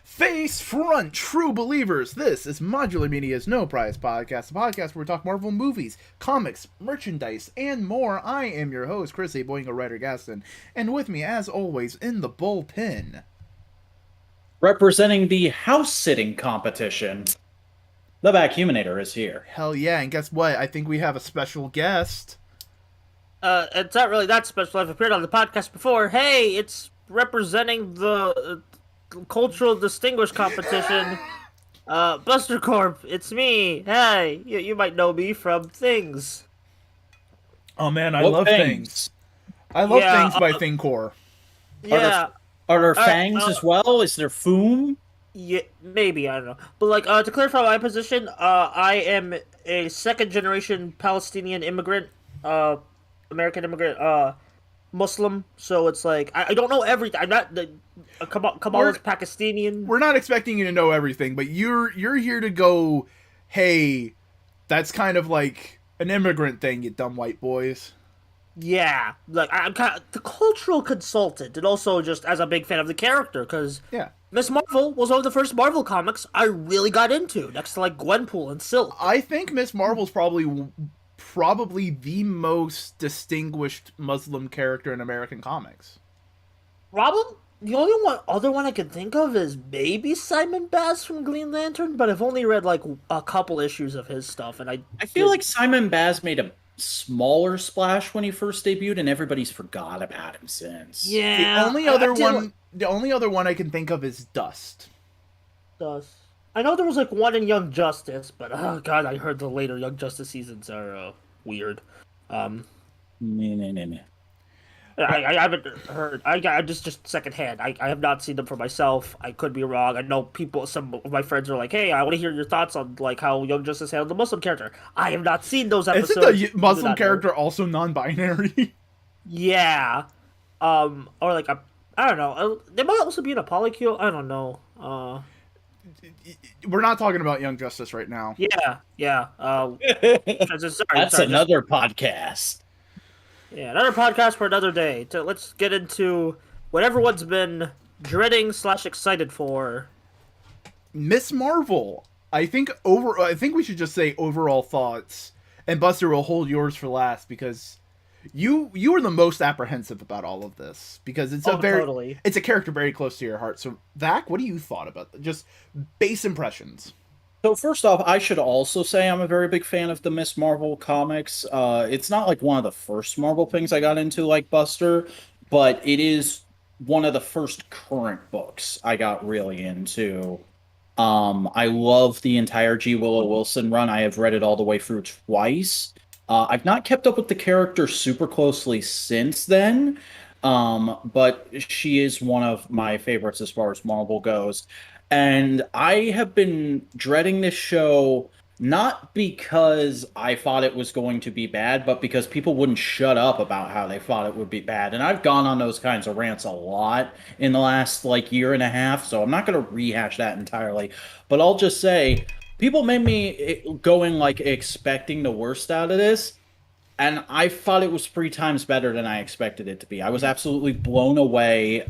Face front, true believers. This is Modular Media's No Prize Podcast, a podcast where we talk Marvel movies, comics, merchandise, and more. I am your host, Chris A. Boingo Writer Gaston, and with me, as always, in the bullpen, representing the house-sitting competition, the Vacuuminator is here. Hell yeah, and guess what? I think we have a special guest. It's not really that special. I've appeared on the podcast before. Hey, it's representing the cultural distinguished competition. Buster Corp, it's me. Hey, you might know me from Things. Oh man, I love Things. I love Things by ThingCore. Yeah. Are there fangs as well? Is there foom? Yeah, maybe, I don't know. But to clarify my position, I am a second generation Palestinian immigrant, American immigrant, Muslim. So it's like I don't know everything. I'm not Kamala's Pakistani. We're not expecting you to know everything, but you're here to go, hey, that's kind of like an immigrant thing, you dumb white boys. Yeah, I'm kind of the cultural consultant, and also just as a big fan of the character, because Ms.Marvel was one of the first Marvel comics I really got into, next to Gwenpool and Silk. I think Ms. Marvel's probably the most distinguished Muslim character in American comics. Probably the only other one I can think of is maybe Simon Baz from Green Lantern, but I've only read a couple issues of his stuff, and I feel like Simon Baz made a smaller splash when he first debuted, and everybody's forgot about him since. Yeah, the only other one I can think of is Dust. I know there was one in Young Justice, but oh god, I heard the later Young Justice seasons are weird. I haven't heard. I just secondhand. I have not seen them for myself. I could be wrong. I know some of my friends are like, "Hey, I want to hear your thoughts on how Young Justice handled the Muslim character." I have not seen those episodes. Isn't the Muslim character also non-binary? Yeah, or I don't know. They might also be in a polycule. I don't know. We're not talking about Young Justice right now. Yeah. That's another podcast. Yeah, another podcast for another day. Let's get into what everyone's been dreading / excited for. Ms. Marvel. I think we should just say overall thoughts, and Buster will hold yours for last because you are the most apprehensive about all of this because it's it's a character very close to your heart. So, Vac, what do you thought about that? Just base impressions. So first off, I should also say I'm a very big fan of the Ms. Marvel comics. It's not one of the first Marvel things I got into like Buster, but it is one of the first current books I got really into. I love the entire G. Willow Wilson run. I have read it all the way through twice. I've not kept up with the character super closely since then, but she is one of my favorites as far as Marvel goes. And I have been dreading this show not because I thought it was going to be bad, but because people wouldn't shut up about how they thought it would be bad. And I've gone on those kinds of rants a lot in the last year and a half, so I'm not going to rehash that entirely. But I'll just say, people made me go in expecting the worst out of this, and I thought it was 3 times better than I expected it to be. I was absolutely blown away.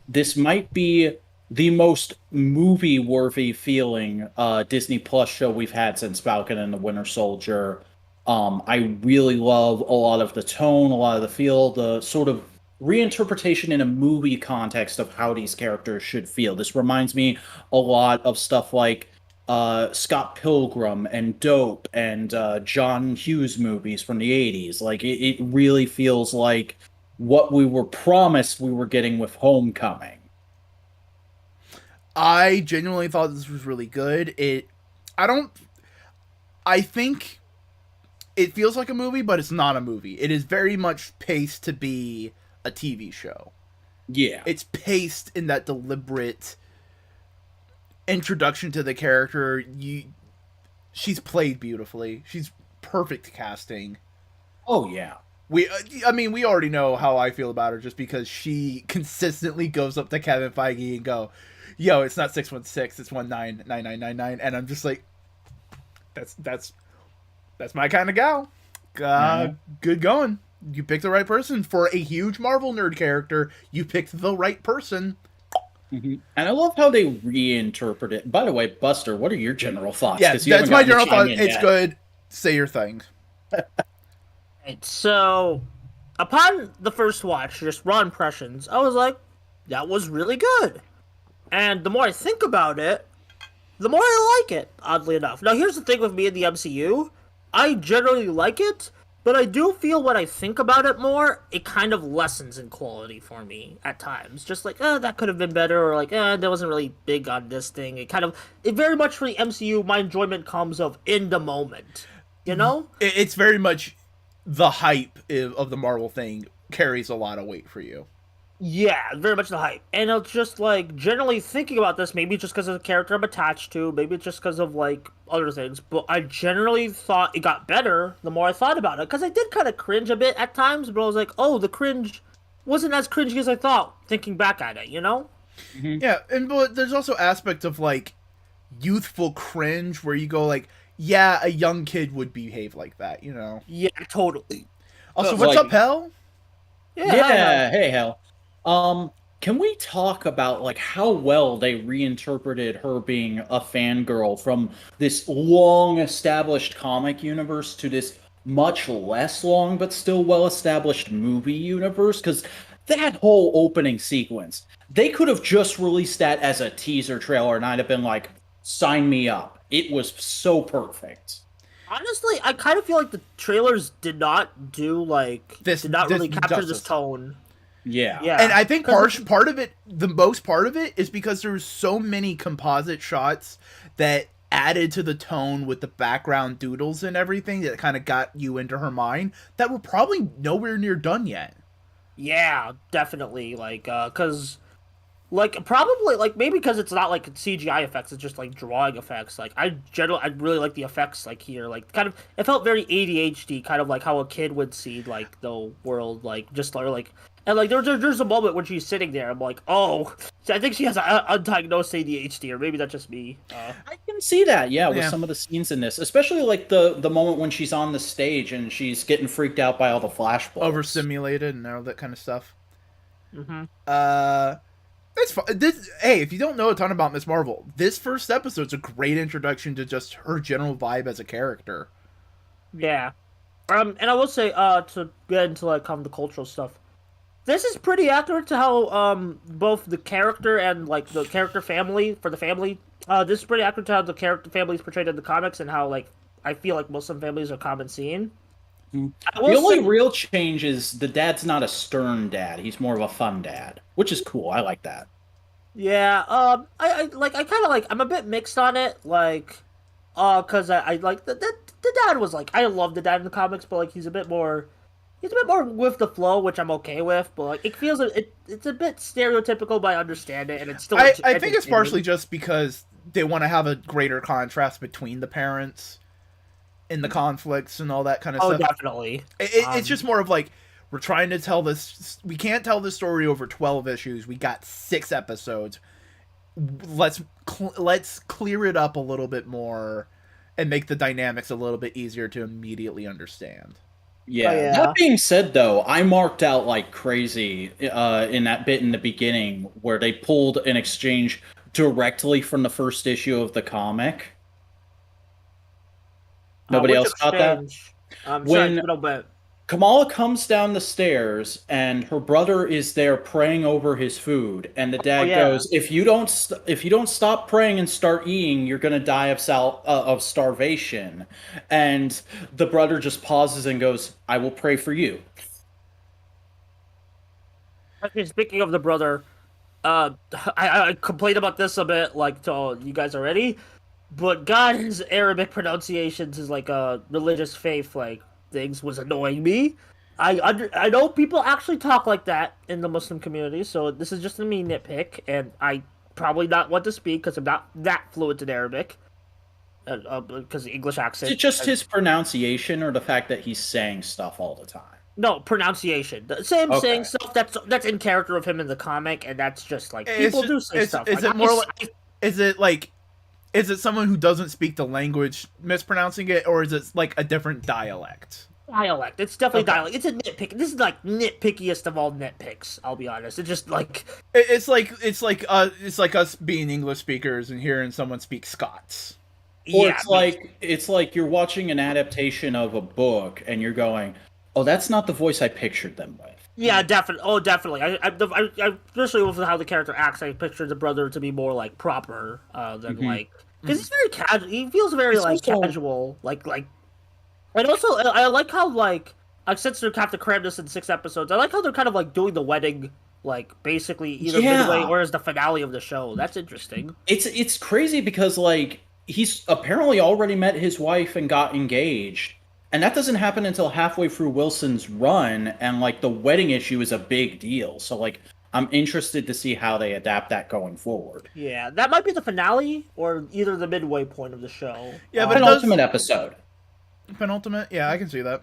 This might be the most movie-worthy feeling Disney Plus show we've had since Falcon and the Winter Soldier. I really love a lot of the tone, a lot of the feel, the sort of reinterpretation in a movie context of how these characters should feel. This reminds me a lot of stuff like Scott Pilgrim and Dope and John Hughes movies from the 80s. It really feels like what we were promised we were getting with Homecoming. I genuinely thought this was really good. I think it feels like a movie, but it's not a movie. It is very much paced to be a TV show. Yeah. It's paced in that deliberate introduction to the character. She's played beautifully. She's perfect casting. Oh, yeah. We already know how I feel about her just because she consistently goes up to Kevin Feige and go, "Yo, it's not 616, it's 199999," and I'm just like, that's my kind of gal. Good going. You picked the right person for a huge Marvel nerd character. You picked the right person. And I love how they reinterpret it. By the way, Buster, what are your general thoughts? Yeah, Because you that's haven't my gotten to general thought. chime in It's yet. good. Say your thing. Right, so upon the first watch, just raw impressions, I was like, that was really good. And the more I think about it, the more I like it, oddly enough. Now, here's the thing with me in the MCU. I generally like it, but I do feel when I think about it more, it kind of lessens in quality for me at times. Just like, that could have been better, or like, that wasn't really big on this thing. It very much for the MCU, my enjoyment comes of in the moment. You know? It's very much the hype of the Marvel thing carries a lot of weight for you. Yeah, very much the hype. And it's just like generally thinking about this, maybe just because of the character I'm attached to, maybe it's just because of like other things, but I generally thought it got better the more I thought about it. Because I did kind of cringe a bit at times, but I was like, oh, the cringe wasn't as cringy as I thought thinking back at it, you know? Yeah, and but there's also aspects of like youthful cringe where you go like, yeah, a young kid would behave like that, you know. Yeah, totally. Also, But, what's like, up, Hell? Yeah, Yeah, hey, hell. Can we talk about like how well they reinterpreted her being a fangirl from this long established comic universe to this much less long but still well established movie universe? Because that whole opening sequence, they could have just released that as a teaser trailer and I'd have been like, sign me up. It was so perfect. honestly, I kind of feel like the trailers did not do like This did not this really capture justice. this tone. Yeah. Yeah, And I think 'cause part of it, the most part of it, is because there's so many composite shots that added to the tone with the background doodles and everything that kind of got you into her mind that were probably nowhere near done yet. yeah, definitely. Cause probably like maybe because it's not like CGI effects, it's just like drawing effects. Like I really like the effects like here. Like kind of it felt very ADHD, kind of like how a kid would see like the world, like just or like and like there's a moment when she's sitting there. I'm like, oh, I think she has undiagnosed ADHD, or maybe that's just me. I can see that, yeah, with Yeah. some of the scenes in this, especially like the moment when she's on the stage and she's getting freaked out by all the flashbulbs. Overstimulated and all that kind of stuff. Mm-hmm. It's fun. Hey, if you don't know a ton about Ms. Marvel, this first episode's a great introduction to just her general vibe as a character. Yeah. And I will say, to get into like kind of the cultural stuff, this is pretty accurate to how both the character and like the character family for the family. This is pretty accurate to how the character family is portrayed in the comics and how like I feel like Muslim families are common seen. I The will only say, real change is the dad's not a stern dad; he's more of a fun dad, which is cool. I like that. yeah. I kind of like I'm a bit mixed on it, like, cause I like the dad was like I love the dad in the comics, but like he's a bit more with the flow, which I'm okay with, but like it feels it's a bit stereotypical, but I understand it, and it's still. I think it's entertaining. partially just because they want to have a greater contrast between the parents in the conflicts and all that kind of Oh, stuff. definitely. It's just more of like, we're trying to tell this. We can't tell this story over 12 issues. We got 6 episodes. Let's clear it up a little bit more and make the dynamics a little bit easier to immediately understand. Yeah. Oh, yeah. That being said, though, I marked out like crazy in that bit in the beginning where they pulled an exchange directly from the first issue of the comic. Nobody Which else got that? exchange? When- Sorry, no, but Kamala comes down the stairs and her brother is there praying over his food, and the dad yeah. goes, if you don't stop praying and start eating, you're gonna die of starvation." And the brother just pauses and goes, "I will pray for you." actually, speaking of the brother, I complained about this a bit, like to you guys already, but God's Arabic pronunciations is like a religious faith like things was annoying me. I know people actually talk like that in the Muslim community, so this is just a me nitpick, and I probably not want to speak because I'm not that fluent in Arabic, because the English Is accent. it just his pronunciation or the fact that he's saying stuff all the time? No pronunciation. The same Okay. saying stuff that's in character of him in the comic, and that's just like people do say stuff. Is Like, it more like? Is it someone who doesn't speak the language mispronouncing it, or is it like a different dialect? dialect. It's definitely Okay. dialect. It's a nitpick. This is like nitpickiest of all nitpicks. I'll be honest. It's just like It's like us being English speakers and hearing someone speak Scots. Or yeah, it's like you're watching an adaptation of a book and you're going, "Oh, that's not the voice I pictured them with." yeah, definitely. Oh, definitely. I especially with how the character acts, I pictured the brother to be more like proper than like because he's very casual. He feels very It's like also- casual, like. And also, I like how like since they have to cram this in 6 episodes, I like how they're kind of like doing the wedding like basically either midway or as the finale of the show. That's interesting. It's crazy because like he's apparently already met his wife and got engaged. And that doesn't happen until halfway through Wilson's run, and like the wedding issue is a big deal. So like I'm interested to see how they adapt that going forward. Yeah, that might be the finale or either the midway point of the show. Yeah, but it Penultimate does episode. penultimate. Yeah, I can see that.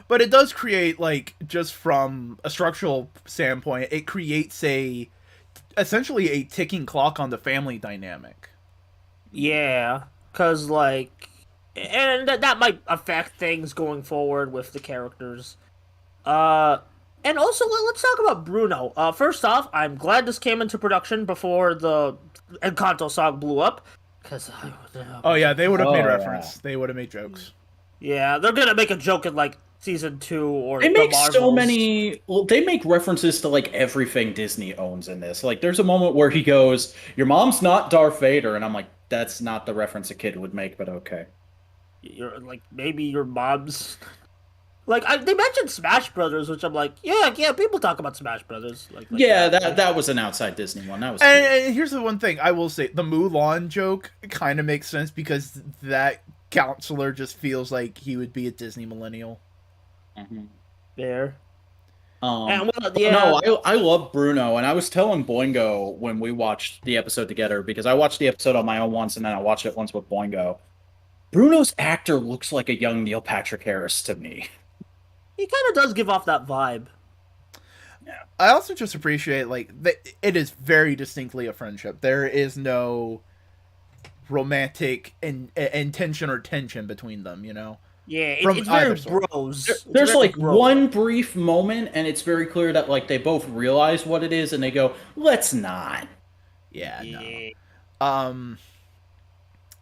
But it does create like just from a structural standpoint, it creates essentially a ticking clock on the family dynamic. Yeah, because like, and that might affect things going forward with the characters. And also let's talk about Bruno. First off, I'm glad this came into production before the Encanto song blew up, because Oh yeah, they would have Oh, made yeah. reference. They would have made jokes. yeah, they're gonna make a joke in like season 2 or They the make so Marvels. many. Well, they make references to like everything Disney owns in this. Like, there's a moment where he goes, "Your mom's not Darth Vader," and I'm like, "That's not the reference a kid would make," but okay. You're like maybe your mom's. Like they mentioned Smash Brothers, which I'm like, yeah, people talk about Smash Brothers. Like Yeah, that was an outside Disney one. That was cute. And here's the one thing I will say: the Mulan joke kind of makes sense because that counselor just feels like he would be a Disney millennial. Mhm. there. Um, And well, but yeah, no, I love Bruno, and I was telling Boingo when we watched the episode together because I watched the episode on my own once, and then I watched it once with Boingo. Bruno's actor looks like a young Neil Patrick Harris to me. he kind of does give off that vibe. I also just appreciate like that it is very distinctly a friendship. There is no romantic intention or tension between them. You know. Yeah, From it's very either sort. bros. It's There's very like bros. one brief moment, and it's very clear that like they both realize what it is, and they go, "Let's not." Yeah. Yeah. No.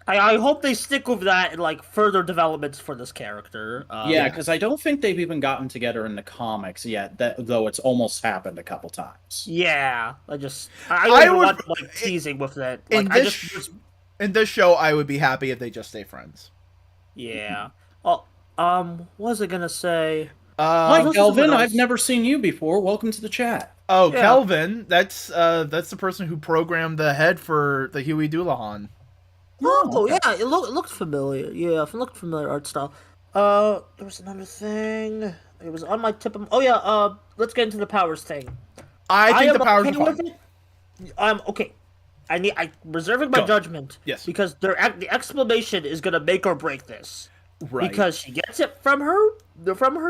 I hope they stick with that and like further developments for this character. Yeah, because I don't think they've even gotten together in the comics yet. Though it's almost happened a couple times. Yeah, I I don't would- want like teasing with that. in Like I this just in this show, I would be happy if they just stay friends. yeah. Oh, what was I gonna say? Hi, this is Kelvin. what I I've was- never seen you before. Welcome to the chat. Oh, Yeah. Kelvin, that's the person who programmed the head for the Huey Doulahan. Oh yeah, it looked familiar. Yeah, it looked familiar art style. There was another thing. It was on my tip of. Oh yeah. Let's get into the powers thing. I think am the powers okay are with fine. it. Okay. I reserving my Go. judgment. Yes. Because the explanation is gonna make or break this. Right. Because she gets it from her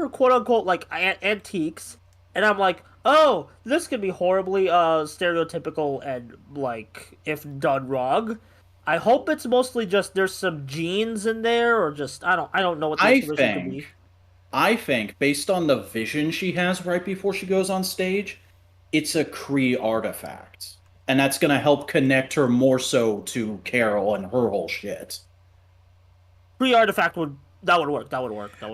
quote unquote like antiques, and I'm like, oh, this could be horribly stereotypical and like if done wrong. I hope it's mostly just there's some genes in there, or just I don't know what the I explanation could be. think, based on the vision she has right before she goes on stage, it's a Kree artifact, and that's going to help connect her more so to Carol and her whole shit. Pre-artifact would work. That would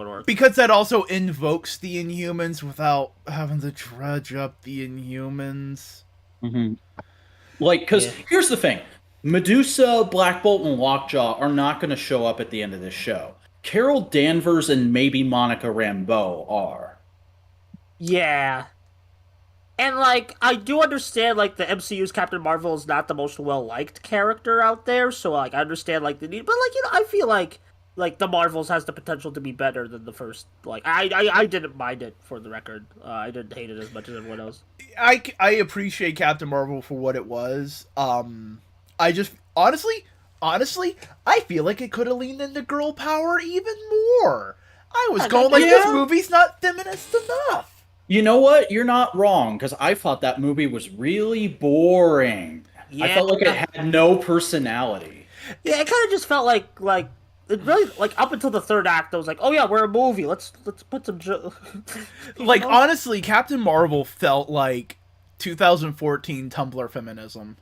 work. Because that also invokes the Inhumans without having to dredge up the Inhumans. Mm-hmm. Like, because Yeah. here's the thing: Medusa, Black Bolt, and Lockjaw are not going to show up at the end of this show. Carol Danvers and maybe Monica Rambeau are. Yeah. And like I do understand like the MCU's Captain Marvel is not the most well liked character out there, so like I understand like the need, but like I feel like the Marvels has the potential to be better than the first. Like I didn't mind it for the record. I didn't hate it as much as everyone else. I appreciate Captain Marvel for what it was. I just honestly, I feel like it could have leaned into girl power even more. I was going like, this movie's not feminist enough. You know what? You're not wrong, because I thought that movie was really boring. I Yeah. felt like it had no personality. Yeah, it kind of just felt like it really like up until the third act, I was like, oh yeah, we're a movie. Let's put some. Like honestly, Captain Marvel felt like 2014 Tumblr feminism.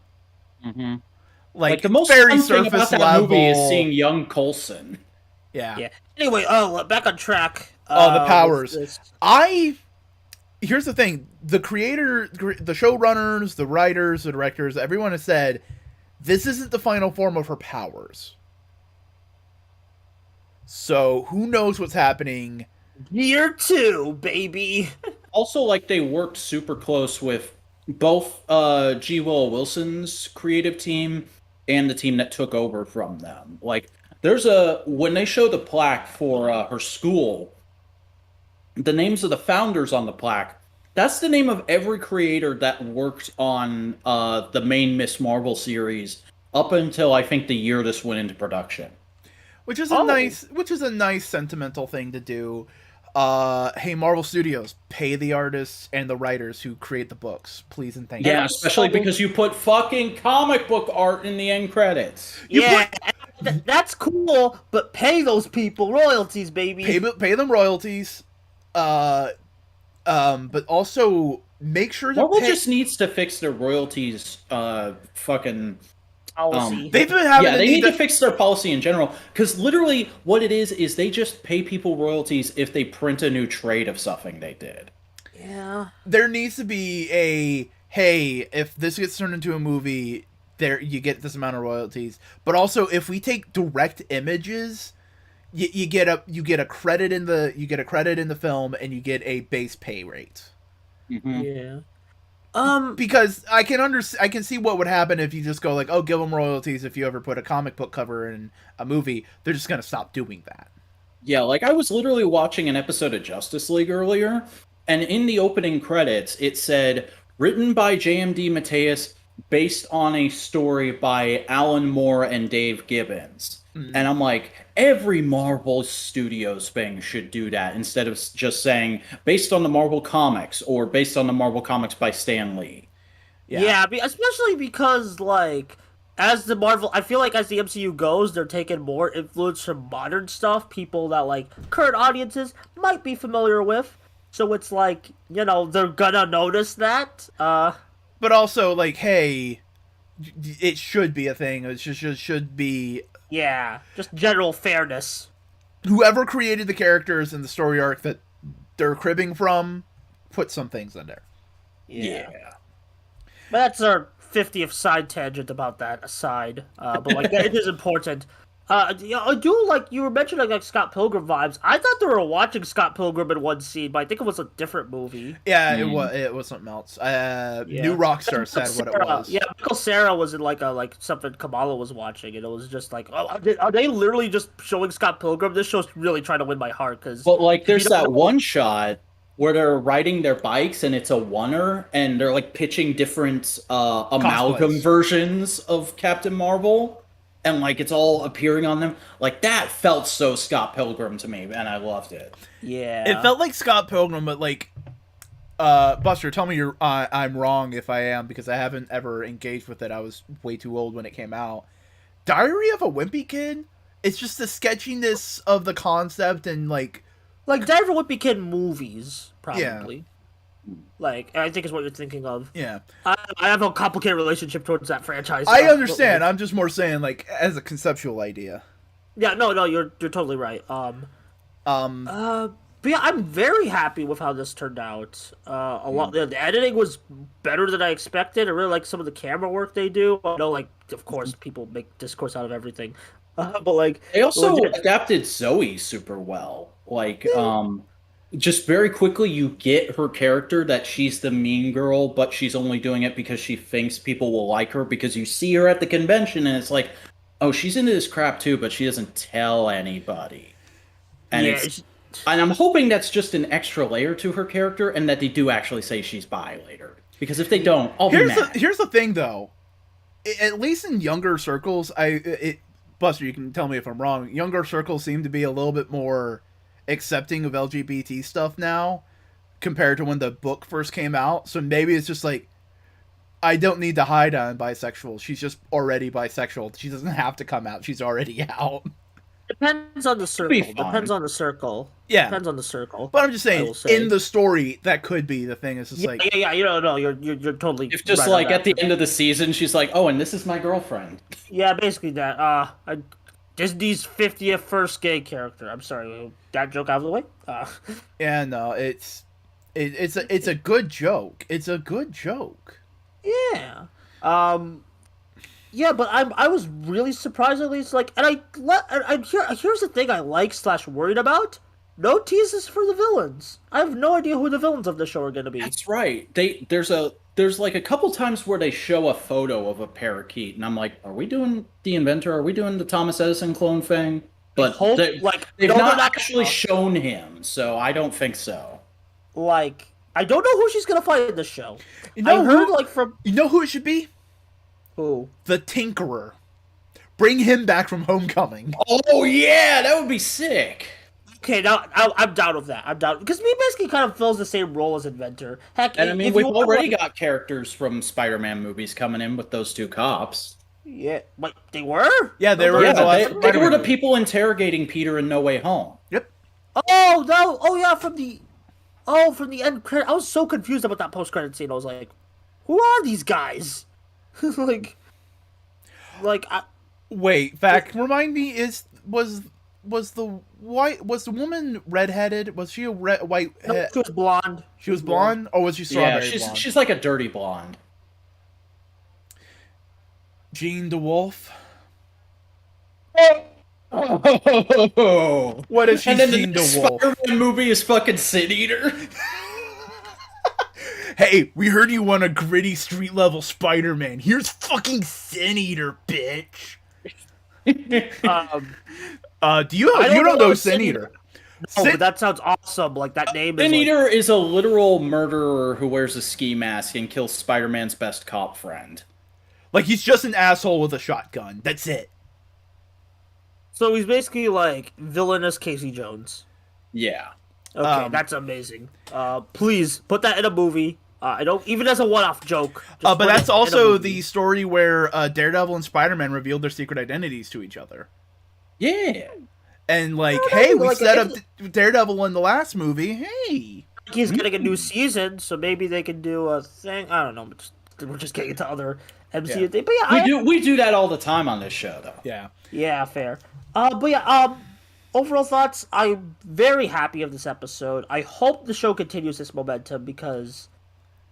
Mm-hmm. Like the most very fun thing surface about that level. movie is seeing young Coulson. Yeah. Yeah. Anyway, back on track. Oh, the powers. Here's the thing: the creator, the showrunners, the writers, the directors, everyone has said this isn't the final form of her powers. So who knows what's happening? Year 2, baby. Also, like they worked super close with both G. Willow Wilson's creative team and the team that took over from them. Like, when they show the plaque for her school, the names of the founders on the plaque. That's the name of every creator that worked on the main Ms. Marvel series up until I think the year this went into production. Which is a nice sentimental thing to do. Hey, Marvel Studios, pay the artists and the writers who create the books, please and thank you. Yeah, especially because you put fucking comic book art in the end credits. That's cool, but pay those people royalties, baby. Pay them royalties. But also make sure to Marvel just needs to fix their royalties. Fucking policy. They've been having. Yeah, they need to fix their policy in general, because literally what it is they just pay people royalties if they print a new trade of something they did. Yeah. There needs to be a hey, if this gets turned into a movie, there you get this amount of royalties. But also, if we take direct images, you get a credit in the film, and you get a base pay rate. Mm-hmm. Yeah. Because I can see what would happen if you just go like, oh, give them royalties if you ever put a comic book cover in a movie. They're just gonna stop doing that. Yeah, like I was literally watching an episode of Justice League earlier, and in the opening credits it said written by J.M.D. Mateus, based on a story by Alan Moore and Dave Gibbons. Mm-hmm. And I'm like, every Marvel Studios thing should do that instead of just saying based on the Marvel Comics or based on the Marvel Comics by Stan Lee. Yeah, especially because like I feel like as the MCU goes, they're taking more influence from modern stuff, people that like current audiences might be familiar with. So it's like, they're gonna notice that. But also like, hey, it should be a thing. It should be. Yeah, just general fairness. Whoever created the characters and the story arc that they're cribbing from, put some things in there. Yeah. But that's our 50th side tangent about that aside. But like, it is important. I do like you were mentioning like Scott Pilgrim vibes. I thought they were watching Scott Pilgrim in one scene, but I think it was a different movie. Yeah, it was something else. New Rockstar said what it was. Yeah, Michael Cera was in like something Kamala was watching, and it was just like, oh, are they literally just showing Scott Pilgrim? This show's really trying to win my heart because. But like, there's that one shot where they're riding their bikes and it's a oneer, and they're like pitching different amalgam versions of Captain Marvel. And, like, it's all appearing on them. Like, that felt so Scott Pilgrim to me, and I loved it. Yeah. It felt like Scott Pilgrim, but, like, Buster, tell me I'm wrong if I am, because I haven't ever engaged with it. I was way too old when it came out. Diary of a Wimpy Kid? It's just the sketchiness of the concept and, like... Like, Diary of a Wimpy Kid movies, probably. Yeah. Like, I think is what you're thinking of. Yeah. I have a complicated relationship towards that franchise. I understand. I'm just more saying, like, as a conceptual idea. Yeah, no, you're totally right. But yeah, I'm very happy with how this turned out. The editing was better than I expected. I really like some of the camera work they do. I know, like, of course, people make discourse out of everything. But, like... They also adapted Zoe super well. Like, just very quickly, you get her character that she's the mean girl, but she's only doing it because she thinks people will like her, because you see her at the convention and it's like, oh, she's into this crap too, but she doesn't tell anybody. And and I'm hoping that's just an extra layer to her character and that they do actually say she's bi later. Because if they don't, I'll be mad. Here's the thing, though. At least in younger circles, Buster, you can tell me if I'm wrong, younger circles seem to be a little bit more accepting of LGBT stuff now compared to when the book first came out. So maybe it's just like, I don't need to hide I'm bisexual. She's just already bisexual. She doesn't have to come out. She's already out. Depends on the circle. be fine. Depends on the circle. Yeah. Depends on the circle. But I'm just I saying, will say. in the story, that could be the thing. It's just like, Yeah. You don't know. You're totally. If just right on like that. at the end of the season, she's like, "Oh, and this is my girlfriend." Yeah, basically that. Disney's 50th first gay character. I'm sorry, that joke out of the way. yeah, no, it's a good joke. It's a good joke. Yeah. Yeah, but I was really surprised, at least, like, and here's the thing I like / worried about. No teases for the villains. I have no idea who the villains of the show are gonna be. That's right. There's like a couple times where they show a photo of a parakeet, and I'm like, are we doing the inventor? Are we doing the Thomas Edison clone thing? But they've no, not they're not actually shown him, so I don't think so. Like, I don't know who she's gonna fight in the show. You know I heard from You know who it should be? who? The Tinkerer. Bring him back from Homecoming. Oh yeah, that would be sick. Okay, now I'm down with that. I'm down because he basically kind of fills the same role as Inventor. Heck, And I mean, if we've you already got characters from Spider-Man movies coming in with those two cops. Yeah, wait, they were? Yeah, they were. Yeah, in the last they were Spider-Man the movie. people interrogating Peter in No Way Home. Yep. Oh no! Oh yeah, from the end credit. I was so confused about that post-credit scene. I was like, who are these guys? like, Wait, fact. Remind me. Was the woman redheaded? Was she a white? no, she was blonde. She was blonde, or was she Yeah, strawberry blonde? she's like a dirty blonde. Jean DeWolf. Oh, What if she's and then Jean the DeWolf? Spider-Man movie is fucking Sin Eater. Hey, we heard you want a gritty street level Spider-Man. Here's fucking Sin Eater, bitch. Do you don't know Sin Eater? Oh, but that sounds awesome. Like that name is. Sin Like, Eater is a literal murderer who wears a ski mask and kills Spider-Man's best cop friend. Like he's just an asshole with a shotgun. That's it. so he's basically like villainous Casey Jones. Yeah. Okay, that's amazing. Please put that in a movie. I don't even as a one-off joke. But that's also the story where Daredevil and Spider-Man revealed their secret identities to each other. Yeah. And like, No, hey, we like, set up Daredevil in the last movie. Hey, he's getting a new season, so maybe they can do a thing. I don't know. We're just getting into other MCU things. But yeah, We do that all the time on this show, though. yeah. Yeah, fair. But yeah, overall thoughts. I'm very happy of this episode. I hope the show continues this momentum because,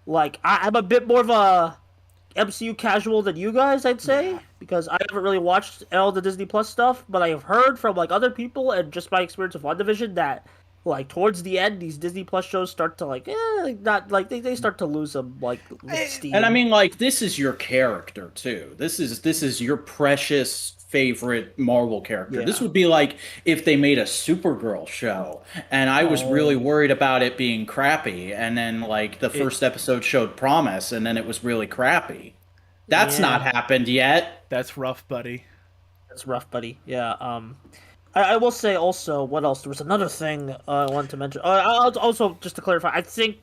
like, I'm a bit more of a MCU casual than you guys, I'd say, because I haven't really watched all the Disney Plus stuff, but I have heard from like other people and just my experience of WandaVision that, like, towards the end, these Disney Plus shows start to they start to lose some like steam. And I mean, like, this is your character too. This is your precious favorite Marvel character. Yeah. This would be like if they made a Supergirl show, and I was really worried about it being crappy, and then like the first episode showed promise, and then it was really crappy. That's not happened yet. That's rough, buddy. That's rough, buddy. Yeah. I will say also, what else? There was another thing I wanted to mention. Also, just to clarify, I think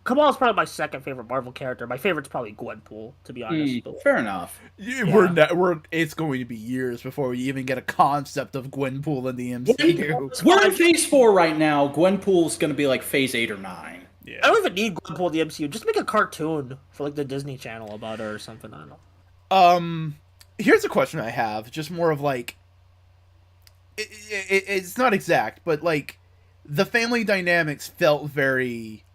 Kamal's probably my second favorite Marvel character. My favorite's probably Gwenpool, to be honest. But Fair enough. It's going to be years before we even get a concept of Gwenpool in the MCU. We're in Phase 4 right now. Gwenpool's going to be like Phase 8 or 9. Yeah. I don't even need Gwenpool in the MCU. Just make a cartoon for like the Disney Channel about her or something. I don't know. Here's a question I have, just more of like, it's not exact, but like, the family dynamics felt very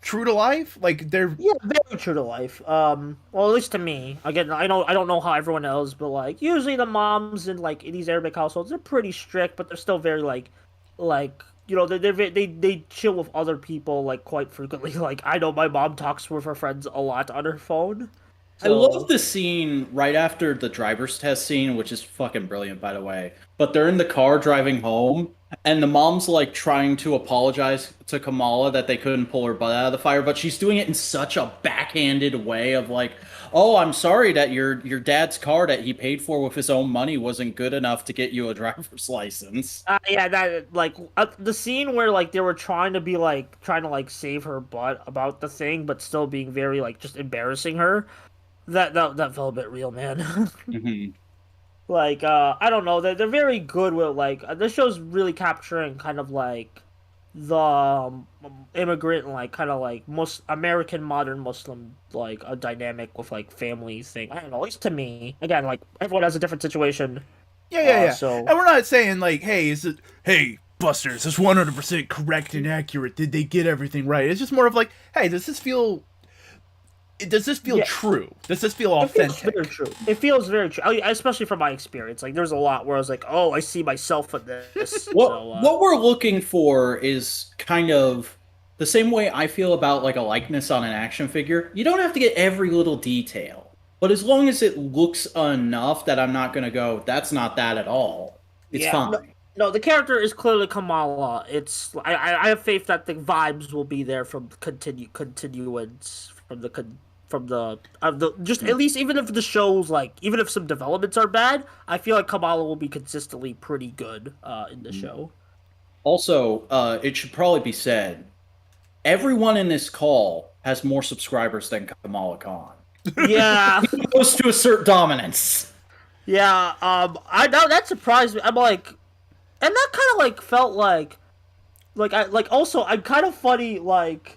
true to life. Like they're very true to life. Well, at least to me. Again, I don't know how everyone else, but like usually the moms in like in these Arabic households, they're pretty strict, but they're still very like you know they chill with other people like quite frequently. Like I know my mom talks with her friends a lot on her phone. I love the scene right after the driver's test scene, which is fucking brilliant, by the way. But they're in the car driving home, and the mom's like trying to apologize to Kamala that they couldn't pull her butt out of the fire, but she's doing it in such a backhanded way of like, "Oh, I'm sorry that your dad's car that he paid for with his own money wasn't good enough to get you a driver's license." Yeah, that like the scene where like they were trying to save her butt about the thing, but still being very like just embarrassing her. That felt a bit real, man. Mm-hmm. Like, I don't know, they're very good with, like, this show's really capturing kind of, like, the immigrant, like, kind of, like, American modern Muslim, like, a dynamic with, like, family thing. I don't know, at least to me. Again, like, everyone has a different situation, Yeah. so... And we're not saying like, hey, Buster, is this 100% correct and accurate? Did they get everything right? It's just more of like, hey, does this feel Yeah. true? Does this feel It feels authentic? very true. It feels very true, especially from my experience. Like, there's a lot where I was like, "Oh, I see myself in this." So, What we're looking for is kind of the same way I feel about like a likeness on an action figure. You don't have to get every little detail, but as long as it looks enough that I'm not going to go, that's not that at all. It's yeah, no, fine. no, the character is clearly Kamala. It's I have faith that the vibes will be there from continuance from the just at least even if the show's like even if some developments are bad, I feel like Kamala will be consistently pretty good in the show. Also, it should probably be said, everyone in this call has more subscribers than Kamala Khan. Yeah, Close to assert dominance. yeah. I know that surprised me. I'm like, and that kind of like felt like I like also I'm kind of funny like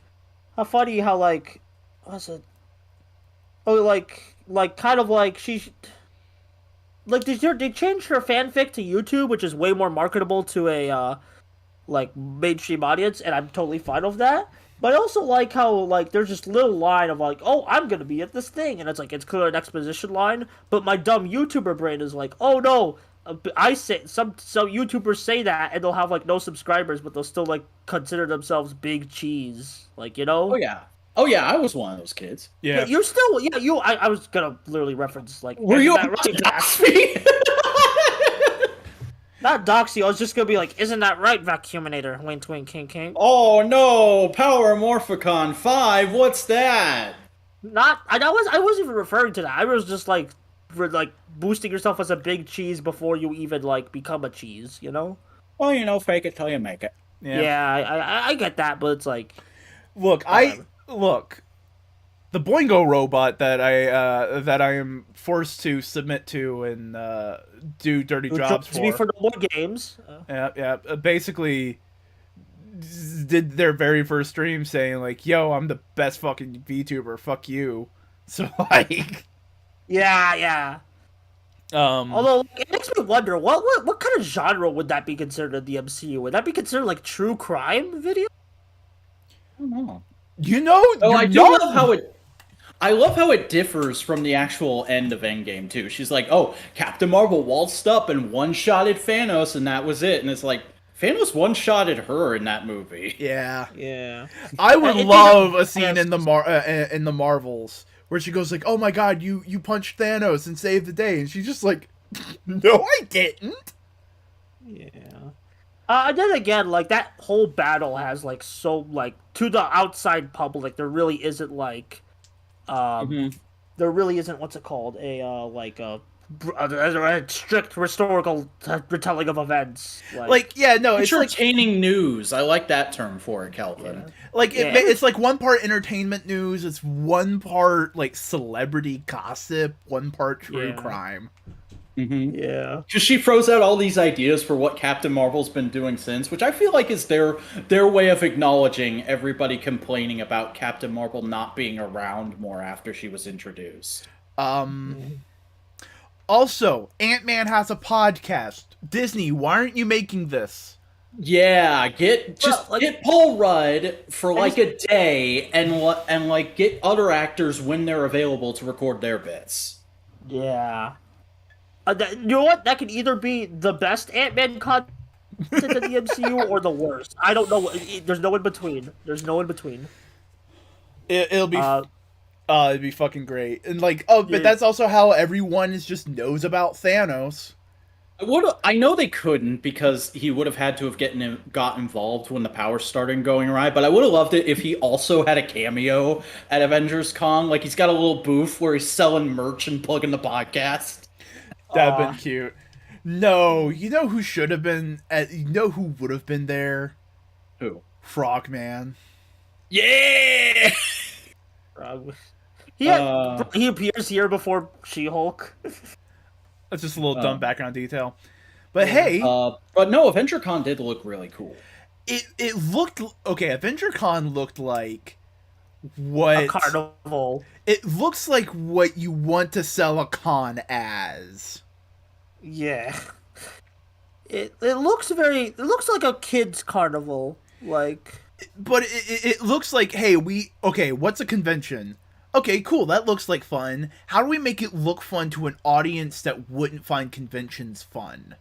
how funny how like what's it oh like kind of like she like they changed her fanfic to YouTube, which is way more marketable to a like mainstream audience, and I'm totally fine with that. But I also like how like there's this little line of like, oh, I'm gonna be at this thing, and it's like it's clear an exposition line. But my dumb YouTuber brain is like, oh no, I say some YouTubers say that, and they'll have like no subscribers, but they'll still like consider themselves big cheese, like you know. Oh yeah, I was one of those kids. Yeah, you're still yeah you. I was gonna literally reference like, Were isn't you that about to right? dox me? Not doxy. I was just gonna be like, isn't that right, Vacuuminator? Wink, wink, kink, kink. Oh no, Power Morphicon 5, what's that? Not. I wasn't even referring to that. I was just like, like boosting yourself as a big cheese before you even like become a cheese. You know? Well, you know, fake it till you make it. Yeah, I get that, but it's like, Look, the Boingo robot that I am forced to submit to and do dirty jobs to be for the more games. Yeah. Basically, did their very first stream saying like, "Yo, I'm the best fucking VTuber. Fuck you." So like, Yeah. Although it makes me wonder what kind of genre would that be considered in the MCU? Would that be considered like true crime video? I don't know. you know, Oh, I do not- love how it. I love how it differs from the actual end of Endgame too. She's like, "Oh, Captain Marvel waltzed up and one-shotted Thanos, and that was it." And it's like Thanos one-shotted her in that movie. Yeah. I would It love didn't- a scene in the Marvels where she goes like, "Oh my god, you punched Thanos and saved the day," and she's just like, "No, I didn't." Yeah. And then again, like that whole battle has like so like to the outside public, there really isn't like, there really isn't what's it called a strict historical retelling of events. Like, yeah, no, it's like Entertaining news. I like that term for it, Kelvin. it's like one part entertainment news, it's one part like celebrity gossip, one part true Yeah. crime. yeah. Because she throws out all these ideas for what Captain Marvel's been doing since, which I feel like is their way of acknowledging everybody complaining about Captain Marvel not being around more after she was introduced. Also, Ant-Man has a podcast. Disney, why aren't you making this? Yeah, get Paul Rudd for like a day and like get other actors when they're available to record their bits. Yeah. You know what? That could either be the best Ant-Man content in the MCU or the worst. I don't know. There's no in between. It'll be it'd be fucking great. And like, but that's also how everyone just knows about Thanos. I know they couldn't because he would have had to have got involved when the powers started going awry, but I would have loved it if he also had a cameo at Avengers Con. Like he's got a little booth where he's selling merch and plugging the podcast. That'd been cute. No, you know who should have been you know who would have been there? Who? Frogman. Yeah! He appears here before She-Hulk. That's just a little dumb background detail. But hey, but no, AvengerCon did look really cool. it looked okay. AvengerCon looked like what A carnival. it looks like what you want to sell a con as. Yeah. It looks like a kid's carnival. Like, But it looks like, hey, what's a convention? Okay, cool, that looks like fun. How do we make it look fun to an audience that wouldn't find conventions fun?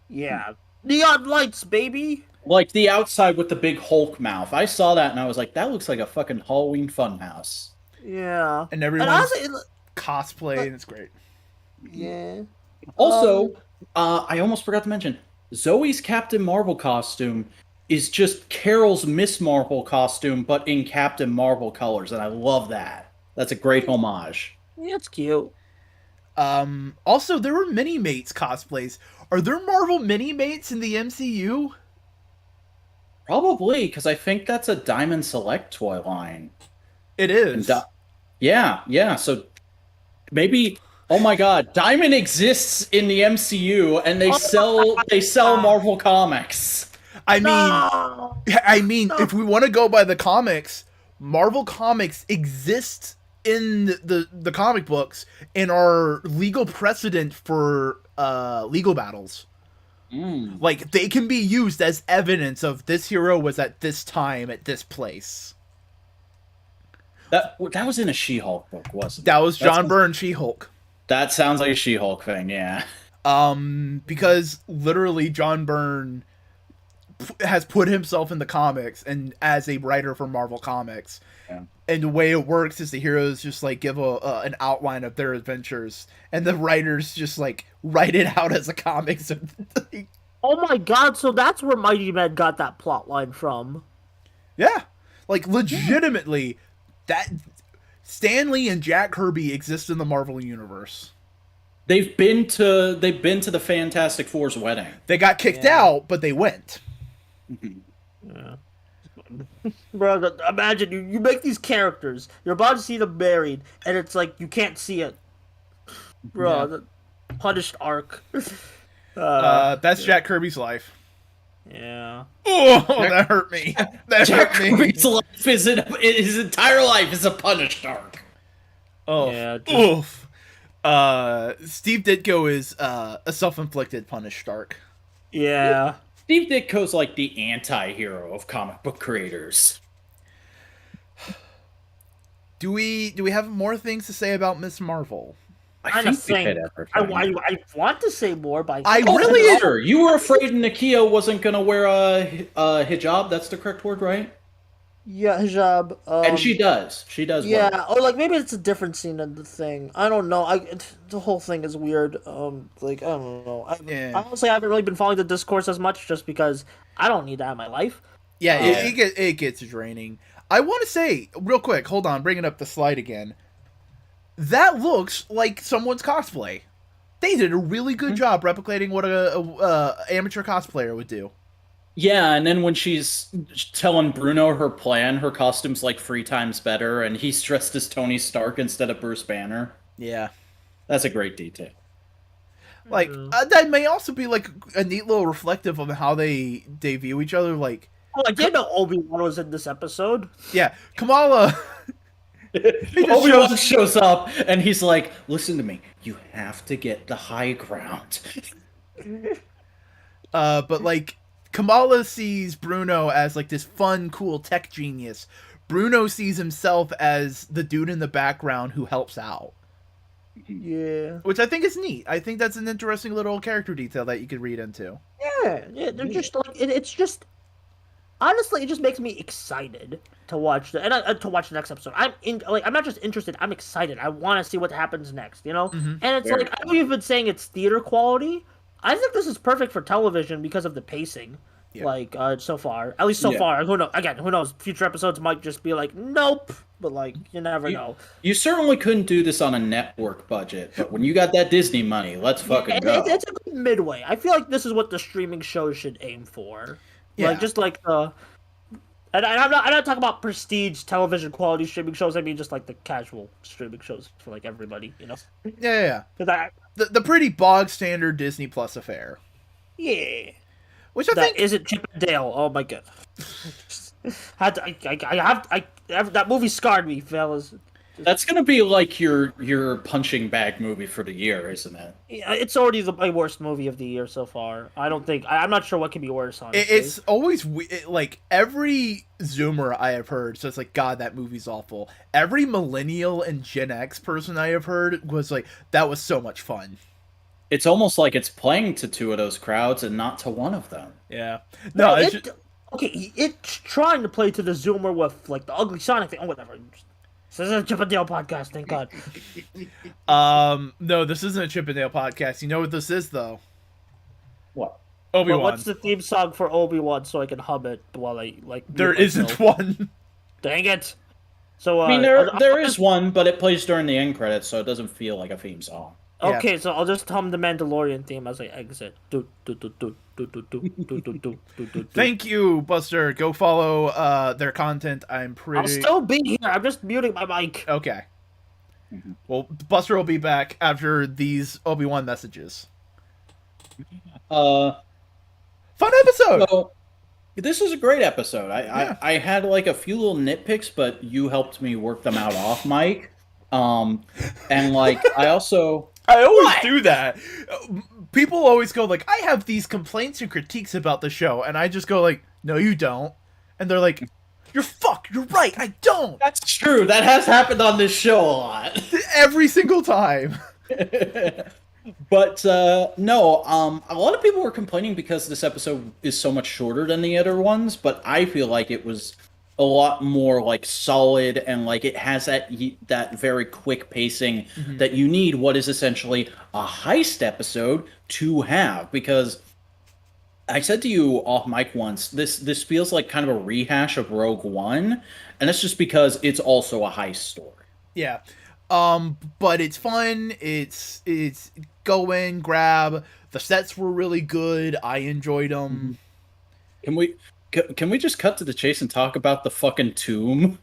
yeah. Neon lights, baby. Like the outside with the big Hulk mouth. I saw that and I was like, that looks like a fucking Halloween funhouse. Yeah. And everyone's honestly, cosplay, and it's great. yeah. Also, I almost forgot to mention, Zoe's Captain Marvel costume is just Carol's Miss Marvel costume, but in Captain Marvel colors, and I love that. That's a great homage. Yeah, it's cute. Also, there were Mini-Mates cosplays. Are there Marvel Mini-Mates in the MCU? Probably, because I think that's a Diamond Select toy line. It is. Yeah, so maybe... Oh my god, Diamond exists in the MCU, and they sell Marvel comics. I mean, if we want to go by the comics, Marvel Comics exists in the comic books and are legal precedent for legal battles. Like, they can be used as evidence of this hero was at this time at this place. That was in a She-Hulk book, wasn't it? That was John Byrne She-Hulk. That sounds like a She-Hulk thing, yeah. Because literally John Byrne has put himself in the comics and as a writer for Marvel Comics. Yeah. And the way it works is the heroes just like give an outline of their adventures, and the writers just like write it out as a comic. So, Oh my god, so that's where Mighty Men got that plot line from. yeah, like legitimately, that Stan Lee and Jack Kirby exist in the Marvel universe. They've been to the Fantastic Four's wedding. They got kicked out, but they went. Yeah. Bro, imagine you make these characters, you're about to see them married, and it's like you can't see it. Bro, the punished arc. That's Jack Kirby's life. Yeah. Oh, that hurt me. That Jack hurt me. Kirby's life his entire life is a punished arc. Oh, Yeah, oof. Steve Ditko is a self-inflicted punished arc. Yeah. Steve Ditko's like the anti-hero of comic book creators. Do we have more things to say about Ms. Marvel? I think we hit everything. I want to say more, but I Oh, really sure. You were afraid Nakia wasn't gonna wear a hijab. That's the correct word, right? yeah, hijab. And she does. She does. wear it. Yeah, or like maybe it's a different scene in the thing. I don't know. The whole thing is weird. Like I don't know. Yeah. Honestly, I haven't really been following the discourse as much, just because I don't need that in my life. Yeah, it gets draining. I want to say real quick. Hold on, bringing up the slide again. That looks like someone's cosplay. They did a really good job replicating what a amateur cosplayer would do. Yeah, and then when she's telling Bruno her plan, her costume's like 3 times better, and he's dressed as Tony Stark instead of Bruce Banner. Yeah. That's a great detail. Like, that may also be, like, a neat little reflective of how they view each other. Like, Oh, I didn't know Obi-Wan was in this episode. yeah, Kamala... Obi-Wan shows up, and he's like, listen to me, you have to get the high ground. But, like, Kamala sees Bruno as, like, this fun, cool tech genius. Bruno sees himself as the dude in the background who helps out. Yeah. Which I think is neat. I think that's an interesting little character detail that you could read into. Yeah, they're just like it's just. Honestly, it just makes me excited to watch to watch the next episode. I'm not just interested. I'm excited. I want to see what happens next. You know, and it's like I know you've been saying it's theater quality. I think this is perfect for television because of the pacing. Yeah. Like so far, at least so far. Who knows? Again, who knows? Future episodes might just be like, nope. But like, you never know. You certainly couldn't do this on a network budget, but when you got that Disney money, let's fucking go. It's a good midway. I feel like this is what the streaming shows should aim for. Yeah. Like just like And I'm not talking about prestige television quality streaming shows. I mean just like the casual streaming shows for like everybody, you know. Yeah. 'Cause I, The pretty bog standard Disney Plus affair, yeah, which I that think isn't Chip and Dale. Oh my god. Had to, that movie scarred me, fellas. That's gonna be like your punching bag movie for the year, isn't it? Yeah, it's already my worst movie of the year so far. I don't think I'm not sure what can be worse. Honestly, it's always like every Zoomer I have heard says like, God, that movie's awful. Every millennial and Gen X person I have heard was like, that was so much fun. It's almost like it's playing to two of those crowds and not to one of them. Yeah. no, No, it's okay. It's trying to play to the Zoomer with like the ugly Sonic thing. Oh, whatever. This is a Chip and Dale podcast. Thank God. no, this isn't a Chip and Dale podcast. You know what this is though? What? Obi-Wan. What's the theme song for Obi-Wan so I can hum it while I like? There mute myself? isn't one. Dang it. So I mean, there is one, but it plays during the end credits, so it doesn't feel like a theme song. Okay, so I'll just hum the Mandalorian theme as I exit. Do, do, do, do, do, do, do, do, do, do, do, do. Thank you, Buster. Go follow their content. I'm I'll pretty still be here. I'm just muting my mic. okay. Well, Buster will be back after these Obi-Wan messages. Fun episode. So, this was a great episode. Yeah. I had like a few little nitpicks, but you helped me work them out off mic. And like I also I always do that. People always go like, I have these complaints and critiques about the show, and I just go like, no, you don't. And they're like, you're right, I don't. That's true. That has happened on this show a lot. Every single time. But no, a lot of people were complaining because this episode is so much shorter than the other ones, but I feel like it was a lot more like solid and like it has that very quick pacing that you need what is essentially a heist episode to have, because I said to you off mic once, this feels like kind of a rehash of Rogue One, and that's just because it's also a heist story. Yeah. But it's fun. It's go in, grab. The sets were really good. I enjoyed them. Can we just cut to the chase and talk about the fucking tomb?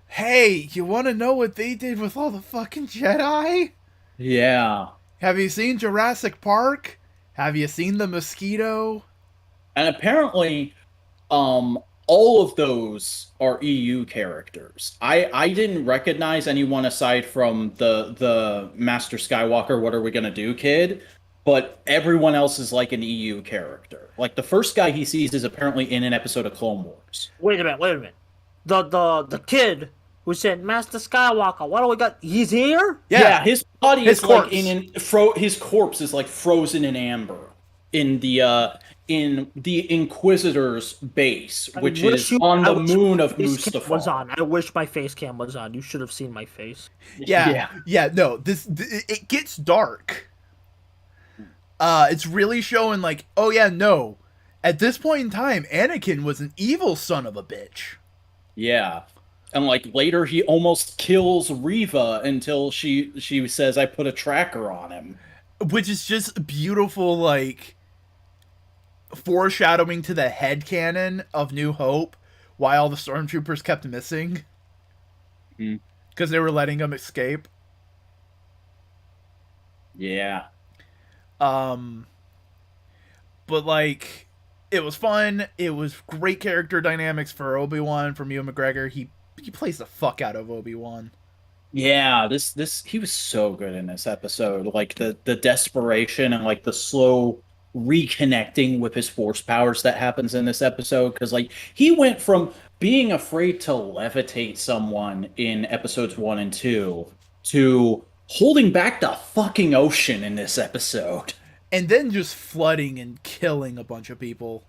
Hey, you want to know what they did with all the fucking Jedi? Yeah. Have you seen Jurassic Park? Have you seen the mosquito? And apparently, all of those are EU characters. I didn't recognize anyone aside from the Master Skywalker, what are we gonna do, kid? But everyone else is like an EU character. Like the first guy he sees is apparently in an episode of Clone Wars. Wait a minute. The kid who said Master Skywalker, what do we got? He's here? Yeah, his body His is like corpse. his corpse is like frozen in amber in the Inquisitor's base, which is on the moon of Mustafar. Was on. I wish my face cam was on. You should have seen my face. Yeah. No, it gets dark. It's really showing like, oh yeah, no. At this point in time, Anakin was an evil son of a bitch. Yeah. And like later he almost kills Reva until she says I put a tracker on him. Which is just beautiful, like foreshadowing to the headcanon of New Hope, why all the stormtroopers kept missing. Because they were letting them escape. Yeah. But like, it was fun. It was great character dynamics for Obi-Wan, from Ewan McGregor. He plays the fuck out of Obi-Wan. Yeah, this he was so good in this episode. Like the desperation and like the slow reconnecting with his force powers that happens in this episode, because like he went from being afraid to levitate someone in episodes 1 and 2 to holding back the fucking ocean in this episode. And then just flooding and killing a bunch of people.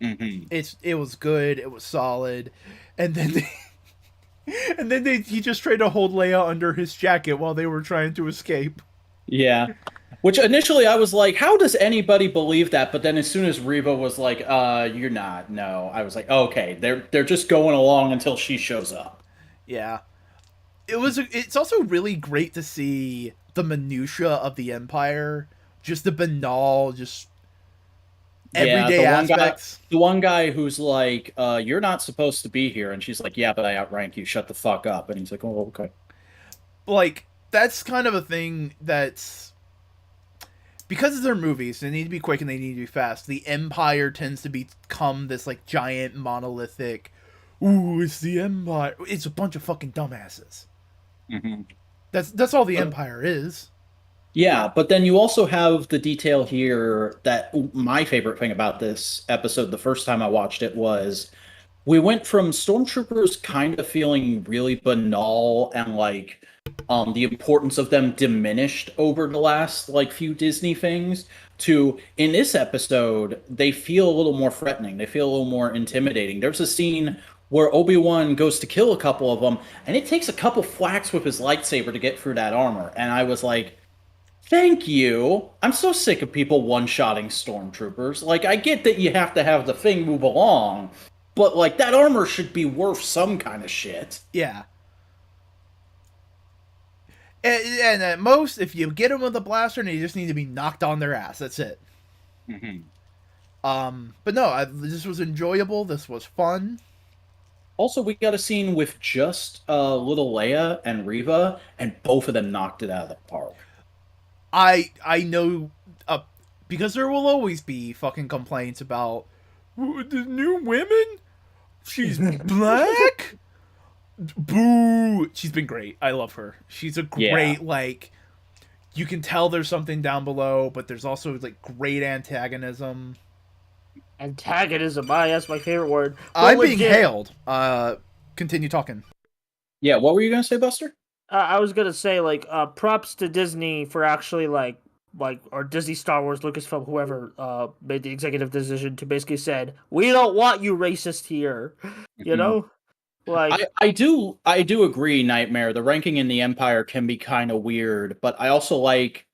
It was good. It was solid. And then he just tried to hold Leia under his jacket while they were trying to escape. Yeah. Which initially I was like, how does anybody believe that? But then as soon as Reva was like, you're not, no. I was like, okay, they're just going along until she shows up. Yeah. It's also really great to see the minutia of the Empire. Just the banal, just everyday aspects. The one guy who's like, "You're not supposed to be here," and she's like, "Yeah, but I outrank you. Shut the fuck up." And he's like, "Oh, okay." Like, that's kind of a thing that's, because they're movies, they need to be quick and they need to be fast. The Empire tends to become this like giant monolithic, ooh, it's the Empire. It's a bunch of fucking dumbasses. Mm-hmm. That's all the Empire is. Yeah, but then you also have the detail here that my favorite thing about this episode, the first time I watched it, was we went from stormtroopers kind of feeling really banal and like the importance of them diminished over the last like few Disney things to in this episode they feel a little more threatening. They feel a little more intimidating. There's a scene where Obi-Wan goes to kill a couple of them and it takes a couple whacks with his lightsaber to get through that armor. And I was like, thank you. I'm so sick of people one-shotting stormtroopers. Like, I get that you have to have the thing move along, but like that armor should be worth some kind of shit. Yeah. And at most, if you get them with a blaster, they just need to be knocked on their ass. That's it. Mm-hmm. But no, this was enjoyable. This was fun. Also, we got a scene with just little Leia and Reva, and both of them knocked it out of the park. I know, because there will always be fucking complaints about the new women. She's black. Boo! She's been great. I love her. She's a great like. You can tell there's something down below, but there's also like great antagonism. Antagonism. That's my favorite word. I'm being hailed. Continue talking. Yeah, what were you gonna say, Buster? I was gonna say like props to Disney for actually like or Disney, Star Wars, Lucasfilm, whoever made the executive decision to basically said, we don't want you racist here. You know? Like I do agree, Nightmare. The ranking in the Empire can be kind of weird, but I also like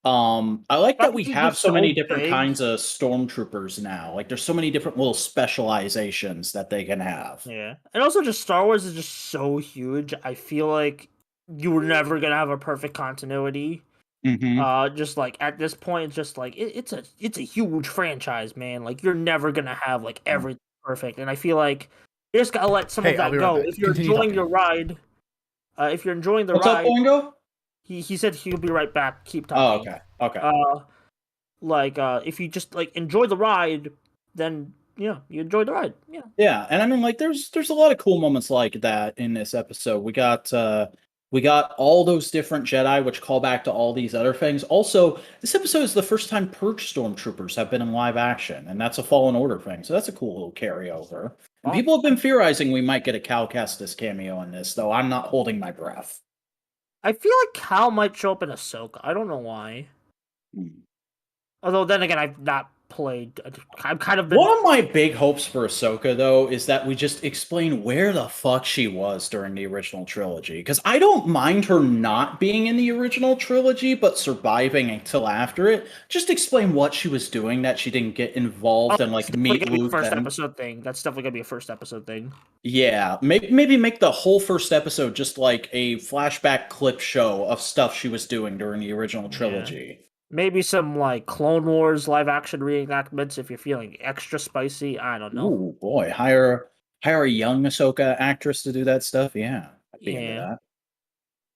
I like that we have so many different kinds of stormtroopers now. Like there's so many different little specializations that they can have. Yeah. And also just Star Wars is just so huge. I feel like you were never gonna have a perfect continuity. Mm-hmm. Just like at this point, it's just like it's a huge franchise, man. Like you're never gonna have like everything perfect, and I feel like you just gotta let some of that go. If you're enjoying your ride, if you're enjoying the ride, what's up, Boingo? He said he'll be right back. Keep talking. Oh, okay. If you just like enjoy the ride, then yeah, you enjoy the ride. Yeah. Yeah, and I mean, like, there's a lot of cool moments like that in this episode. We got all those different Jedi, which call back to all these other things. Also, this episode is the first time Purge Stormtroopers have been in live action, and that's a Fallen Order thing. So that's a cool little carryover. And people have been theorizing we might get a Cal Kestis cameo in this, though I'm not holding my breath. I feel like Cal might show up in Ahsoka. I don't know why. Although then again, I've not played. I've kind of been... One of my big hopes for Ahsoka, though, is that we just explain where the fuck she was during the original trilogy. Because I don't mind her not being in the original trilogy, but surviving until after it. Just explain what she was doing that she didn't get involved and like meet Luke. First episode thing. That's definitely gonna be a first episode thing. Yeah, maybe make the whole first episode just like a flashback clip show of stuff she was doing during the original trilogy. Yeah. Maybe some like Clone Wars live action reenactments if you're feeling extra spicy. I don't know. Ooh boy, hire a young Ahsoka actress to do that stuff. Yeah, I'd be into that.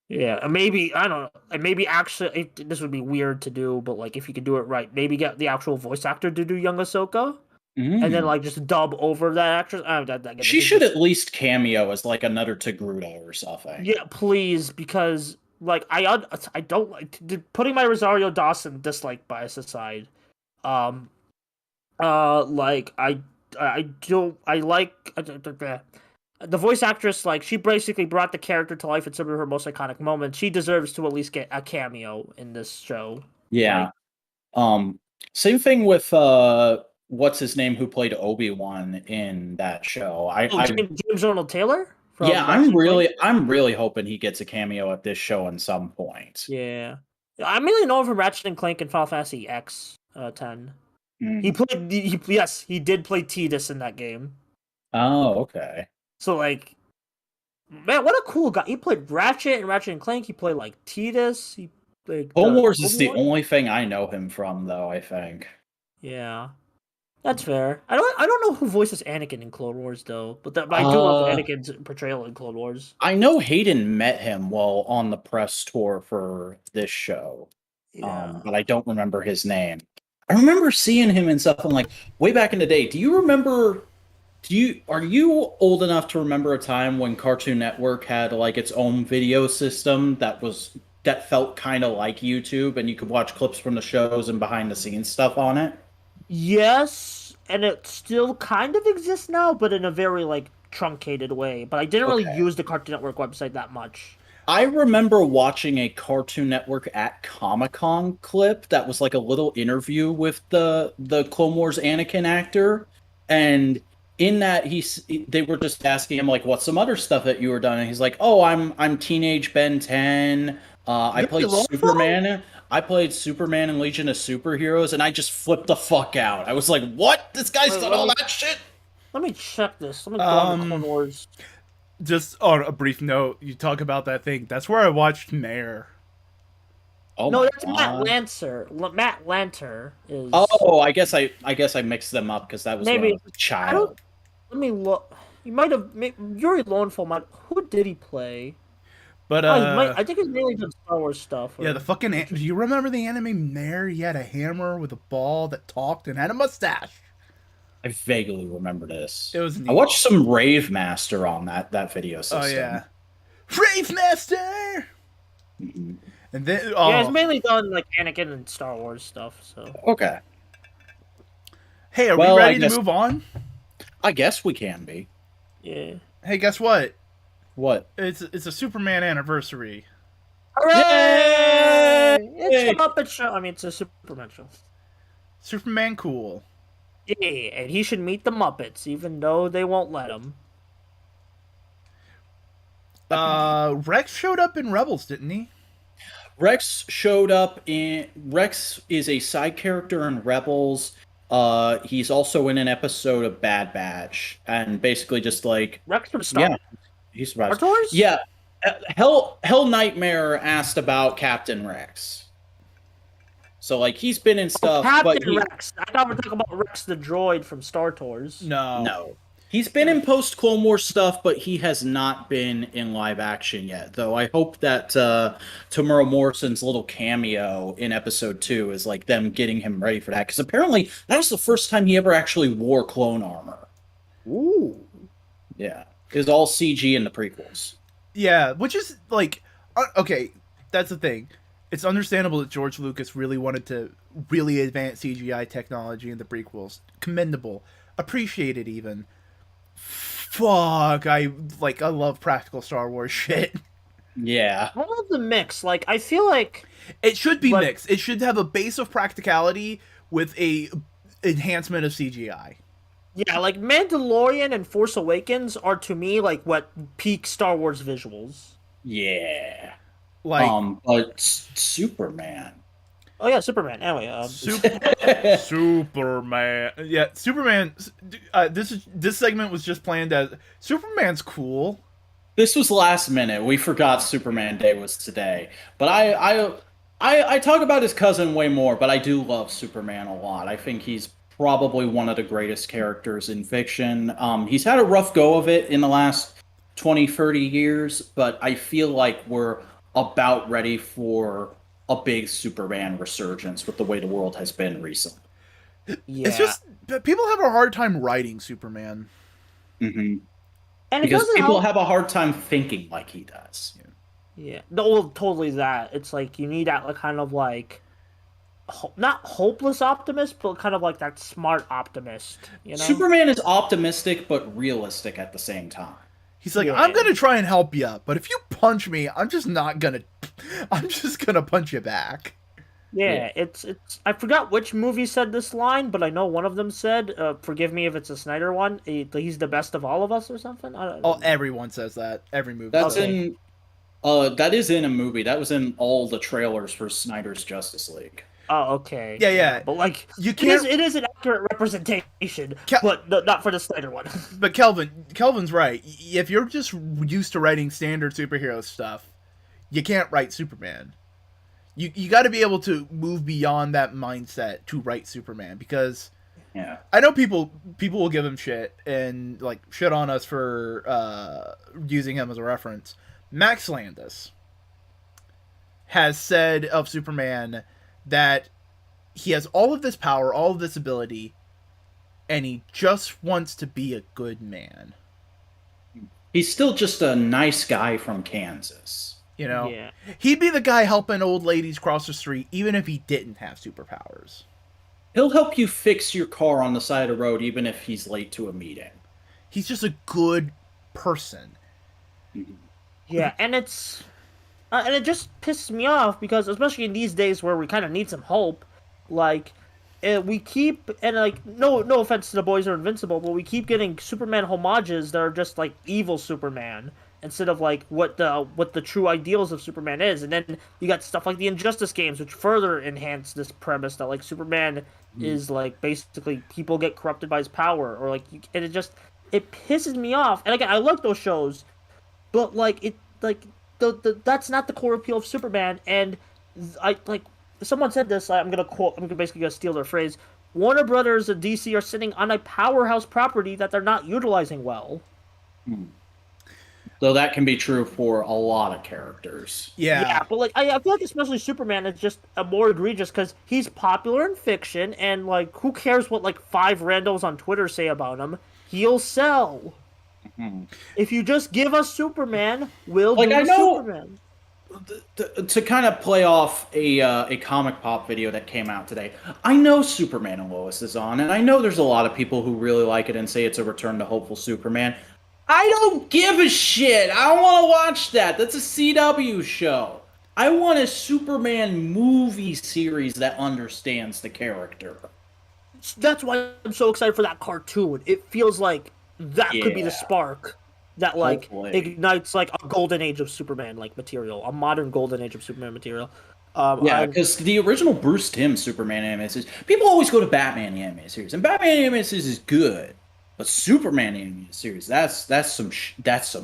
Yeah, maybe I don't know. Maybe actually, this would be weird to do, but like if you could do it right, maybe get the actual voice actor to do young Ahsoka, and then like just dub over that actress. She should at least cameo as like another Togruta or something. Yeah, please, because. Like I don't like putting my Rosario Dawson dislike bias aside. Like I like the voice actress. Like she basically brought the character to life in some of her most iconic moments. She deserves to at least get a cameo in this show. Yeah. Same thing with what's his name who played Obi-Wan in that show. James Arnold Taylor. Yeah, I'm really hoping he gets a cameo at this show at some point. Yeah, I mainly know him from Ratchet and Clank and Final Fantasy X 10. He did play Tidus in that game. Oh, okay. So like, man, what a cool guy! He played Ratchet and Clank. He played like Tidus. He played Clone Wars is the only thing I know him from, though. I think. Yeah, That's fair. I don't know who voices Anakin in Clone Wars though, but I do love Uh, Anakin's portrayal in Clone Wars. I know Hayden met him while on the press tour for this show, Yeah. but I don't remember his name. I remember seeing him and stuff. I'm like, way back in the day. Do you remember? Are you old enough to remember a time when Cartoon Network had like its own video system that felt kind of like YouTube, and you could watch clips from the shows and behind the scenes stuff on it? Yes, and it still kind of exists now, but in a very like truncated way. But I didn't really Okay. use the Cartoon Network website that much. I remember watching a Cartoon Network at Comic-Con clip that was like a little interview with the Clone Wars Anakin actor, and in that they were just asking him like, "What's some other stuff that you were done?" And he's like, "Oh, I'm teenage Ben 10. I You're played Lowenthal? Superman. I played Superman and Legion of Superheroes," and I just flipped the fuck out. I was like, "What? This guy's Wait, done all that shit?" let me check this. Let me go on the Clone Wars. Just on a brief note, you talk about that thing. That's where I watched Mayor. Oh No, my that's Matt god. Lancer. Matt Lanter is Oh, I guess I mixed them up because that was when I maybe. was a I don't. child. Let me look. You might have Yuri Lowenthal. Who did he play? But Oh, I think he's mainly done Star Wars stuff. yeah, the Or fucking. Do you remember the anime Mayor? He had a hammer with a ball that talked and had a mustache. I vaguely remember this. It was I neat. watched some Rave Master on that video Oh system. yeah, Brave Master. Mhm. And then yeah, he's oh, mainly done like Anakin and Star Wars stuff. So Okay. hey, are we Well, ready to move on? I guess we can be. yeah. Hey, guess what? What? It's a Superman anniversary. Yay! Hooray! It's a Muppet Show. I mean, it's a Superman show. Superman cool. Yeah, and he should meet the Muppets, even though they won't let him. Rex showed up in Rebels, didn't he? Rex is a side character in Rebels. He's also in an episode of Bad Batch, and basically just like, Rex from Star yeah, he's Star surprised. Tours? Yeah, Hell Nightmare asked about Captain Rex. So like he's been in stuff, but Captain Rex. I thought we were talking about Rex the droid from Star Tours. no. He's been in post Clone Wars stuff, but he has not been in live action yet. Though I hope that Tamura Morrison's little cameo in episode 2 is like them getting him ready for that, because apparently that was the first time he ever actually wore clone armor. Ooh. Yeah, it was all CG in the prequels. Yeah, which is like, okay, that's the thing. It's understandable that George Lucas really wanted to really advance CGI technology in the prequels. Commendable, appreciated even. Fuck, I love practical Star Wars shit. Yeah, I love the mix. Like, I feel like It should be But- mixed. It should have a base of practicality with a enhancement of CGI. yeah, like Mandalorian and Force Awakens are to me like what peak Star Wars visuals. yeah. Like But Superman. Oh yeah, Superman. Anyway, Superman. Yeah, Superman. This segment was just planned as Superman's cool. This was last minute. We forgot Superman Day was today. But I talk about his cousin way more, but I do love Superman a lot. I think he's probably one of the greatest characters in fiction. He's had a rough go of it in the last 20, 30 years, but I feel like we're about ready for a big Superman resurgence with the way the world has been recently. yeah, It's just people have a hard time writing Superman. Mm-hmm. and it Because doesn't people help. have a hard time thinking like he does. Yeah, no, well, totally that. It's like you need that like kind of like not hopeless optimist, but kind of like that smart optimist. You know, Superman is optimistic but realistic at the same time. He's like, Yeah. I'm gonna try and help you, but if you punch me, I'm just gonna punch you back. Yeah, it's. I forgot which movie said this line, but I know one of them said, "Forgive me if it's a Snyder one. He's the best of all of us," or something. I don't Oh, everyone says that. Every movie. That's says that. Okay. in that is in a movie. That was in all the trailers for Snyder's Justice League. Oh, okay. Yeah. But like, You it is. can't- It is an accurate representation, Cal- but not for the Snyder one. But Kelvin's right. If you're just used to writing standard superhero stuff, you can't write Superman. You got to be able to move beyond that mindset to write Superman, because Yeah. I know people will give him shit and like shit on us for using him as a reference. Max Landis has said of Superman that he has all of this power, all of this ability, and he just wants to be a good man. He's still just a nice guy from Kansas. You know, Yeah. he'd be the guy helping old ladies cross the street, even if he didn't have superpowers. He'll help you fix your car on the side of the road, even if he's late to a meeting. He's just a good person. Yeah, and it's and it just pisses me off because especially in these days where we kind of need some hope, like we keep and like no offense to the boys who are invincible, but we keep getting Superman homages that are just like evil Superman instead of like what the true ideals of Superman is. And then you got stuff like the Injustice games, which further enhance this premise that like Superman is like basically people get corrupted by his power, or like and it pisses me off. And again, I like those shows, but like it like that's not the core appeal of Superman. And I like someone said this. I'm gonna basically gonna steal their phrase. Warner Brothers and DC are sitting on a powerhouse property that they're not utilizing well. Though that can be true for a lot of characters. Yeah. But like I feel like especially Superman is just a more egregious because he's popular in fiction, and like who cares what like 5 randos on Twitter say about him? He'll sell. If you just give us Superman, we'll Like, do I know- Superman. To kind of play off a comic pop video that came out today, I know Superman and Lois is on, and I know there's a lot of people who really like it and say it's a return to hopeful Superman. I don't give a shit. I don't want to watch that. That's a CW show. I want a Superman movie series that understands the character. That's why I'm so excited for that cartoon. It feels like that could be the Yeah. spark that like Hopefully. ignites like a golden age of Superman like material, a modern golden age of Superman material. Yeah, because the original Bruce Timm Superman animated series, people always go to Batman the animated series, and Batman the animated series is good, but Superman the animated series, that's some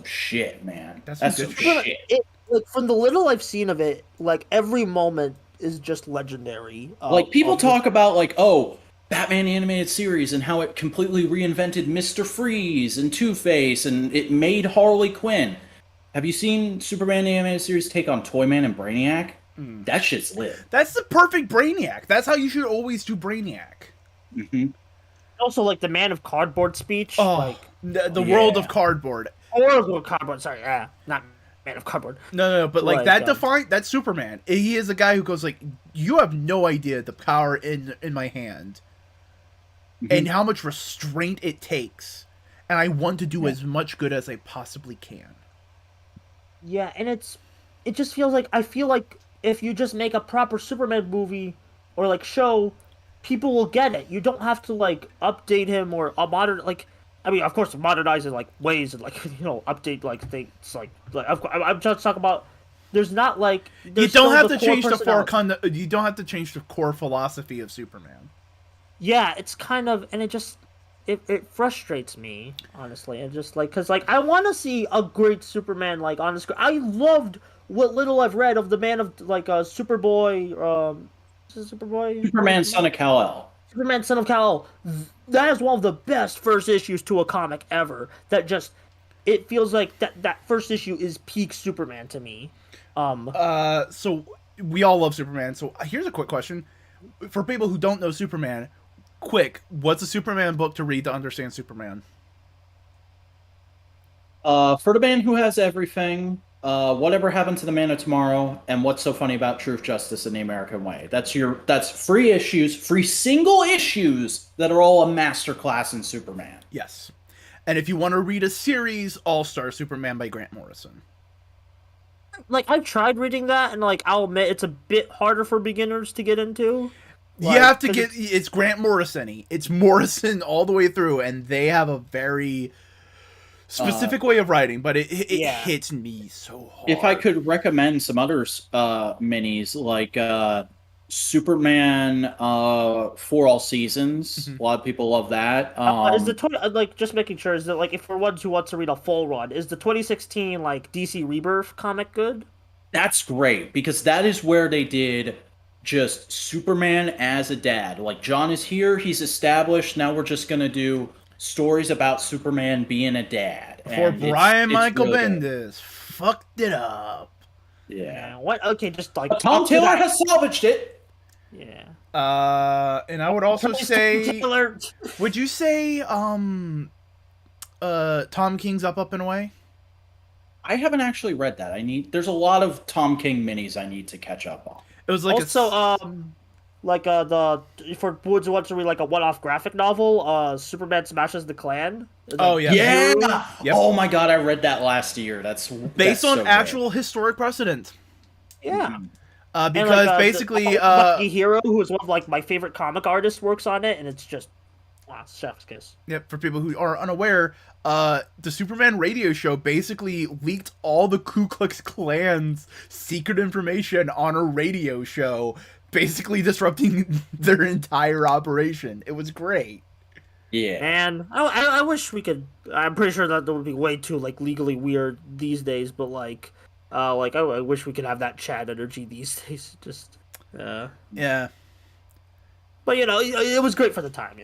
shit, man. That's That's some some good shit. Like from the little I've seen of it, like every moment is just legendary. Like people of talk about like, oh, Batman the animated series and how it completely reinvented Mr. Freeze and Two-Face and it made Harley Quinn. Have you seen Superman the animated series take on Toyman and Brainiac? That shit's lit. That's the perfect Brainiac. That's how you should always do Brainiac. also like the Man of Cardboard speech. Oh, Like the world of yeah. cardboard. Oracle of Cardboard. Sorry, not Man of Cardboard. No, but like Like, that that's Superman. He is a guy who goes like, you have no idea the power in my hand, and how much restraint it takes, and I want to do as much good as I possibly can. Yeah, and it just feels like I feel like if you just make a proper Superman movie or like show, people will get it. You don't have to like update him or modern like. I mean, of course, modernize in like ways and like update like things like I'm just talking about. There's not like You don't have to core change personality. you don't have to change the core philosophy of Superman. Yeah, it's kind of and it frustrates me honestly, and just like because like I want to see a great Superman like on the screen. I loved what little I've read of the Man of like Superboy. Is it Superboy? Superman, Son of Kal-El. Superman, Son of Kal-El. That is one of the best first issues to a comic ever. That just it feels like that first issue is peak Superman to me. So we all love Superman. So here's a quick question for people who don't know Superman. Quick, what's a Superman book to read to understand Superman? For the man who has everything, Whatever Happened to the Man of Tomorrow, and What's So Funny About Truth, Justice, and the American Way. That's free issues, free single issues that are all a masterclass in Superman. Yes. And if you want to read a series, All-Star Superman by Grant Morrison. Like I've tried reading that, and like I'll admit it's a bit harder for beginners to get into. You Like, have to 'cause it's Grant Morrison-y. It's Morrison all the way through, and they have a very specific way of writing, but it Yeah. hits me so hard. If I could recommend some other minis, like Superman For All Seasons, a lot of people love that. is the like just making sure is that like if for ones who wants to read a full run, is the 2016 like DC Rebirth comic good? That's great, because that is where they did just Superman as a dad. Like, John is here, he's established, now we're just gonna do stories about Superman being a dad. Before And Brian it's Michael really good. Bendis fucked it up. Yeah. What? Okay, just like But Tom up to Taylor that. has salvaged it. Yeah. And I would also say, Taylor. would you say, Tom King's Up and Away? I haven't actually read that. There's a lot of Tom King minis I need to catch up on. It was like Also, the for Woods wants to read like a one-off graphic novel. Superman smashes the Klan. Oh, yeah. Yeah. Yep. Oh my god, I read that last year. That's based on so actual historic precedent. Yeah. Because And, basically, the hero, who is one of like my favorite comic artists, works on it, and it's just chef's kiss. yep, for people who are unaware, the Superman radio show basically leaked all the Ku Klux Klan's secret information on a radio show, basically disrupting their entire operation. It was great. Yeah. And I wish we could. I'm pretty sure that would be way too like legally weird these days, but I wish we could have that chat energy these days. Just Yeah. But it was great for the time.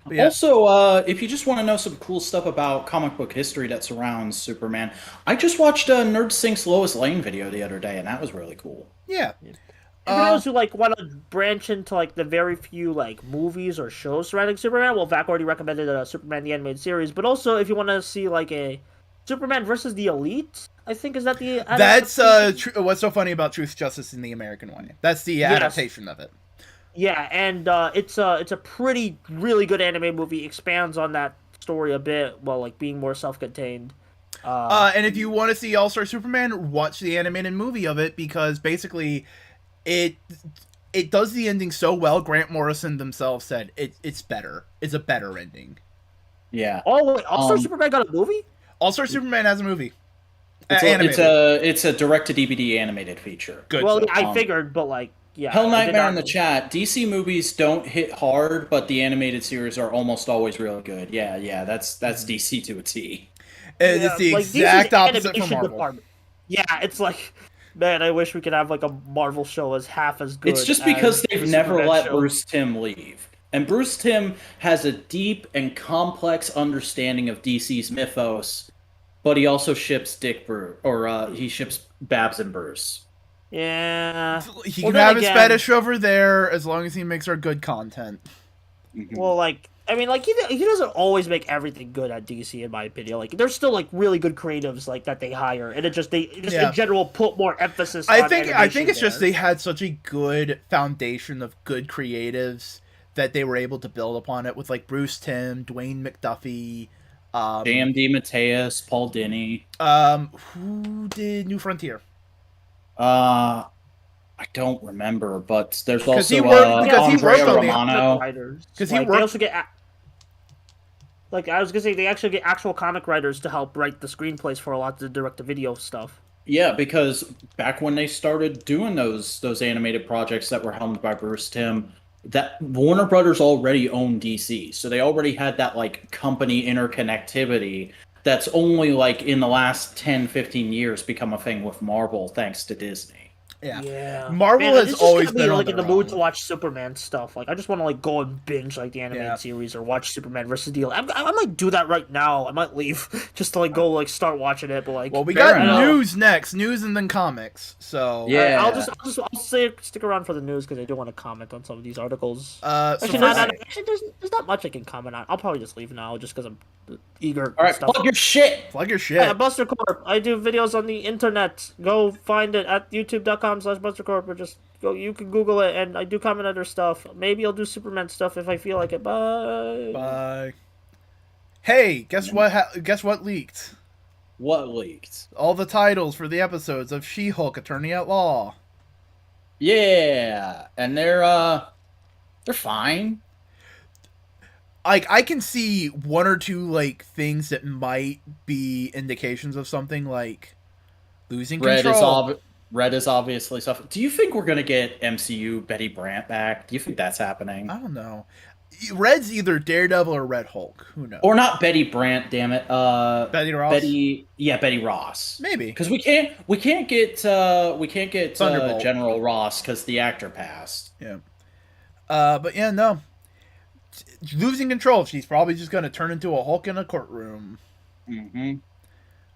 But yeah. Also, if you just want to know some cool stuff about comic book history that surrounds Superman, I just watched a Nerd Sync's Lois Lane video the other day, and that was really cool. Yeah. And for those who want to branch into the very few movies or shows surrounding Superman, well, Vac already recommended Superman the Animated Series. But also, if you want to see a Superman versus the Elite, I think is that the that's what's so funny about Truth, Justice, in the American Way. That's the adaptation of it. Yeah, and it's a really good anime movie. Expands on that story a bit while being more self-contained. And if you want to see All-Star Superman, watch the animated movie of it, because basically it does the ending so well. Grant Morrison themselves said it's better. It's a better ending. Yeah. Oh, wait, All-Star Superman got a movie? All-Star Superman has a movie. It's a direct-to-DVD animated feature. Good. Well, I figured, but yeah. Hell Nightmare in the chat. DC movies don't hit hard, but the animated series are almost always really good. Yeah, that's DC to a T. And it's the exact opposite from Marvel. Department. Yeah, it's man, I wish we could have a Marvel show as half as good. It's just because they've never let show. Bruce Timm leave. And Bruce Timm has a deep and complex understanding of DC's mythos, but he also ships he ships Babs and Bruce. Yeah. He can have his fetish over there as long as he makes our good content. Well, he doesn't always make everything good at DC, in my opinion. There's still really good creatives that they hire, and they in general put more emphasis. I think it's just they had such a good foundation of good creatives that they were able to build upon it with Bruce Timm, Dwayne McDuffie, J.M. DeMatteis, Paul Dini. Who did New Frontier? I don't remember, but there's also he worked Andrea on Romano. Because they also get I was gonna say, they actually get actual comic writers to help write the screenplays for a lot of the direct-to-video stuff. Yeah, because back when they started doing those animated projects that were helmed by Bruce Timm, that Warner Brothers already owned DC, so they already had that company interconnectivity that's only in the last 10-15 years become a thing with Marvel thanks to Disney. Yeah. Marvel has always been in the mood to watch Superman stuff. I just want to go and binge the animated series or watch Superman versus the Elite. I might do that right now. I might leave just to go start watching it. But well, we got news next, news and then comics. So yeah, I'll stick around for the news because I do want to comment on some of these articles. Actually, there's not much I can comment on. I'll probably just leave now just because I'm eager. All right, plug your shit. Buster Corp. I do videos on the internet. Go find it at youtube.com/BusterCorp, or just go. You can Google it, and I do comment other stuff. Maybe I'll do Superman stuff if I feel like it. Bye. Bye. Hey, guess what? Guess what leaked? What leaked? All the titles for the episodes of She-Hulk: Attorney at Law. Yeah, and they're fine. I can see one or two things that might be indications of something losing control. Red is obviously stuff. Do you think we're gonna get MCU Betty Brant back? Do you think that's happening? I don't know. Red's either Daredevil or Red Hulk. Who knows? Or not Betty Brant, damn it. Betty Ross. Betty Ross. Maybe because we can't get Thunderbolt. General Ross because the actor passed. Yeah. But yeah, no. Losing control. She's probably just gonna turn into a Hulk in a courtroom. Mm-hmm.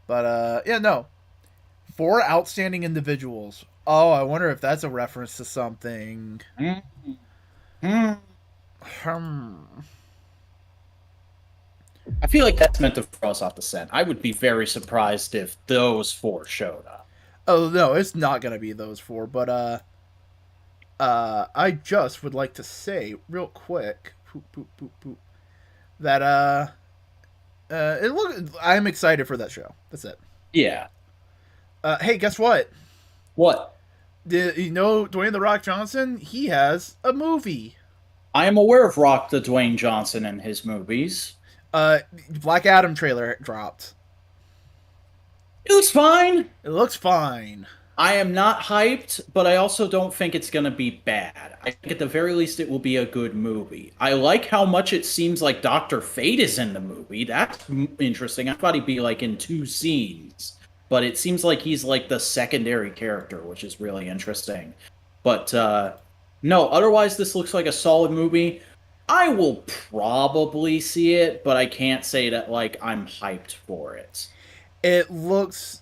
But yeah, no. 4 outstanding individuals. Oh, I wonder if that's a reference to something. Mm-hmm. I feel like that's meant to throw us off the scent. I would be very surprised if those 4 showed up. Oh no, it's not gonna be those 4. But I just would like to say real quick, that I'm excited for that show. That's it. Yeah. Hey, guess what? What? You know Dwayne The Rock Johnson? He has a movie. I am aware of Rock the Dwayne Johnson and his movies. Black Adam trailer dropped. It looks fine. It looks fine. I am not hyped, but I also don't think it's going to be bad. I think at the very least it will be a good movie. I like how much it seems like Dr. Fate is in the movie. That's interesting. I thought he'd be like in 2 scenes, but it seems like he's like the secondary character, which is really interesting. But no, otherwise this looks like a solid movie. I will probably see it, but I can't say that like I'm hyped for it. It looks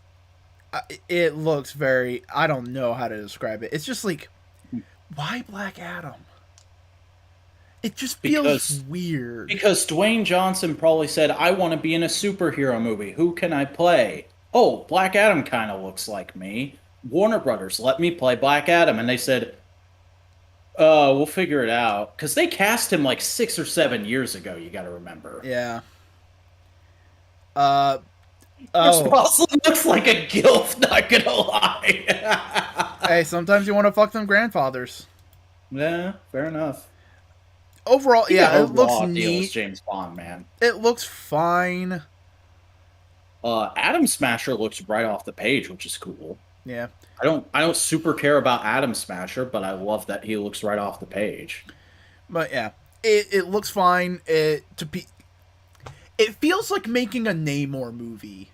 very, I don't know how to describe it. It's just like, why Black Adam? It just feels weird. Because Dwayne Johnson probably said, I want to be in a superhero movie. Who can I play? Oh, Black Adam kind of looks like me. Warner Brothers, let me play Black Adam. And they said, we'll figure it out. Because they cast him like 6 or 7 years ago, you got to remember. Yeah. Brosnan looks like a gilf, not gonna lie. Hey, sometimes you want to fuck them grandfathers. Yeah, fair enough. Overall, yeah, it looks Deal neat. as James Bond, man. It looks fine. Atom Smasher looks right off the page, which is cool. Yeah. I don't super care about Atom Smasher, but I love that he looks right off the page. But yeah, it looks fine. It feels like making a Namor movie.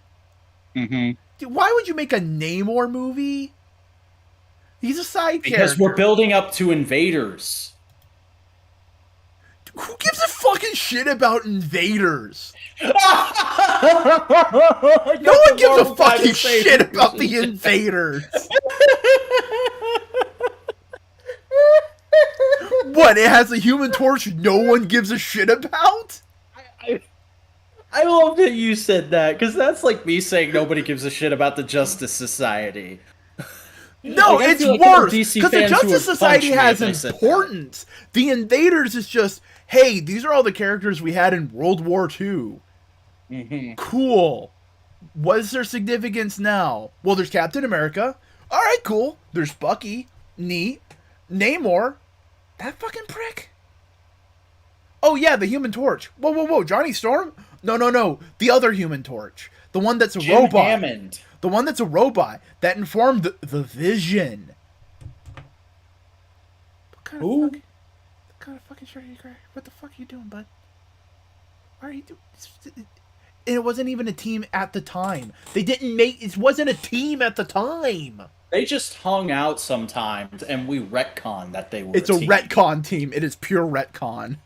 Mm-hmm. Dude, why would you make a Namor movie? He's a side character. Because we're building up to Invaders. Who gives a fucking shit about Invaders? No one gives a fucking shit about the Invaders. What, it has a Human Torch no one gives a shit about? I love that you said that, because that's like me saying nobody gives a shit about the Justice Society. No, like, it's like worse, because the Justice Society has importance. The Invaders is just, hey, these are all the characters we had in World War II. Mm-hmm. Cool. What is their significance now? Well, there's Captain America. Alright, cool. There's Bucky. Neat. Namor. That fucking prick. Oh yeah, the Human Torch. Whoa. Johnny Storm? No. The other Human Torch. The one that's a Jim robot. Hammond. The one that's a robot that informed the Vision. What kind of fucking shirt are you wearing? What the fuck are you doing, bud? Why are you doing? And it wasn't even a team at the time. It wasn't a team at the time. They just hung out sometimes, and we retconned that they were. It's a retcon team. It is pure retcon.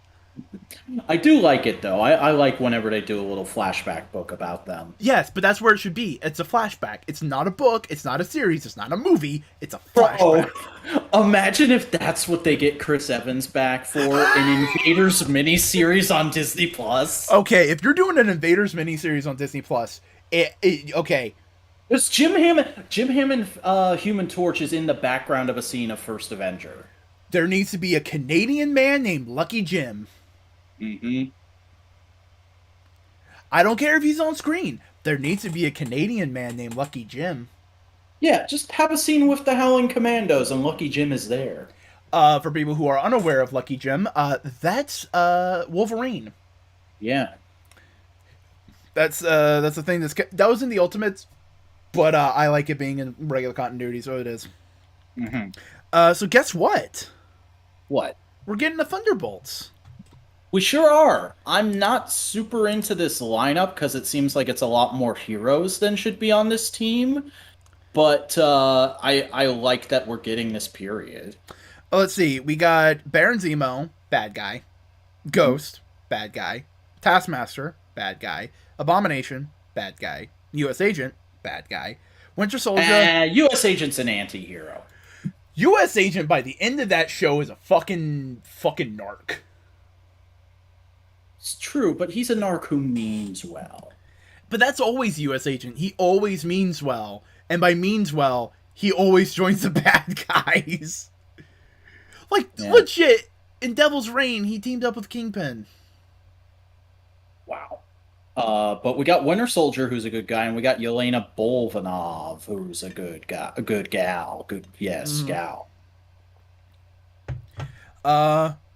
I do like it though. I like whenever they do a little flashback book about them. Yes, but that's where it should be. It's a flashback. It's not a book. It's not a series. It's not a movie. It's a flashback. Bro, imagine if that's what they get Chris Evans back for, an Invaders miniseries on Disney Plus. Okay, if you're doing an Invaders miniseries on Disney Plus, okay. There's Jim Hammond, Human Torch is in the background of a scene of First Avenger. There needs to be a Canadian man named Lucky Jim. Mm-hmm. I don't care if he's on screen. There needs to be a Canadian man named Lucky Jim. Yeah, just have a scene with the Howling Commandos and Lucky Jim is there. For people who are unaware of Lucky Jim, that's Wolverine. Yeah. That's the thing that was in the Ultimates, but I like it being in regular continuity, so it is. Mm-hmm. So guess what? What? We're getting the Thunderbolts. We sure are. I'm not super into this lineup because it seems like it's a lot more heroes than should be on this team. But I like that we're getting this period. Oh, let's see. We got Baron Zemo, bad guy. Ghost, bad guy. Taskmaster, bad guy. Abomination, bad guy. U.S. Agent, bad guy. Winter Soldier. U.S. Agent's an anti-hero. U.S. Agent by the end of that show is a fucking narc. It's true, but he's a narc who means well. But that's always U.S. Agent. He always means well. And by means well, he always joins the bad guys. Like, legit, in Devil's Reign, he teamed up with Kingpin. Wow. But we got Winter Soldier, who's a good guy, and we got Yelena Bolvanov, who's a good guy, a good gal. Gal.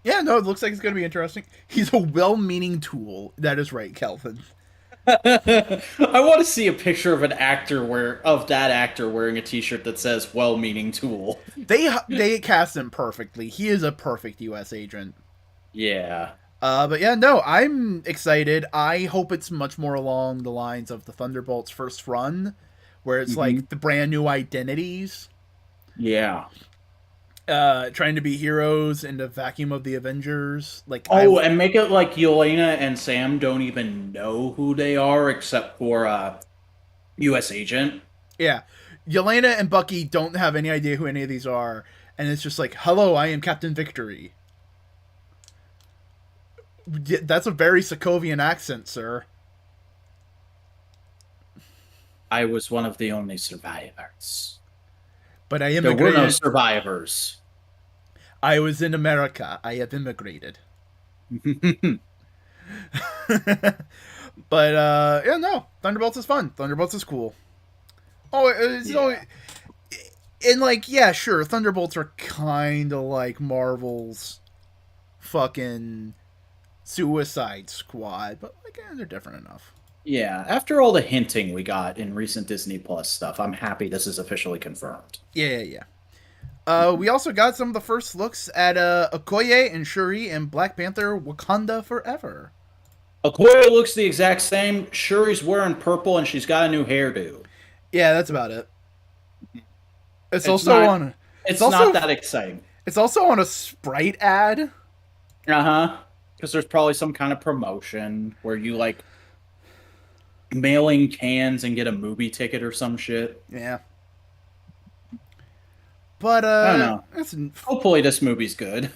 Yeah, no, it looks like it's going to be interesting. He's a well-meaning tool. That is right, Kelvin. I want to see a picture of that actor wearing a T-shirt that says "well-meaning tool." They cast him perfectly. He is a perfect U.S. agent. Yeah. But yeah, no, I'm excited. I hope it's much more along the lines of the Thunderbolts' first run, where it's like the brand new identities. Yeah. Trying to be heroes in the vacuum of the Avengers. Like, and make it like Yelena and Sam don't even know who they are except for U.S. Agent. Yeah. Yelena and Bucky don't have any idea who any of these are, and it's just like, hello, I am Captain Victory. That's a very Sokovian accent, sir. I was one of the only survivors. But I immigrated. There were no survivors. I was in America. I have immigrated. But yeah, no. Thunderbolts is fun. Thunderbolts is cool. Oh, it's always, and like, yeah, sure. Thunderbolts are kind of like Marvel's fucking Suicide Squad, but like, they're different enough. Yeah, after all the hinting we got in recent Disney Plus stuff, I'm happy this is officially confirmed. Yeah. We also got some of the first looks at Okoye and Shuri and Black Panther Wakanda Forever. Okoye looks the exact same. Shuri's wearing purple and she's got a new hairdo. Yeah, that's about it. It's also not that exciting. It's also on a Sprite ad. Uh-huh. Because there's probably some kind of promotion where you, like, mailing cans and get a movie ticket or some shit. Yeah. But, I don't know. Hopefully this movie's good.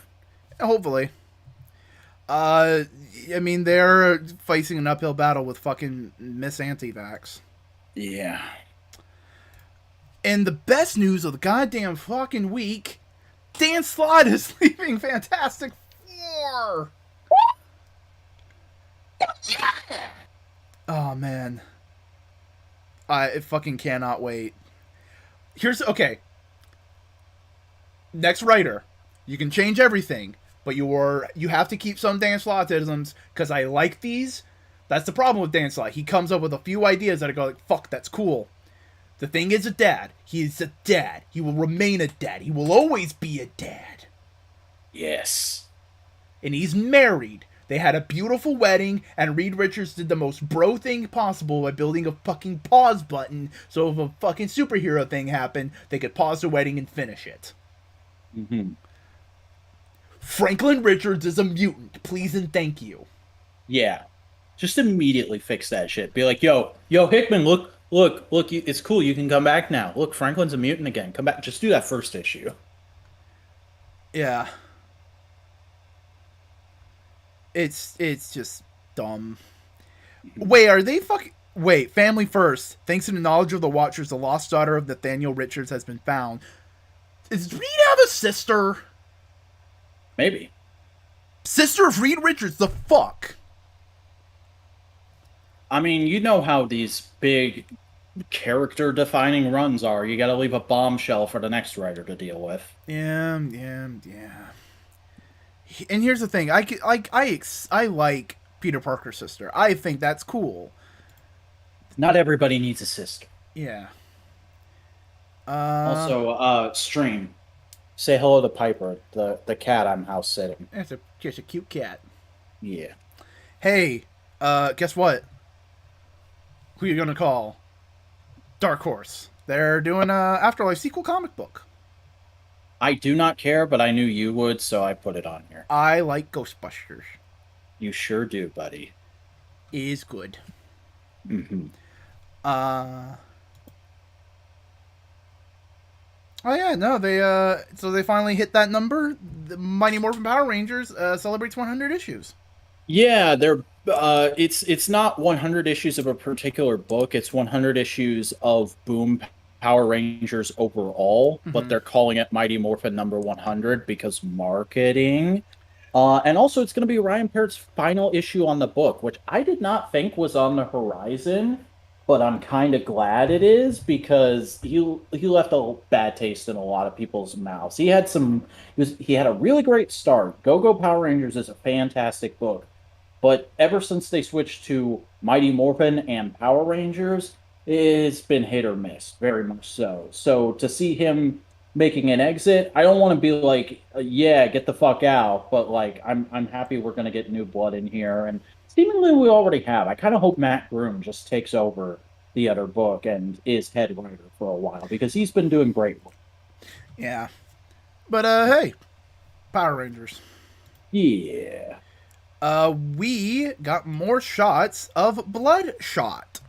Hopefully. I mean, they're facing an uphill battle with fucking Miss Anti-Vax. Yeah. And the best news of the goddamn fucking week, Dan Slott is leaving Fantastic Four. Oh, man. I fucking cannot wait. Okay. Next writer. You can change everything, but you have to keep some Dan Slottisms, because I like these. That's the problem with Dan Slott. He comes up with a few ideas that I go like, fuck, that's cool. The thing is a dad. He is a dad. He will remain a dad. He will always be a dad. Yes. And he's married. They had a beautiful wedding, and Reed Richards did the most bro thing possible by building a fucking pause button, so if a fucking superhero thing happened, they could pause the wedding and finish it. Mm-hmm. Franklin Richards is a mutant. Please and thank you. Yeah. Just immediately fix that shit. Be like, yo, Hickman, look, it's cool. You can come back now. Look, Franklin's a mutant again. Come back. Just do that first issue. Yeah. It's just dumb. Wait, are they fucking... Wait, family first. Thanks to the knowledge of the Watchers, the lost daughter of Nathaniel Richards has been found. Does Reed have a sister? Maybe. Sister of Reed Richards, the fuck? I mean, you know how these big character-defining runs are. You gotta leave a bombshell for the next writer to deal with. Yeah. And here's the thing. I like Peter Parker's sister. I think that's cool. Not everybody needs a sister. Yeah. Also, Stream. Say hello to Piper, the cat I'm house sitting. It's just a cute cat. Yeah. Hey, guess what? Who you gonna call? Dark Horse. They're doing a Afterlife sequel comic book. I do not care, but I knew you would, so I put it on here. I like Ghostbusters. You sure do, buddy. Is good. Hmm. Uh. Oh yeah, no, they so they finally hit that number. The Mighty Morphin Power Rangers celebrates 100 issues. Yeah, they're it's not 100 issues of a particular book. It's 100 issues of Boom Power Rangers overall, but Mm-hmm. they're calling it Mighty Morphin number 100 because marketing. And also it's going to be Ryan Parrott's final issue on the book, which I did not think was on the horizon, but I'm kind of glad it is because he left a bad taste in a lot of people's mouths. He had a really great start. Go Go Power Rangers is a fantastic book, but ever since they switched to Mighty Morphin and Power Rangers, it's been hit or miss, very much so. So to see him making an exit, I don't want to be like, yeah, get the fuck out, but like I'm happy we're gonna get new blood in here, and seemingly we already have. I kind of hope Matt Groom just takes over the other book and is head writer for a while because he's been doing great work. Yeah, but hey, Power Rangers. Yeah. We got more shots of Bloodshot,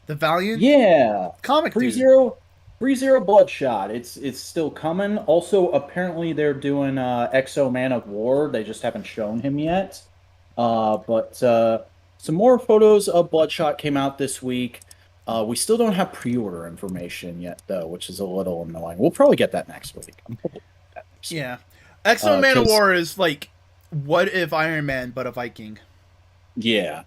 the Valiant Yeah. comic Free dude. Zero, Free Zero Bloodshot. It's still coming. Also, apparently they're doing Exo Man of War. They just haven't shown him yet. But some more photos of Bloodshot came out this week. We still don't have pre-order information yet, though, which is a little annoying. We'll probably get that next week. I'm hoping we'll get that next week. Yeah, Exo Man of Because War is like, what if Iron Man but a Viking? yeah,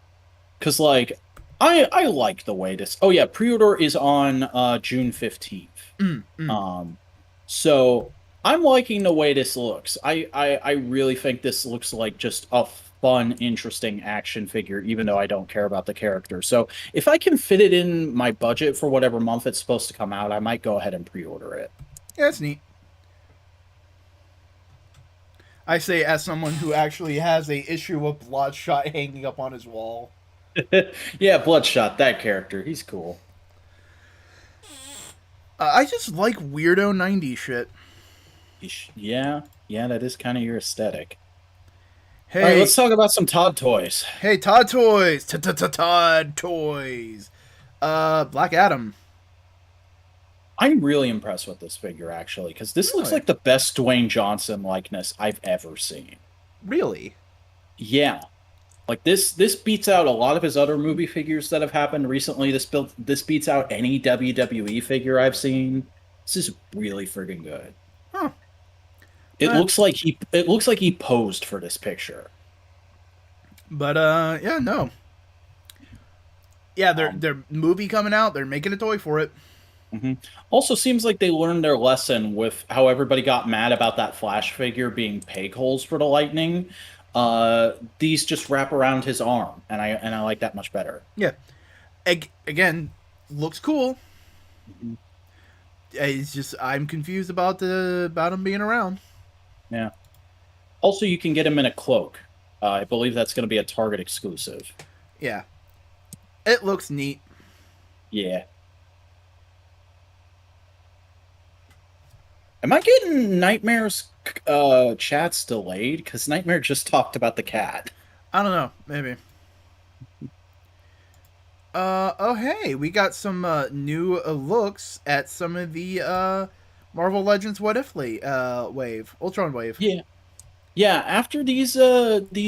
because like I like the way this. Oh yeah, pre-order is on June 15th. Mm, mm. So I'm liking the way this looks. I really think this looks like just a fun, interesting action figure, even though I don't care about the character. So if I can fit it in my budget for whatever month it's supposed to come out, I might go ahead and pre-order it. Yeah, it's neat. I say as someone who actually has a issue of Bloodshot hanging up on his wall. Yeah, Bloodshot, that character, he's cool. I just like weirdo 90s shit. Yeah, yeah, that is kind of your aesthetic. All right, Hey, let's talk about some Todd toys. hey, Todd Toys, Todd Toys. Black Adam. I'm really impressed with this figure actually, because this looks Really? like the best Dwayne Johnson likeness I've ever seen. Really? Yeah, like this beats out a lot of his other movie figures that have happened recently. This beats out any WWE figure I've seen. This is really friggin' good. Huh. It Eh. looks like he posed for this picture. But yeah, no. Yeah, Um, their movie coming out. They're making a toy for it. mhm. Also seems like they learned their lesson with how everybody got mad about that Flash figure being peg holes for the lightning. These just wrap around his arm, and I like that much better. Yeah. Again, looks cool. It's just I'm confused about him being around. Yeah. Also, you can get him in a cloak. I believe that's going to be a Target exclusive. Yeah. It looks neat. Yeah. Am I getting Nightmare's chats delayed? Because Nightmare just talked about the cat. I don't know. Maybe. Oh hey, we got some new looks at some of the Marvel Legends What If wave, Ultron wave. Yeah. Yeah, after these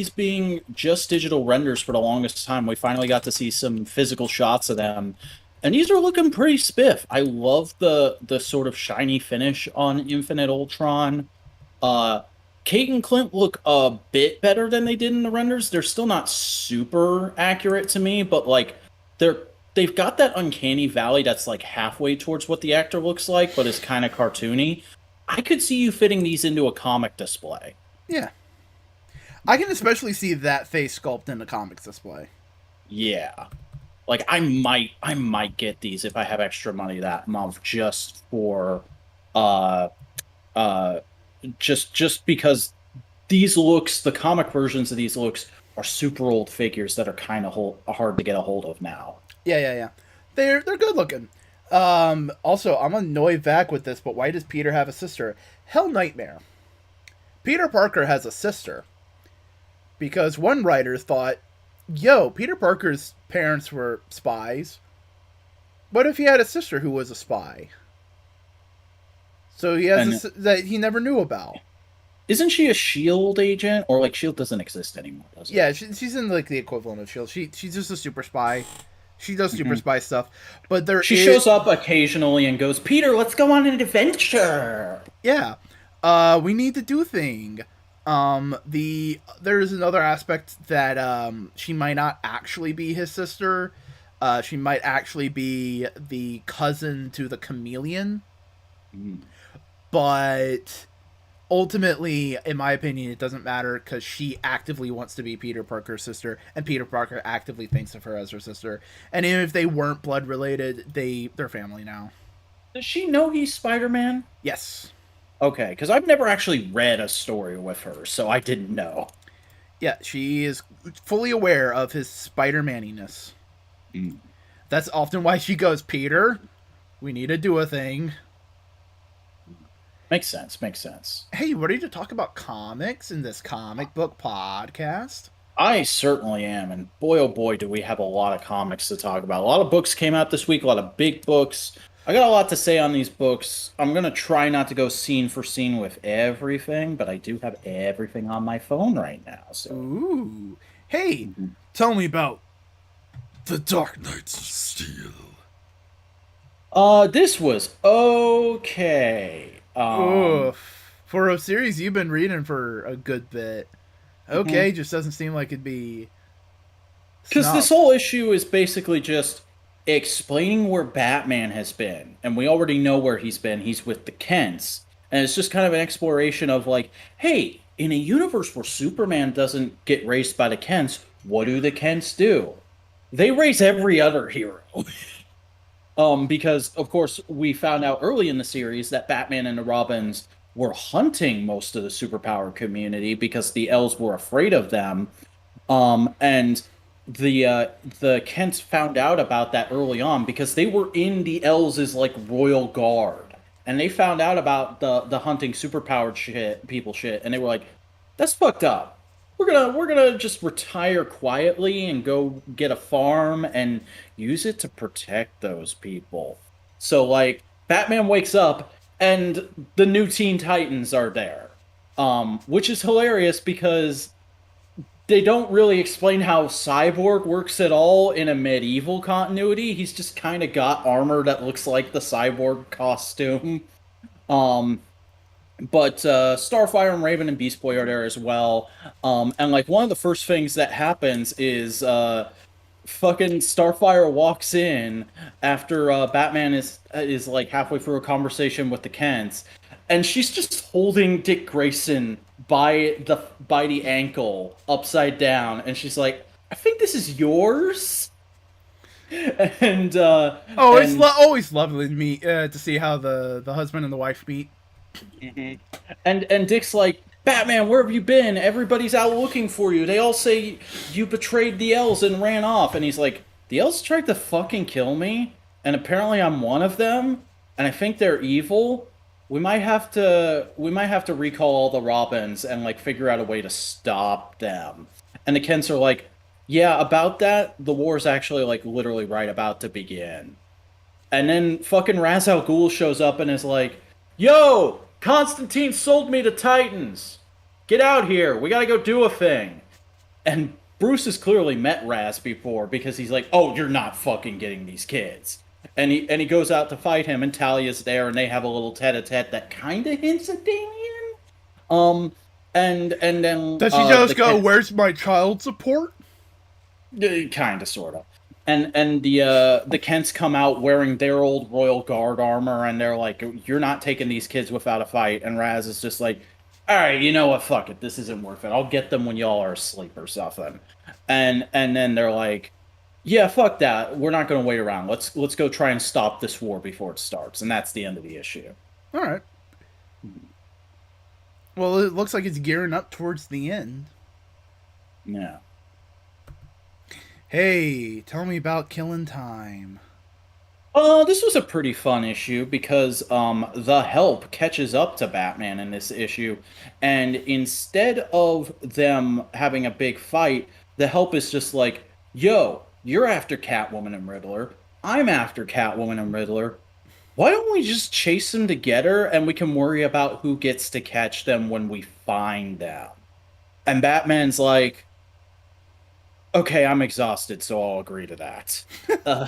being just digital renders for the longest time, we finally got to see some physical shots of them. And these are looking pretty spiff. I love the sort of shiny finish on Infinite Ultron. Uh, Kate and Clint look a bit better than they did in the renders. They're still not super accurate to me, but like they've got that uncanny valley that's like halfway towards what the actor looks like, but is kind of cartoony. I could see you fitting these into a comic display. Yeah. I can especially see that face sculpt in the comics display. Yeah. Like I might get these if I have extra money that month just for uh just because these looks, the comic versions of these looks are super old figures that are kind of hard to get a hold of now. Yeah. They're good looking. Also, I'm annoyed back with this, but why does Peter have a sister? Hell nightmare. Peter Parker has a sister because one writer thought, yo, Peter Parker's parents were spies. What if he had a sister who was a spy? So he has that he never knew about. Isn't she a Shield agent, or like Shield doesn't exist anymore? Does it? Yeah, she's in like the equivalent of Shield. She's just a super spy. She does super spy stuff, but she shows up occasionally and goes, "Peter, let's go on an adventure." Yeah, we need to do thing. There's another aspect that she might not actually be his sister. She might actually be the cousin to the chameleon. But ultimately, in my opinion, it doesn't matter because she actively wants to be Peter Parker's sister, and Peter Parker actively thinks of her as her sister. And even if they weren't blood related, they're family now. Does she know he's Spider-Man? Yes. Okay, because I've never actually read a story with her, so I didn't know. Yeah, she is fully aware of his Spider-Man-iness. That's often why she goes, Peter, we need to do a thing. Makes sense. Hey, ready to talk about comics in this comic book podcast? I certainly am, and boy oh boy do we have a lot of comics to talk about. A lot of books came out this week, a lot of big books. I got a lot to say on these books. I'm going to try not to go scene for scene with everything, but I do have everything on my phone right now. So. Ooh. Hey, tell me about The Dark Knights of Steel. This was okay. For a series you've been reading for a good bit. Okay, just doesn't seem like it'd be... Because this whole issue is basically just explaining where Batman has been. And we already know where he's been. He's with the Kents. And it's just kind of an exploration of like, hey, in a universe where Superman doesn't get raised by the Kents, what do the Kents do? They raise every other hero. Because, of course, we found out early in the series that Batman and the Robins were hunting most of the superpower community because the elves were afraid of them. And the Kents found out about that early on because they were in the elves' like royal guard. And they found out about the hunting superpowered shit, and they were like, that's fucked up. We're gonna just retire quietly and go get a farm and use it to protect those people. So like Batman wakes up and the new Teen Titans are there, which is hilarious because they don't really explain how Cyborg works at all in a medieval continuity. He's just kind of got armor that looks like the Cyborg costume. But Starfire and Raven and Beast Boy are there as well. And like one of the first things that happens is fucking Starfire walks in after Batman is like halfway through a conversation with the Kents, and she's just holding Dick Grayson by the ankle upside down, and she's like, "I think this is yours." And it's always lovely to meet to see how the husband and the wife meet. And Dick's like, Batman, where have you been? Everybody's out looking for you. They all say you betrayed the elves and ran off. And he's like, the elves tried to fucking kill me, and apparently I'm one of them, and I think they're evil. We might have to recall all the Robins and like figure out a way to stop them. And the Kents are like, yeah, about that, the war's actually like literally right about to begin. And then fucking Ra's al Ghul shows up and is like, yo, Constantine sold me to Titans. Get out here. We gotta go do a thing. And Bruce has clearly met Raz before because he's like, oh, you're not fucking getting these kids. And he goes out to fight him, and Talia's there, and they have a little tete-a-tete that kind of hints at Damien. And then... Does she just go, where's my child support? Kind of, sort of. And the Kents come out wearing their old Royal Guard armor, and they're like, you're not taking these kids without a fight. And Raz is just like, all right, you know what, fuck it, this isn't worth it. I'll get them when y'all are asleep or something. And then they're like, yeah, fuck that. We're not going to wait around. Let's go try and stop this war before it starts. And that's the end of the issue. All right. Well, it looks like it's gearing up towards the end. Yeah. Hey, tell me about Killing Time. This was a pretty fun issue because the Help catches up to Batman in this issue, and instead of them having a big fight, the Help is just like, "Yo, you're after Catwoman and Riddler. I'm after Catwoman and Riddler. Why don't we just chase them together and we can worry about who gets to catch them when we find them?" And Batman's like, "Okay, I'm exhausted, so I'll agree to that." Uh,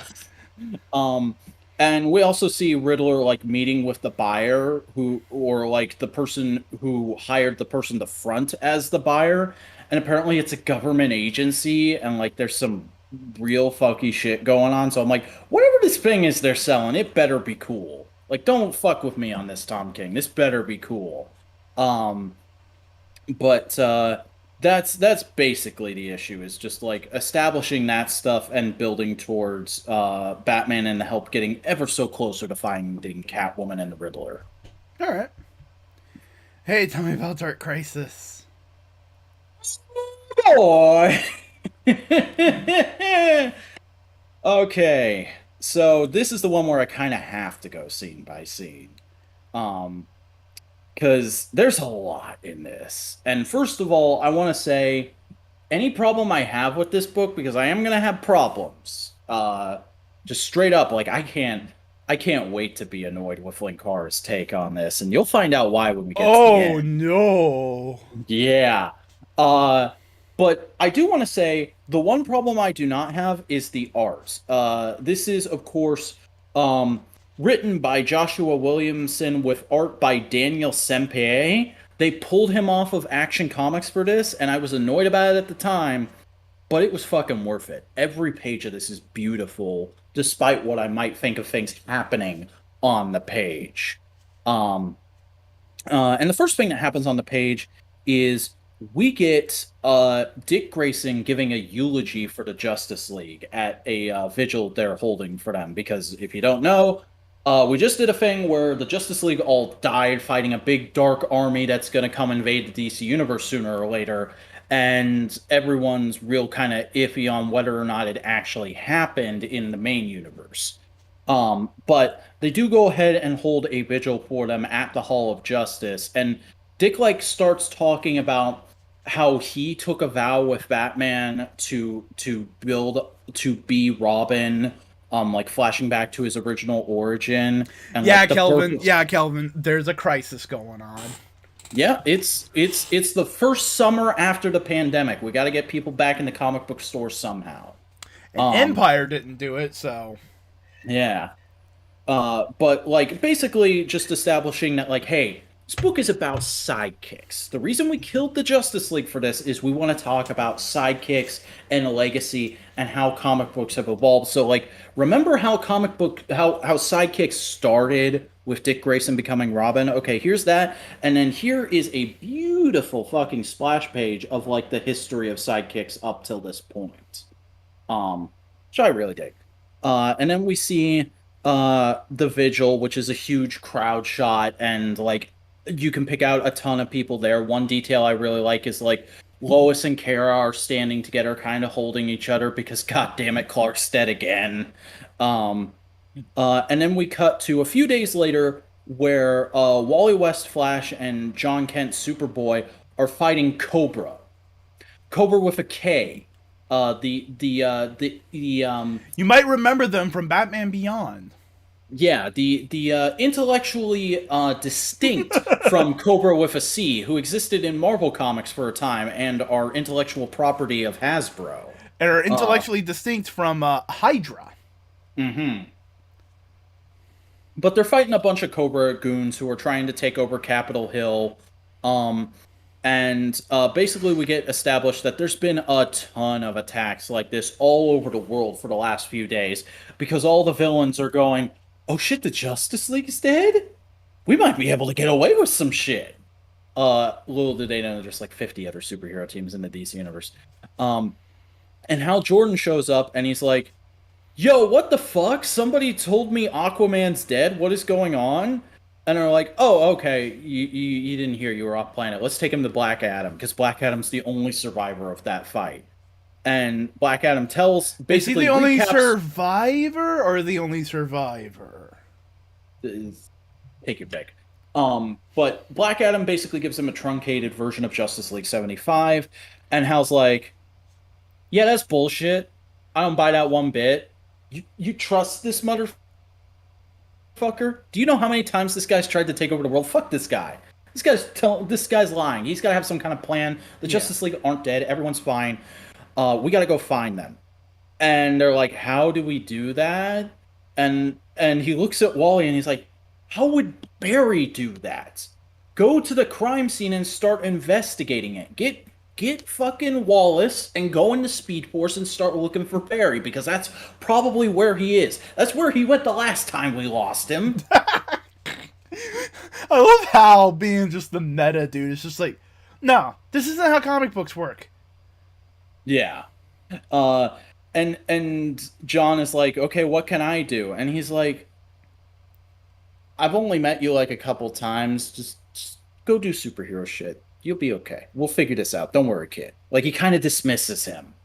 Um, and we also see Riddler like meeting with the buyer who, or like the person who hired the person to front as the buyer. And apparently it's a government agency and like there's some real funky shit going on. So I'm like, whatever this thing is they're selling, it better be cool. Like, don't fuck with me on this, Tom King. This better be cool. Um, but that's basically the issue is just like establishing that stuff and building towards Batman and the Help getting ever so closer to finding Catwoman and the Riddler. All right. Hey, tell me about Dark Crisis. Boy. Okay, so this is the one where I kind of have to go scene by scene. Um, because there's a lot in this. And first of all, I want to say any problem I have with this book, because I am gonna have problems. Just straight up, like I can't wait to be annoyed with Linkar's take on this, and you'll find out why when we get to the Oh end. no. Yeah. Uh, but I do want to say the one problem I do not have is the art. This is, of course, um, written by Joshua Williamson with art by Daniel Sempier. They pulled him off of Action Comics for this, and I was annoyed about it at the time, but it was fucking worth it. Every page of this is beautiful, despite what I might think of things happening on the page. Um, and the first thing that happens on the page is we get Dick Grayson giving a eulogy for the Justice League at a vigil they're holding for them. Because if you don't know, we just did a thing where the Justice League all died fighting a big dark army that's going to come invade the DC universe sooner or later. And everyone's real kind of iffy on whether or not it actually happened in the main universe. But they do go ahead and hold a vigil for them at the Hall of Justice, and Dick like starts talking about how he took a vow with Batman to build to be Robin, like flashing back to his original origin and Yeah, like the Kelvin. purpose. Yeah, Kelvin. There's a crisis going on. Yeah, it's the first summer after the pandemic. We got to get people back in the comic book stores somehow. And Um, Empire didn't do it, so yeah. But like basically just establishing that like, hey, this book is about sidekicks. The reason we killed the Justice League for this is we want to talk about sidekicks and a legacy and how comic books have evolved. So like, remember how how sidekicks started with Dick Grayson becoming Robin? Okay, here's that, and then here is a beautiful fucking splash page of like the history of sidekicks up till this point. Um, which I really dig. And then we see the vigil, which is a huge crowd shot, and like you can pick out a ton of people there. One detail I really like is like Lois and Kara are standing together, kind of holding each other because god damn it, Clark's dead again. Um, and then we cut to a few days later where Wally West Flash and John Kent Superboy are fighting Cobra. Cobra with a K. you might remember them from Batman Beyond. Yeah, the intellectually distinct from Cobra with a C, who existed in Marvel Comics for a time and are intellectual property of Hasbro. And are Uh, intellectually distinct from Hydra. hmm But they're fighting a bunch of Cobra goons who are trying to take over Capitol Hill. Um, and basically, we get established that there's been a ton of attacks like this all over the world for the last few days because all the villains are going, "Oh shit, the Justice League is dead? We might be able to get away with some shit." Little did they know there's like 50 other superhero teams in the DC universe. Um, and Hal Jordan shows up and he's like, "Yo, what the fuck? Somebody told me Aquaman's dead. What is going on?" And they're like, "Oh, okay. You didn't hear. You were off planet. Let's take him to Black Adam because Black Adam's the only survivor of that fight." And Black Adam tells, Is he basically the only recaps. survivor or the only survivor? Take your pick. But Black Adam basically gives him a truncated version of Justice League 75, and Hal's like, yeah, that's bullshit. I don't buy that one bit. You trust this motherfucker? Do you know how many times this guy's tried to take over the world? Fuck this guy. This guy's lying. He's got to have some kind of plan. The Justice League aren't dead. Everyone's fine. We got to go find them. And they're like, how do we do that? And he looks at Wally and he's like, how would Barry do that? Go to the crime scene and start investigating it. Get fucking Wallace and go into Speed Force and start looking for Barry, because that's probably where he is. That's where he went the last time we lost him. I love Hal being just the meta dude. It's just like, no, this isn't how comic books work. Yeah. And John is like, okay, what can I do? And he's like, I've only met you like a couple times. Just go do superhero shit. You'll be okay. We'll figure this out. Don't worry, kid. Like, he kind of dismisses him,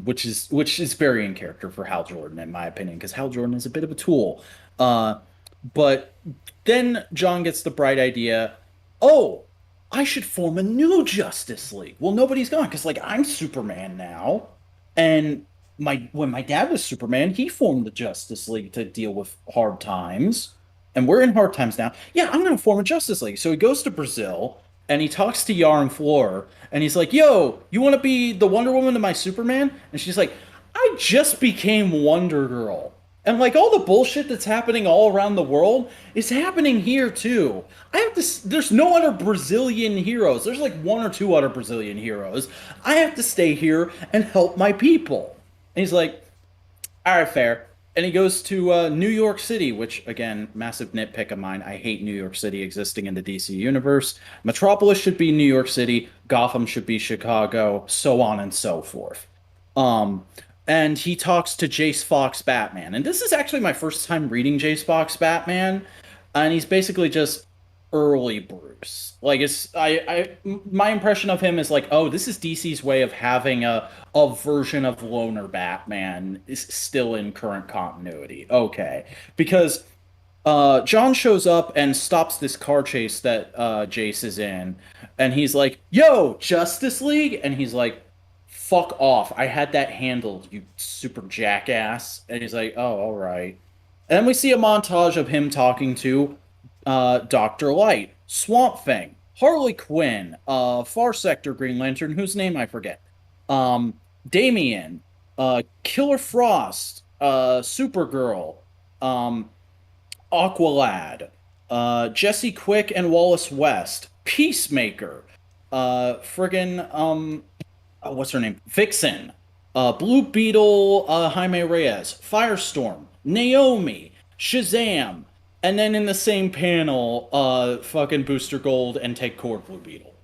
which is very in character for Hal Jordan, in my opinion, because Hal Jordan is a bit of a tool. But then John gets the bright idea. Oh, I should form a new Justice League. Well, nobody's gone because, like, I'm Superman now, and when my dad was Superman, he formed the Justice League to deal with hard times, and we're in hard times now. Yeah, I'm going to form a Justice League. So he goes to Brazil and he talks to Yar and Floor, and he's like, "Yo, you want to be the Wonder Woman to my Superman?" And she's like, "I just became Wonder Girl." And like all the bullshit that's happening all around the world is happening here too. There's no other Brazilian heroes. There's like one or two other Brazilian heroes. I have to stay here and help my people. And he's like, all right, fair. And he goes to New York City, which, again, massive nitpick of mine. I hate New York City existing in the DC universe. Metropolis should be New York City. Gotham should be Chicago, so on and so forth. And he talks to Jace Fox Batman. And this is actually my first time reading Jace Fox Batman. And he's basically just early Bruce. Like, my impression of him is like, oh, this is DC's way of having a version of Loner Batman is still in current continuity. Okay. Because John shows up and stops this car chase that Jace is in, and he's like, yo, Justice League? And he's like, fuck off. I had that handled, you super jackass. And he's like, oh, all right. And then we see a montage of him talking to Dr. Light, Swamp Thing, Harley Quinn, Far Sector Green Lantern, whose name I forget, Damian, Killer Frost, Supergirl, Aqualad, Jesse Quick and Wallace West, Peacemaker, what's her name? Vixen, Blue Beetle, Jaime Reyes, Firestorm, Naomi, Shazam, and then in the same panel, fucking Booster Gold and Ted Kord Blue Beetle.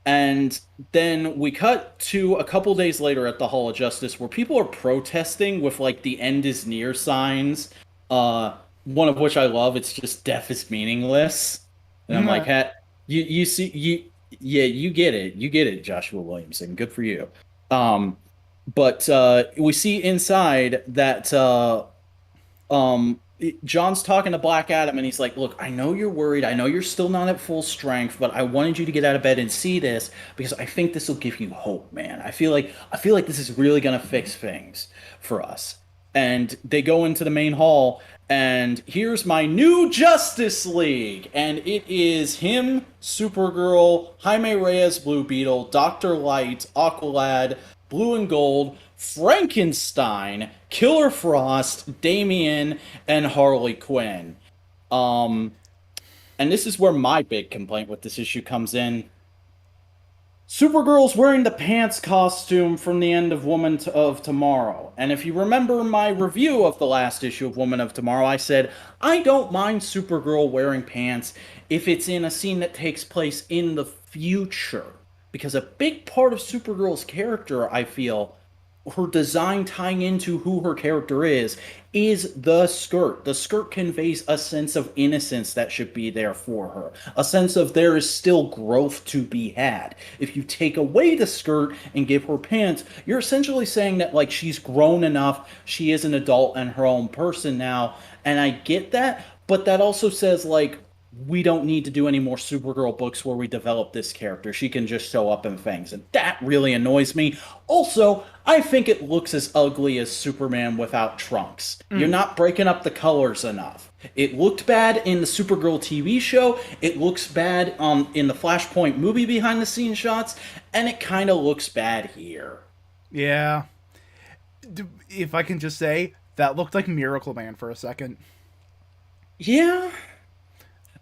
And then we cut to a couple days later at the Hall of Justice where people are protesting with like the end is near signs. One of which I love. It's just death is meaningless. And I'm like, you get it. You get it, Joshua Williamson. Good for you. But we see inside that John's talking to Black Adam, and he's like, look, I know you're worried. I know you're still not at full strength, but I wanted you to get out of bed and see this because I think this will give you hope, man. I feel like this is really going to fix things for us. And they go into the main hall, and here's my new Justice League. And it is him, Supergirl, Jaime Reyes, Blue Beetle, Dr. Light, Aqualad, Blue and Gold, Frankenstein, Killer Frost, Damian, and Harley Quinn. And this is where my big complaint with this issue comes in. Supergirl's wearing the pants costume from the end of Woman of Tomorrow. And if you remember my review of the last issue of Woman of Tomorrow, I said, I don't mind Supergirl wearing pants if it's in a scene that takes place in the future. Because a big part of Supergirl's character, I feel, her design tying into who her character is the skirt. The skirt conveys a sense of innocence that should be there for her, a sense of there is still growth to be had. If you take away the skirt and give her pants, you're essentially saying that like she's grown enough, she is an adult and her own person now, and I get that, but that also says like we don't need to do any more Supergirl books where we develop this character. She can just show up in things. And that really annoys me. Also, I think it looks as ugly as Superman without trunks. You're not breaking up the colors enough. It looked bad in the Supergirl TV show. It looks bad in the Flashpoint movie behind the scenes shots. And it kind of looks bad here. Yeah. If I can just say, that looked like Miracle Man for a second. Yeah.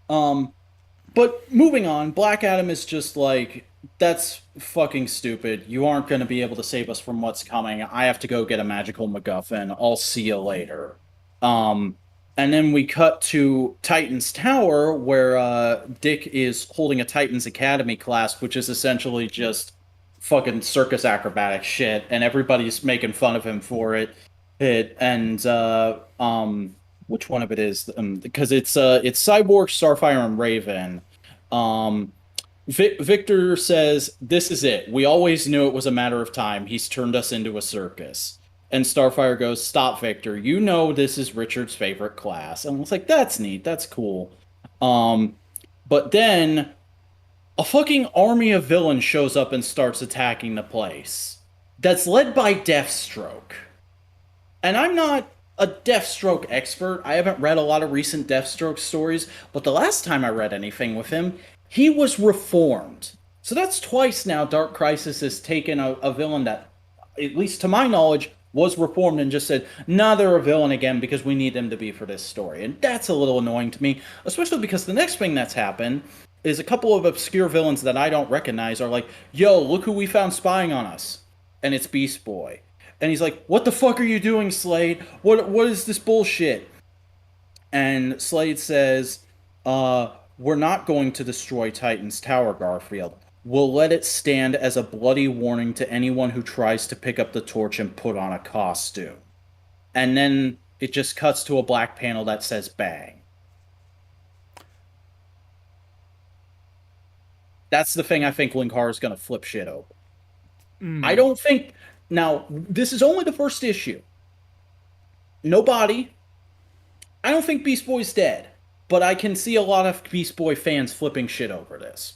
But moving on, Black Adam is just like, that's fucking stupid. You aren't going to be able to save us from what's coming. I have to go get a magical MacGuffin. I'll see you later. And then we cut to Titan's Tower, where Dick is holding a Titans Academy class, which is essentially just fucking circus acrobatic shit, and everybody's making fun of him for it. Which one of it is? Because it's Cyborg, Starfire, and Raven. Victor says, "This is it. We always knew it was a matter of time. He's turned us into a circus." And Starfire goes, "Stop, Victor. You know this is Richard's favorite class." And it's like, that's neat. That's cool. But then a fucking army of villains shows up and starts attacking the place. That's led by Deathstroke. And I'm not a Deathstroke expert. I haven't read a lot of recent Deathstroke stories, but the last time I read anything with him, he was reformed. So that's twice now Dark Crisis has taken a villain that, at least to my knowledge, was reformed and just said, nah, they're a villain again because we need them to be for this story. And that's a little annoying to me, especially because the next thing that's happened is a couple of obscure villains that I don't recognize are like, yo, look who we found spying on us. And it's Beast Boy. And he's like, what the fuck are you doing, Slade? What is this bullshit? And Slade says, we're not going to destroy Titan's Tower, Garfield. We'll let it stand as a bloody warning to anyone who tries to pick up the torch and put on a costume. And then it just cuts to a black panel that says bang. That's the thing I think Linkar is going to flip shit over. I don't think... Now, this is only the first issue. No body. I don't think Beast Boy's dead. But I can see a lot of Beast Boy fans flipping shit over this.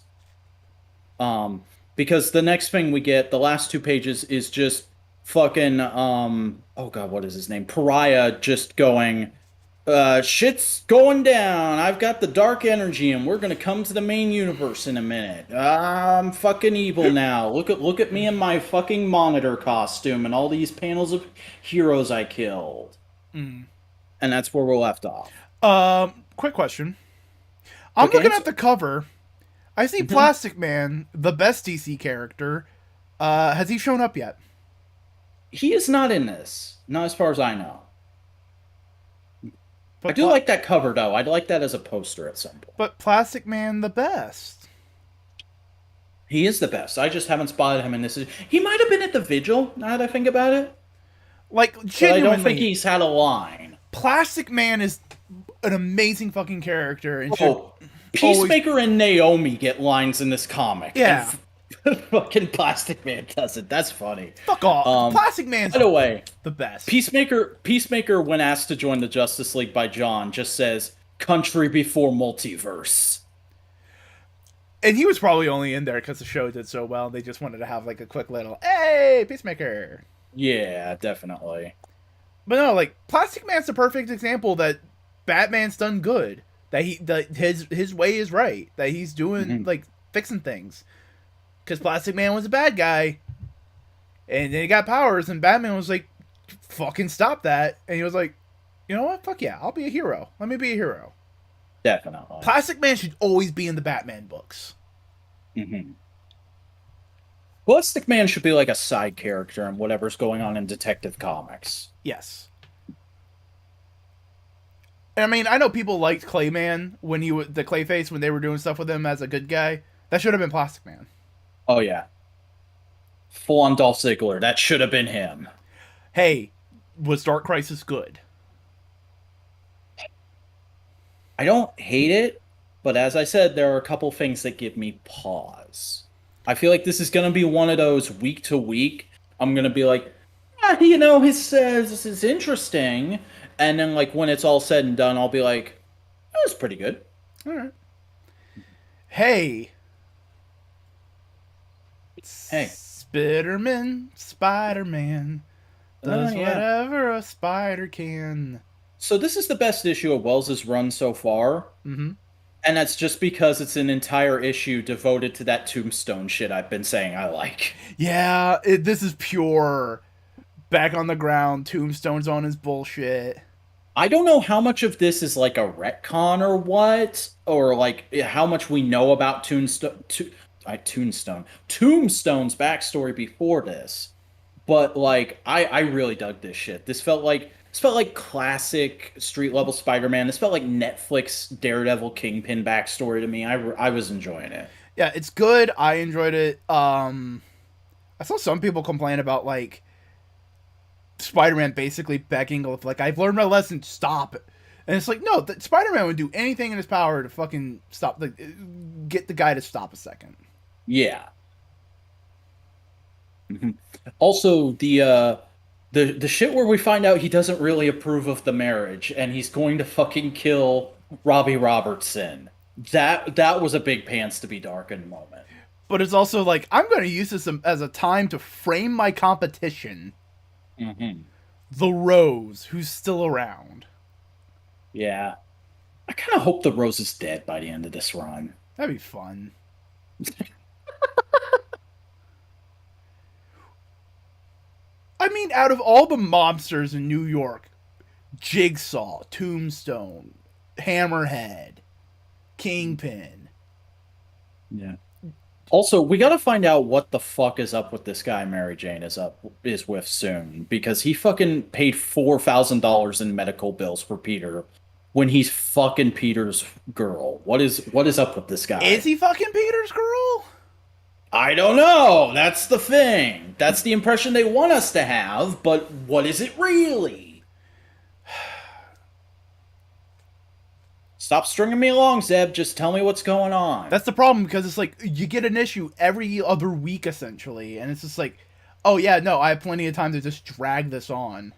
Because the next thing we get, the last 2 pages, is just fucking, oh god, what is his name? Pariah just going, shit's going down. I've got the dark energy and we're gonna come to the main universe in a minute. I'm fucking evil now. Look at me in my fucking monitor costume and all these panels of heroes I killed. And that's where we're left off. Quick question. I'm looking at the cover. I see Plastic Man, the best DC character. Has he shown up yet? He is not in this. Not as far as I know. But I do like that cover, though. I'd like that as a poster at some point. But Plastic Man, the best. He is the best. I just haven't spotted him in this. He might have been at the Vigil, now that I think about it. Like, But genuinely, I don't think he's had a line. Plastic Man is an amazing fucking character. And Peacemaker and Naomi get lines in this comic. Yeah. Fucking Plastic Man does it. That's funny. Fuck off. Plastic Man's by the way, the best. Peacemaker, when asked to join the Justice League by John, just says, country before multiverse. And he was probably only in there because the show did so well. They just wanted to have like a quick little, hey, Peacemaker. Yeah, definitely. But no, like, Plastic Man's the perfect example that Batman's done good. That his way is right. That he's doing, like, fixing things. Because Plastic Man was a bad guy. And then he got powers, and Batman was like, fucking stop that. And he was like, you know what? Fuck yeah, I'll be a hero. Let me be a hero. Definitely. Plastic Man should always be in the Batman books. Plastic Man should be like a side character in whatever's going on in Detective Comics. Yes. I mean, I know people liked Clayman when the Clayface when they were doing stuff with him as a good guy. That should have been Plastic Man. Oh yeah. Full on Dolph Ziggler. That should have been him. Hey, was Dark Crisis good? I don't hate it, but as I said, there are a couple things that give me pause. I feel like this is going to be one of those week to week. I'm going to be like, this is interesting. And then, like, when it's all said and done, I'll be like, that was pretty good. All right. Hey. Hey. Spider-Man does whatever a spider can. So this is the best issue of Wells's run so far. Mm-hmm. And that's just because it's an entire issue devoted to that Tombstone shit I've been saying I like. Yeah, this is pure back on the ground. Tombstone's on his bullshit. I don't know how much of this is like a retcon or what, or like how much we know about Tombstone's backstory before this. But like, I really dug this shit. This felt like classic street level Spider-Man. This felt like Netflix Daredevil Kingpin backstory to me. I was enjoying it. Yeah, it's good. I enjoyed it. I saw some people complain about like Spider-Man basically begging of like, I've learned my lesson, stop. And it's like, no, Spider-Man would do anything in his power to fucking stop, like, get the guy to stop a second. Yeah. Also, the shit where we find out he doesn't really approve of the marriage and he's going to fucking kill Robbie Robertson. That was a big pants to be darkened moment. But it's also like, I'm going to use this as a time to frame my competition. Mm-hmm. The Rose, who's still around. Yeah. I kind of hope the Rose is dead by the end of this run. That'd be fun. I mean, out of all the mobsters in New York, Jigsaw, Tombstone, Hammerhead, Kingpin. Yeah. Also, we gotta find out what the fuck is up with this guy Mary Jane is with soon, because he fucking paid $4,000 in medical bills for Peter when he's fucking Peter's girl. What is up with this guy? Is he fucking Peter's girl? I don't know. That's the thing. That's the impression they want us to have, but what is it really? Stop stringing me along, Zeb. Just tell me what's going on. That's the problem, because it's like, you get an issue every other week, essentially, and it's just like, oh yeah, no, I have plenty of time to just drag this on.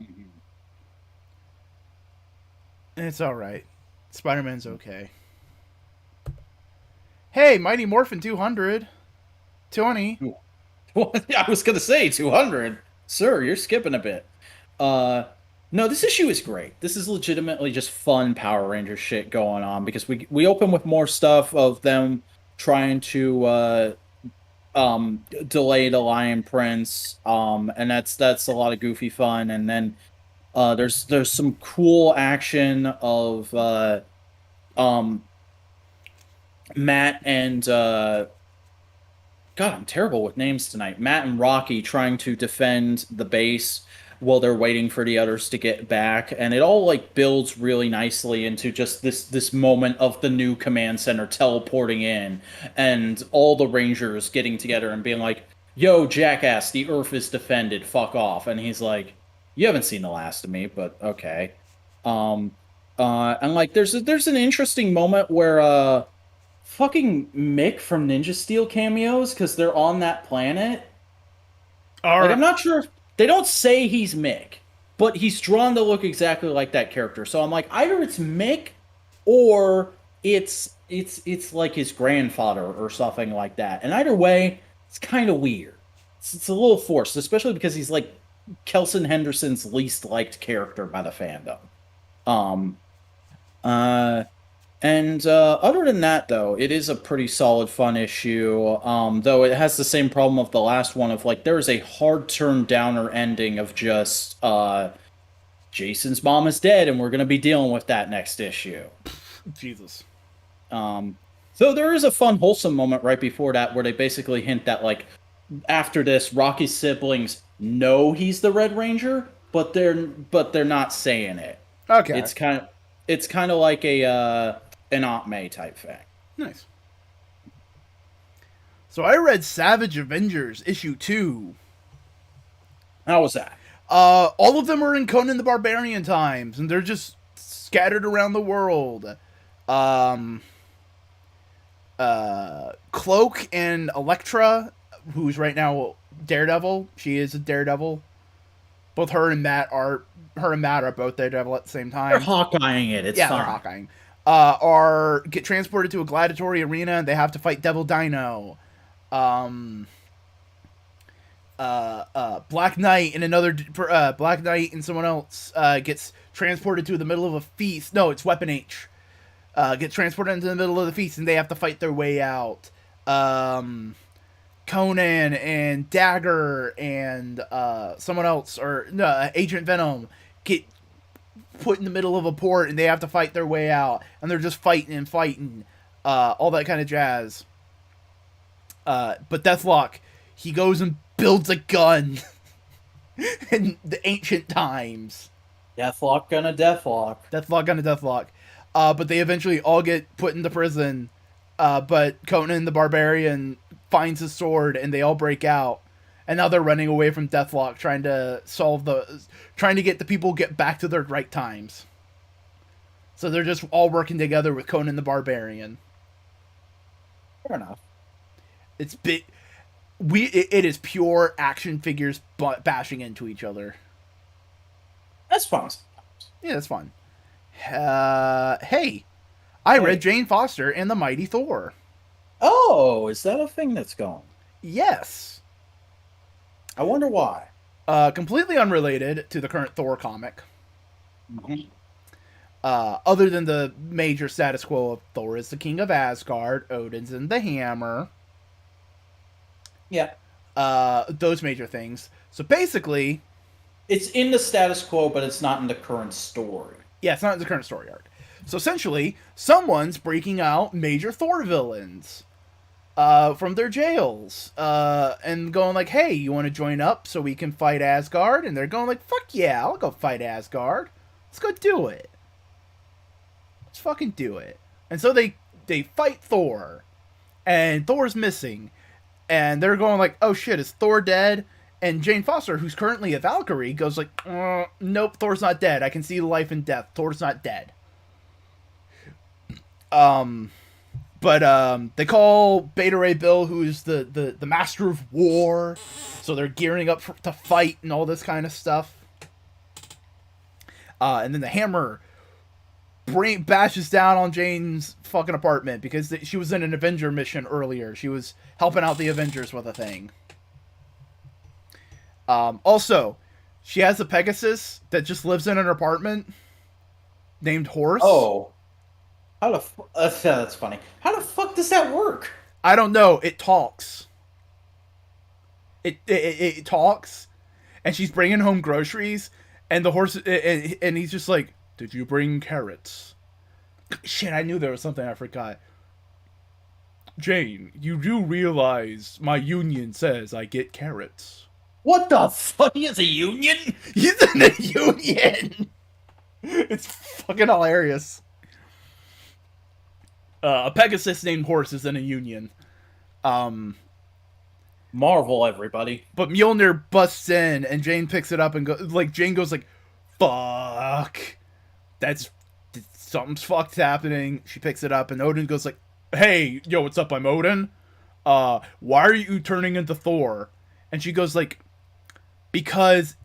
Mm-hmm. And it's alright. Spider-Man's okay. Hey, Mighty Morphin 200. 20. I was gonna say 200. Sir, you're skipping a bit. No, this issue is great. This is legitimately just fun Power Ranger shit going on, because we open with more stuff of them trying to delay the Lion Prince, and that's a lot of goofy fun. And then there's some cool action of Matt and God, I'm terrible with names tonight. Matt and Rocky trying to defend the base while they're waiting for the others to get back, and it all like builds really nicely into just this moment of the new command center teleporting in, and all the Rangers getting together and being like, "Yo, jackass, the Earth is defended. Fuck off." And he's like, "You haven't seen the last of me, but okay." And like, there's an interesting moment where fucking Mick from Ninja Steel cameos, because they're on that planet. Like, I'm not sure. They don't say he's Mick, but he's drawn to look exactly like that character. So I'm like, either it's Mick, or it's like his grandfather or something like that. And either way, it's kind of weird. It's a little forced, especially because he's like Kelson Henderson's least liked character by the fandom. And other than that, though, it is a pretty solid, fun issue. Though it has the same problem of the last one of like, there's a hard turn downer ending of just Jason's mom is dead, and we're gonna be dealing with that next issue. Jesus. So there is a fun, wholesome moment right before that where they basically hint that like, after this, Rocky's siblings know he's the Red Ranger, but they're not saying it. Okay. It's kind of like an Aunt May type thing. Nice. So I read Savage Avengers issue 2. How was that? All of them are in Conan the Barbarian times, and they're just scattered around the world. Cloak and Elektra, who's right now Daredevil. She is a Daredevil. Both her and Matt are both Daredevil at the same time. They're Hawkeyeing it. It's fine. They're Hawkeyeing. Get transported to a gladiatory arena, and they have to fight Devil Dino. Black Knight and someone else gets transported to the middle of a feast. No, it's Weapon H. Get transported into the middle of the feast, and they have to fight their way out. Conan and Dagger and someone else, or Agent Venom, get put in the middle of a port, and they have to fight their way out. And they're just fighting, all that kind of jazz. But Deathlock, he goes and builds a gun in the ancient times. Deathlock gonna Deathlock. Deathlock. But they eventually all get put into prison. But Conan the Barbarian finds his sword, and they all break out. And now they're running away from Deathlock, trying to get the people get back to their right times. So they're just all working together with Conan the Barbarian. Fair enough. It's big. It is pure action figures bashing into each other. That's fun. Yeah, that's fun. Hey, I read Jane Foster and the Mighty Thor. Oh, is that a thing that's going? Yes. I wonder why. Completely unrelated to the current Thor comic. Mm-hmm. Other than the major status quo of Thor is the king of Asgard, Odin's in the hammer. Yeah. Those major things. So basically, it's in the status quo, but it's not in the current story. Yeah, it's not in the current story arc. So essentially, someone's breaking out major Thor villains from their jails and going like, hey, you want to join up so we can fight Asgard? And they're going like, fuck yeah, I'll go fight Asgard. Let's go do it. Let's fucking do it. And so they fight Thor. And Thor's missing. And they're going like, oh shit, is Thor dead? And Jane Foster, who's currently a Valkyrie, goes like, nope, Thor's not dead. I can see the life and death. Thor's not dead. But they call Beta Ray Bill, who's the master of war. So they're gearing up to fight and all this kind of stuff. And then the hammer bashes down on Jane's fucking apartment because she was in an Avenger mission earlier. She was helping out the Avengers with a thing. Also, she has a Pegasus that just lives in an apartment named Horse. Oh. That's funny. How the fuck does that work? I don't know. It talks. It talks, and she's bringing home groceries, and the horse, and he's just like, did you bring carrots? Shit, I knew there was something I forgot. Jane, you do realize my union says I get carrots. What the fuck? He has a union? He's in a union! It's fucking hilarious. A Pegasus named Horse is in a union. Marvel, everybody. But Mjolnir busts in, and Jane picks it up and Jane goes like, fuck. Something's fucked happening. She picks it up, and Odin goes like, hey, yo, what's up? I'm Odin. Why are you turning into Thor? And she goes like, because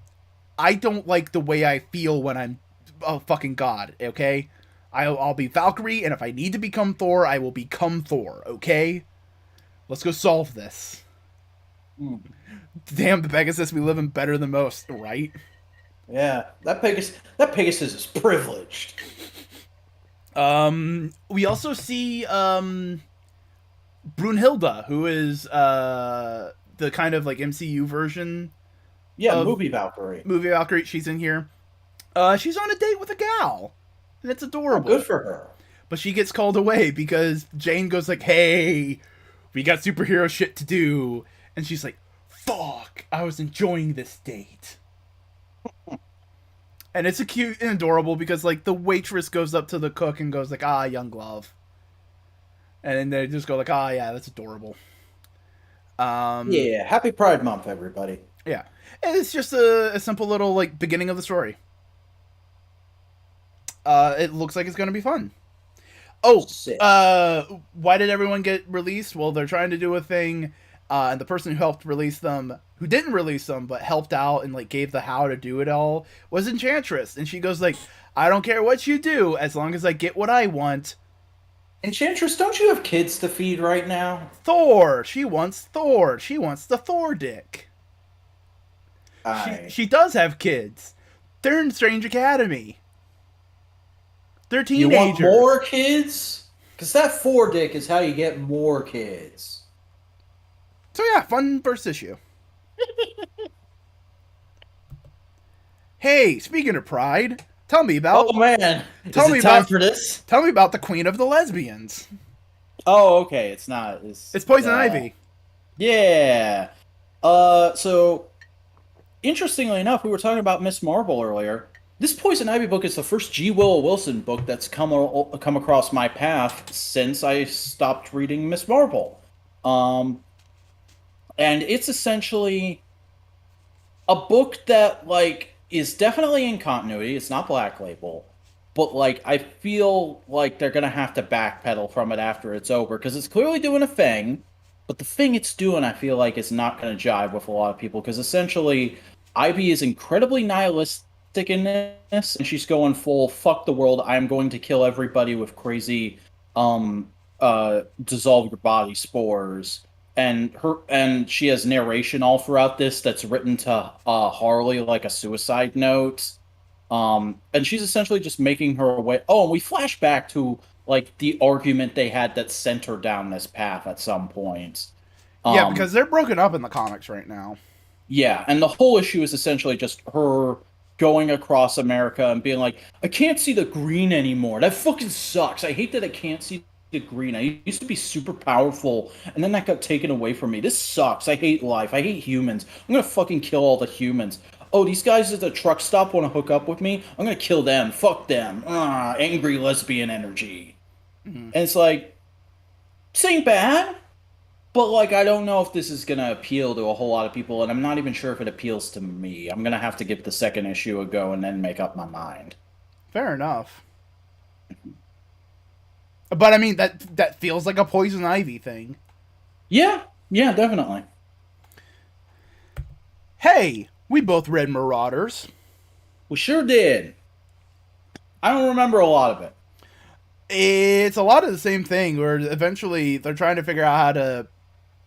I don't like the way I feel when I'm a fucking god, okay? I'll be Valkyrie, and if I need to become Thor, I will become Thor, okay? Let's go solve this. Damn, the Pegasus, we live in better than most, right? Yeah, that Pegasus is privileged. We also see Brunhilde, who is the kind of like MCU version. Yeah, movie Valkyrie. Movie Valkyrie, she's in here. She's on a date with a gal. And it's adorable. Oh, good for her. But she gets called away because Jane goes like, hey, we got superhero shit to do. And she's like, fuck, I was enjoying this date. And it's a cute and adorable because like the waitress goes up to the cook and goes like, young love. And then they just go like, yeah, that's adorable. Yeah, happy Pride Month, everybody. Yeah, and it's just a simple little like beginning of the story. It looks like it's gonna be fun. Oh, Sick. why did everyone get released? Well, they're trying to do a thing, and the person who helped release them, who didn't release them but helped out and like gave the how to do it all, was Enchantress, and she goes like, "I don't care what you do as long as I get what I want." Enchantress, don't you have kids to feed right now? Thor, she wants Thor. She wants the Thor dick. She does have kids. They're in Strange Academy. They're You teenagers. want more kids? Because that four dick is how you get more kids. So yeah, fun first issue. Hey, speaking of Pride, tell me about. Oh man, Tell is me it time about- for this? Tell me about the Queen of the Lesbians. Oh, okay. It's not. It's Poison Ivy. Yeah. So interestingly enough, we were talking about Miss Marvel earlier. This Poison Ivy book is the first G. Willow Wilson book that's come across my path since I stopped reading Miss Marvel. And it's essentially a book that like is definitely in continuity. It's not Black Label, but like I feel like they're gonna have to backpedal from it after it's over because it's clearly doing a thing, but the thing it's doing, I feel like, is not gonna jive with a lot of people because essentially Ivy is incredibly nihilistic in this, and she's going full fuck the world. I'm going to kill everybody with crazy dissolve your body spores. And she has narration all throughout this that's written to Harley like a suicide note. And she's essentially just making her way. Oh, and we flash back to like the argument they had that sent her down this path at some point. Yeah, because they're broken up in the comics right now. Yeah, and the whole issue is essentially just her going across America and being like, I can't see the green anymore. That fucking sucks. I hate that I can't see the green. I used to be super powerful, and then that got taken away from me. This sucks. I hate life. I hate humans. I'm gonna fucking kill all the humans. Oh, these guys at the truck stop want to hook up with me? I'm gonna kill them. Fuck them. Angry lesbian energy. And it's like, this ain't bad. But, like, I don't know if this is going to appeal to a whole lot of people, and I'm not even sure if it appeals to me. I'm going to have to give the second issue a go and then make up my mind. Fair enough. But, I mean, that feels like a Poison Ivy thing. Yeah, definitely. Hey, we both read Marauders. We sure did. I don't remember a lot of it. It's a lot of the same thing, where eventually they're trying to figure out how to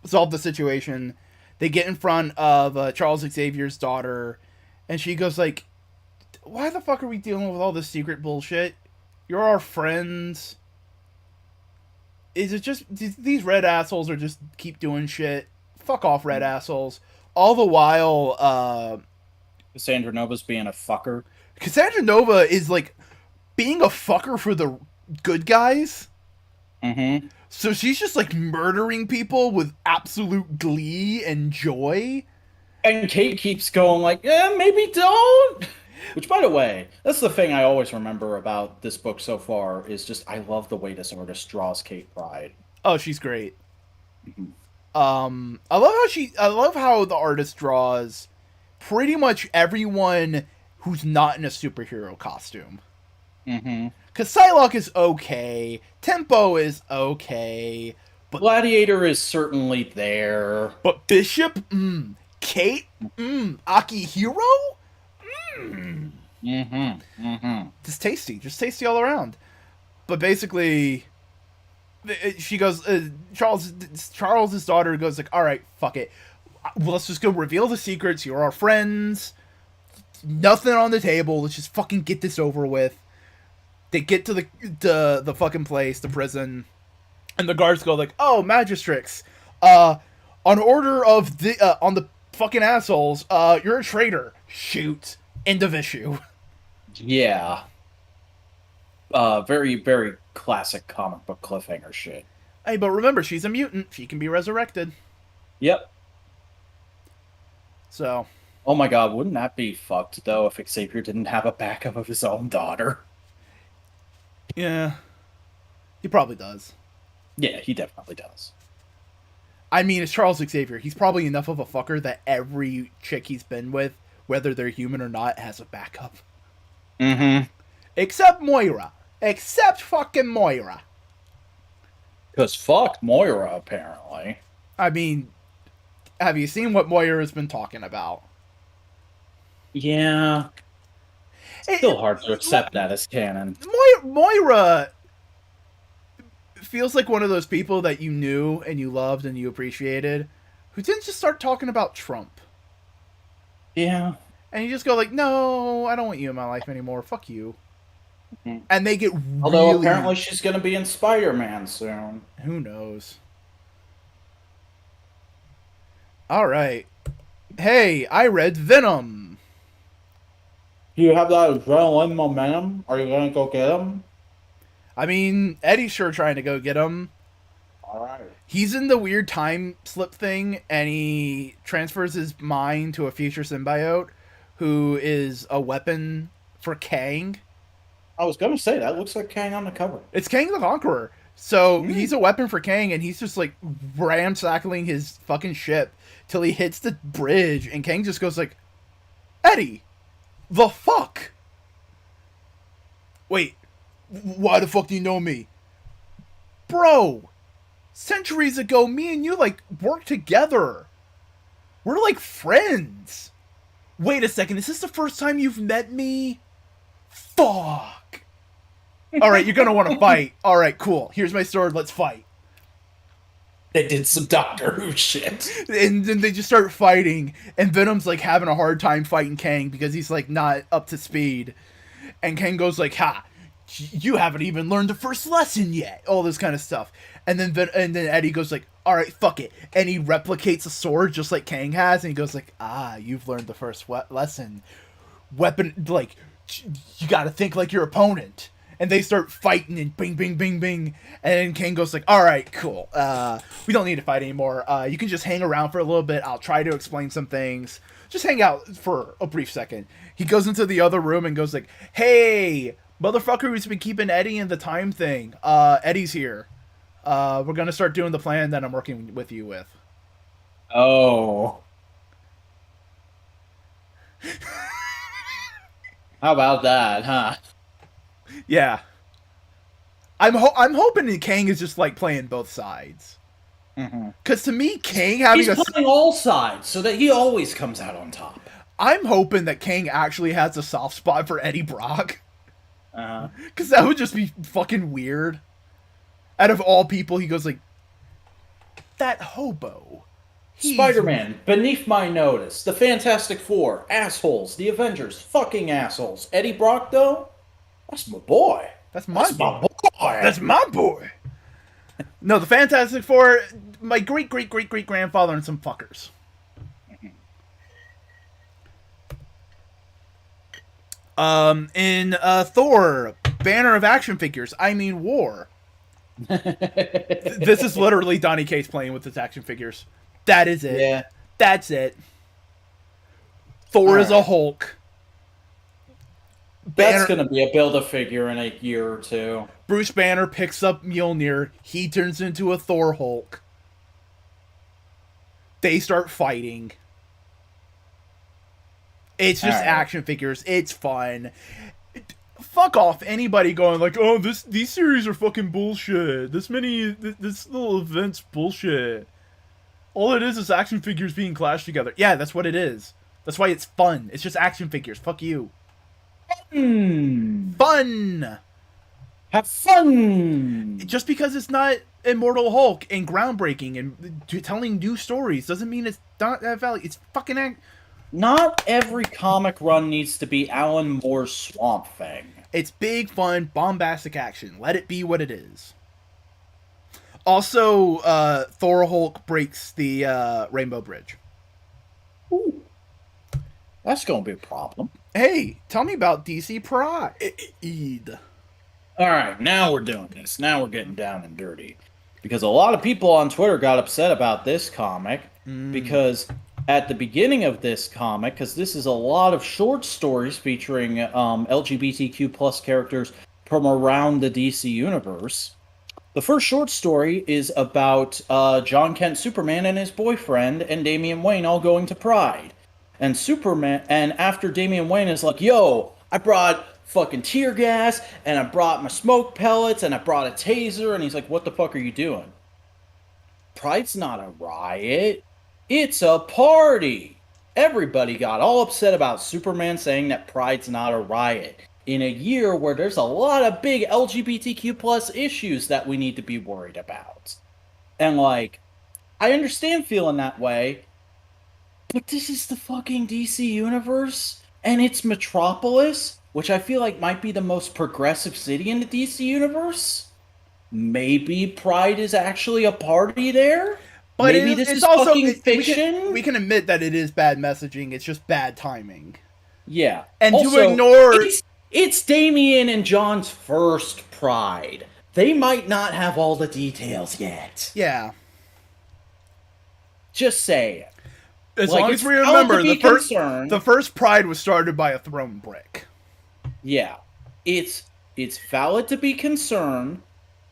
solve the situation. They get in front of Charles Xavier's daughter, and she goes like, why the fuck are we dealing with all this secret bullshit? You're our friends. Is it just these red assholes are just keep doing shit? Fuck off, red assholes. All the while, Cassandra Nova's being a fucker. Cassandra Nova is like being a fucker for the good guys. Mm-hmm. So she's just like murdering people with absolute glee and joy. And Kate keeps going like, maybe don't. Which, by the way, that's the thing I always remember about this book so far is just I love the way this artist draws Kate Pryde. Oh, she's great. I love how the artist draws pretty much everyone who's not in a superhero costume. Mm-hmm. Because Psylocke is okay, Tempo is okay, but Gladiator is certainly there. But Bishop, Kate, Akihiro, just tasty all around. But basically, she goes. Charles's daughter goes like, "All right, fuck it. Well, let's just go reveal the secrets. You're our friends. Nothing on the table. Let's just fucking get this over with." They get to the fucking place, the prison, and the guards go like, "Oh, Magistrix, on order of on the fucking assholes, you're a traitor. Shoot. End of issue." Yeah. Very, very classic comic book cliffhanger shit. Hey, but remember, she's a mutant. She can be resurrected. Yep. So. Oh my god, wouldn't that be fucked, though, if Xavier didn't have a backup of his own daughter? Yeah. He probably does. Yeah, he definitely does. I mean, it's Charles Xavier. He's probably enough of a fucker that every chick he's been with, whether they're human or not, has a backup. Mm-hmm. Except Moira. Except fucking Moira. Because fuck Moira, apparently. I mean, have you seen what Moira's been talking about? Yeah. Still hard to accept that as canon. Moira feels like one of those people that you knew and you loved and you appreciated, who didn't just start talking about Trump. Yeah. And you just go like, no, I don't want you in my life anymore. Fuck you. Mm-hmm. And they get Although really... apparently she's going to be in Spider-Man soon. Who knows? Alright. Hey, I read Venom. Do you have that adrenaline momentum? Are you going to go get him? I mean, Eddie's sure trying to go get him. Alright. He's in the weird time slip thing, and he transfers his mind to a future symbiote who is a weapon for Kang. I was going to say, that looks like Kang on the cover. It's Kang the Conqueror. So he's a weapon for Kang, and he's just like ramshackling his fucking ship till he hits the bridge, and Kang just goes like, Eddie, the fuck? Wait, why the fuck do you know me? Bro, centuries ago, me and you, like, worked together. We're like friends. Wait a second, is this the first time you've met me? Fuck. Alright, you're gonna want to fight. Alright, cool. Here's my sword, let's fight. They did some Doctor Who shit. And then they just start fighting, and Venom's like having a hard time fighting Kang because he's like not up to speed. And Kang goes like, ha, you haven't even learned the first lesson yet. All this kind of stuff. And then Eddie goes like, alright, fuck it. And he replicates a sword just like Kang has, and he goes like, ah, you've learned the first lesson. Weapon, like, you gotta think like your opponent. And they start fighting, and bing, bing, bing, bing. And then Kang goes like, alright, cool. We don't need to fight anymore. You can just hang around for a little bit. I'll try to explain some things. Just hang out for a brief second. He goes into the other room and goes like, hey, motherfucker who's been keeping Eddie in the time thing. Eddie's here. We're gonna start doing the plan that I'm working with you with. Oh. How about that, huh? Yeah. I'm hoping that Kang is just like playing both sides. Because to me, Kang having He's playing all sides so that he always comes out on top. I'm hoping that Kang actually has a soft spot for Eddie Brock. Uh-huh. Because that would just be fucking weird. Out of all people, he goes like, that hobo. Spider-Man, beneath my notice. The Fantastic Four, assholes. The Avengers, fucking assholes. Eddie Brock, though? That's my boy. That's my boy. boy. That's my boy. No, the Fantastic Four, my great-great-great-great-grandfather and some fuckers. In Thor, banner of action figures, I mean war. This is literally Donny Cates playing with his action figures. That is it. Yeah. That's it. Thor is a Hulk. That's going to be a Build-A-Figure in a year or two. Bruce Banner picks up Mjolnir. He turns into a Thor Hulk. They start fighting. It's just action figures. It's fun. Fuck off anybody going like, oh, these series are fucking bullshit. This little event's bullshit. All it is action figures being clashed together. Yeah, that's what it is. That's why it's fun. It's just action figures. Fuck you. Fun! Have fun! Just because it's not Immortal Hulk and groundbreaking and telling new stories doesn't mean it's not that value. It's fucking... Not every comic run needs to be Alan Moore's Swamp Thing. It's big, fun, bombastic action. Let it be what it is. Also, Thor Hulk breaks the Rainbow Bridge. Ooh. That's going to be a problem. Hey, tell me about DC Pride. Alright, now we're doing this. Now we're getting down and dirty. Because a lot of people on Twitter got upset about this comic. Because at the beginning of this comic, because this is a lot of short stories featuring LGBTQ plus characters from around the DC universe, The first short story is about John Kent Superman and his boyfriend and Damian Wayne all going to Pride. And after Damian Wayne is like, yo, I brought fucking tear gas, and I brought my smoke pellets, and I brought a taser, and he's like, what the fuck are you doing? Pride's not a riot. It's a party. Everybody got all upset about Superman saying that Pride's not a riot in a year where there's a lot of big LGBTQ plus issues that we need to be worried about. And like, I understand feeling that way, but this is the fucking DC universe, and it's Metropolis, which I feel like might be the most progressive city in the DC universe. Maybe Pride is actually a party there. But Maybe this it's is also fucking fiction. we can admit that it is bad messaging. It's just bad timing. Yeah. And also, to ignore it's Damian and John's first Pride. They might not have all the details yet. Yeah. Just say it. As like, long as we remember, the first Pride was started by a thrown brick. Yeah. It's valid to be concerned,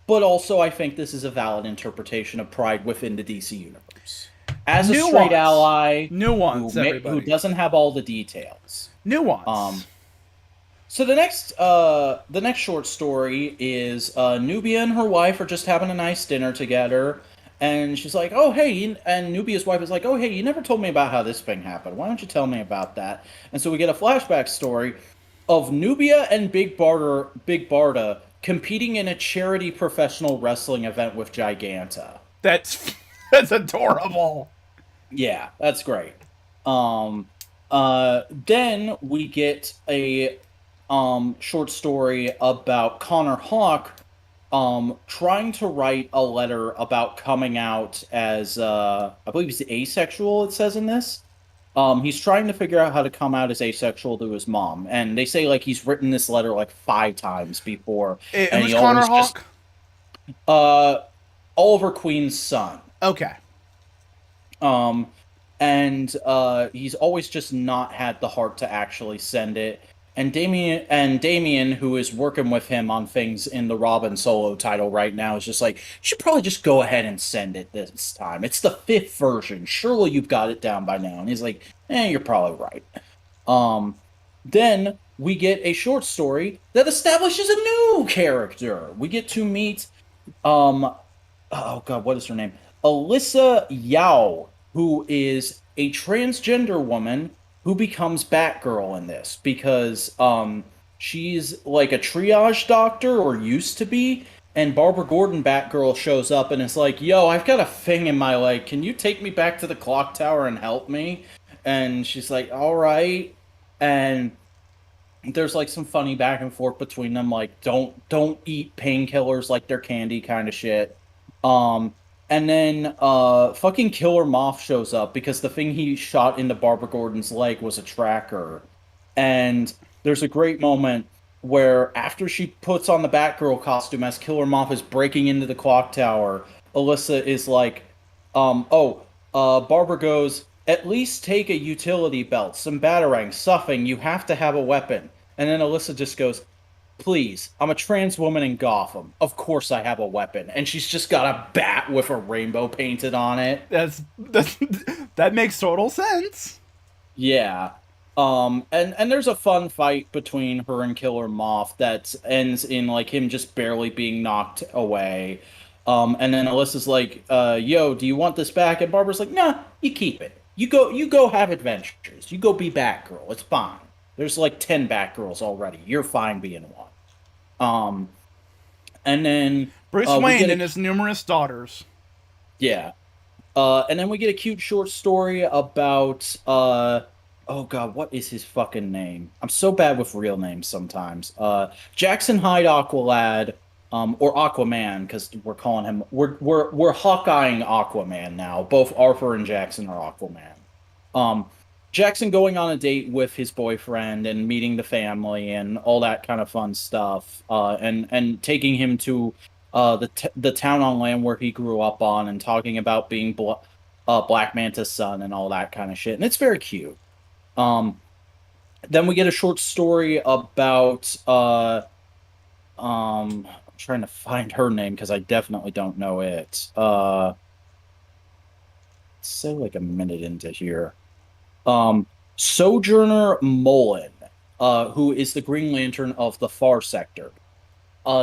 but also I think this is a valid interpretation of Pride within the DC universe. As a straight ally who doesn't have all the details. Nuance. So the next short story is Nubia and her wife are just having a nice dinner together, and she's like, "Oh hey," and Nubia's wife is like, "Oh hey, you never told me about how this thing happened. Why don't you tell me about that?" And so we get a flashback story of Nubia and Big Barda competing in a charity professional wrestling event with Giganta. That's adorable. Yeah, that's great. Then we get a short story about Connor Hawke trying to write a letter about coming out as I believe he's asexual, it says in this. He's trying to figure out how to come out as asexual to his mom, and they say like he's written this letter like 5 times before. And who's Connor Hawke? Oliver Queen's son. Okay. And he's always just not had the heart to actually send it. And Damian, who is working with him on things in the Robin solo title right now, is just like, you should probably just go ahead and send it this time. It's the 5th version. Surely you've got it down by now. And he's like, you're probably right. Then we get a short story that establishes a new character. We get to meet, oh god, what is her name? Alyssa Yao, who is a transgender woman who becomes Batgirl in this because she's like a triage doctor, or used to be, and Barbara Gordon Batgirl shows up and is like, yo, I've got a thing in my leg, can you take me back to the clock tower and help me? And she's like, all right. And there's like some funny back and forth between them, like don't eat painkillers like they're candy kind of shit. And then fucking Killer Moth shows up because the thing he shot into Barbara Gordon's leg was a tracker. And there's a great moment where after she puts on the Batgirl costume as Killer Moth is breaking into the clock tower, Alyssa is like, Barbara goes, at least take a utility belt, some batarangs, stuffing, you have to have a weapon. And then Alyssa just goes, please, I'm a trans woman in Gotham. Of course I have a weapon. And she's just got a bat with a rainbow painted on it. That makes total sense. Yeah. And there's a fun fight between her and Killer Moth that ends in like him just barely being knocked away. And then Alyssa's like, yo, do you want this back? And Barbara's like, nah, you keep it. You go have adventures. You go be Batgirl. It's fine. There's like 10 Batgirls already. You're fine being one. And then Bruce Wayne and his numerous daughters. Yeah. And then we get a cute short story about oh god, what is his fucking name? I'm so bad with real names sometimes. Jackson Hyde Aqualad, or Aquaman, because we're calling him we're Hawkeyeing Aquaman now. Both Arthur and Jackson are Aquaman. Jackson going on a date with his boyfriend and meeting the family and all that kind of fun stuff, and taking him to the town on land where he grew up on, and talking about being Black Manta's son and all that kind of shit, and it's very cute. Then we get a short story about I'm trying to find her name because I definitely don't know it. Say like a minute into here. Sojourner Mullen, who is the Green Lantern of the Far Sector.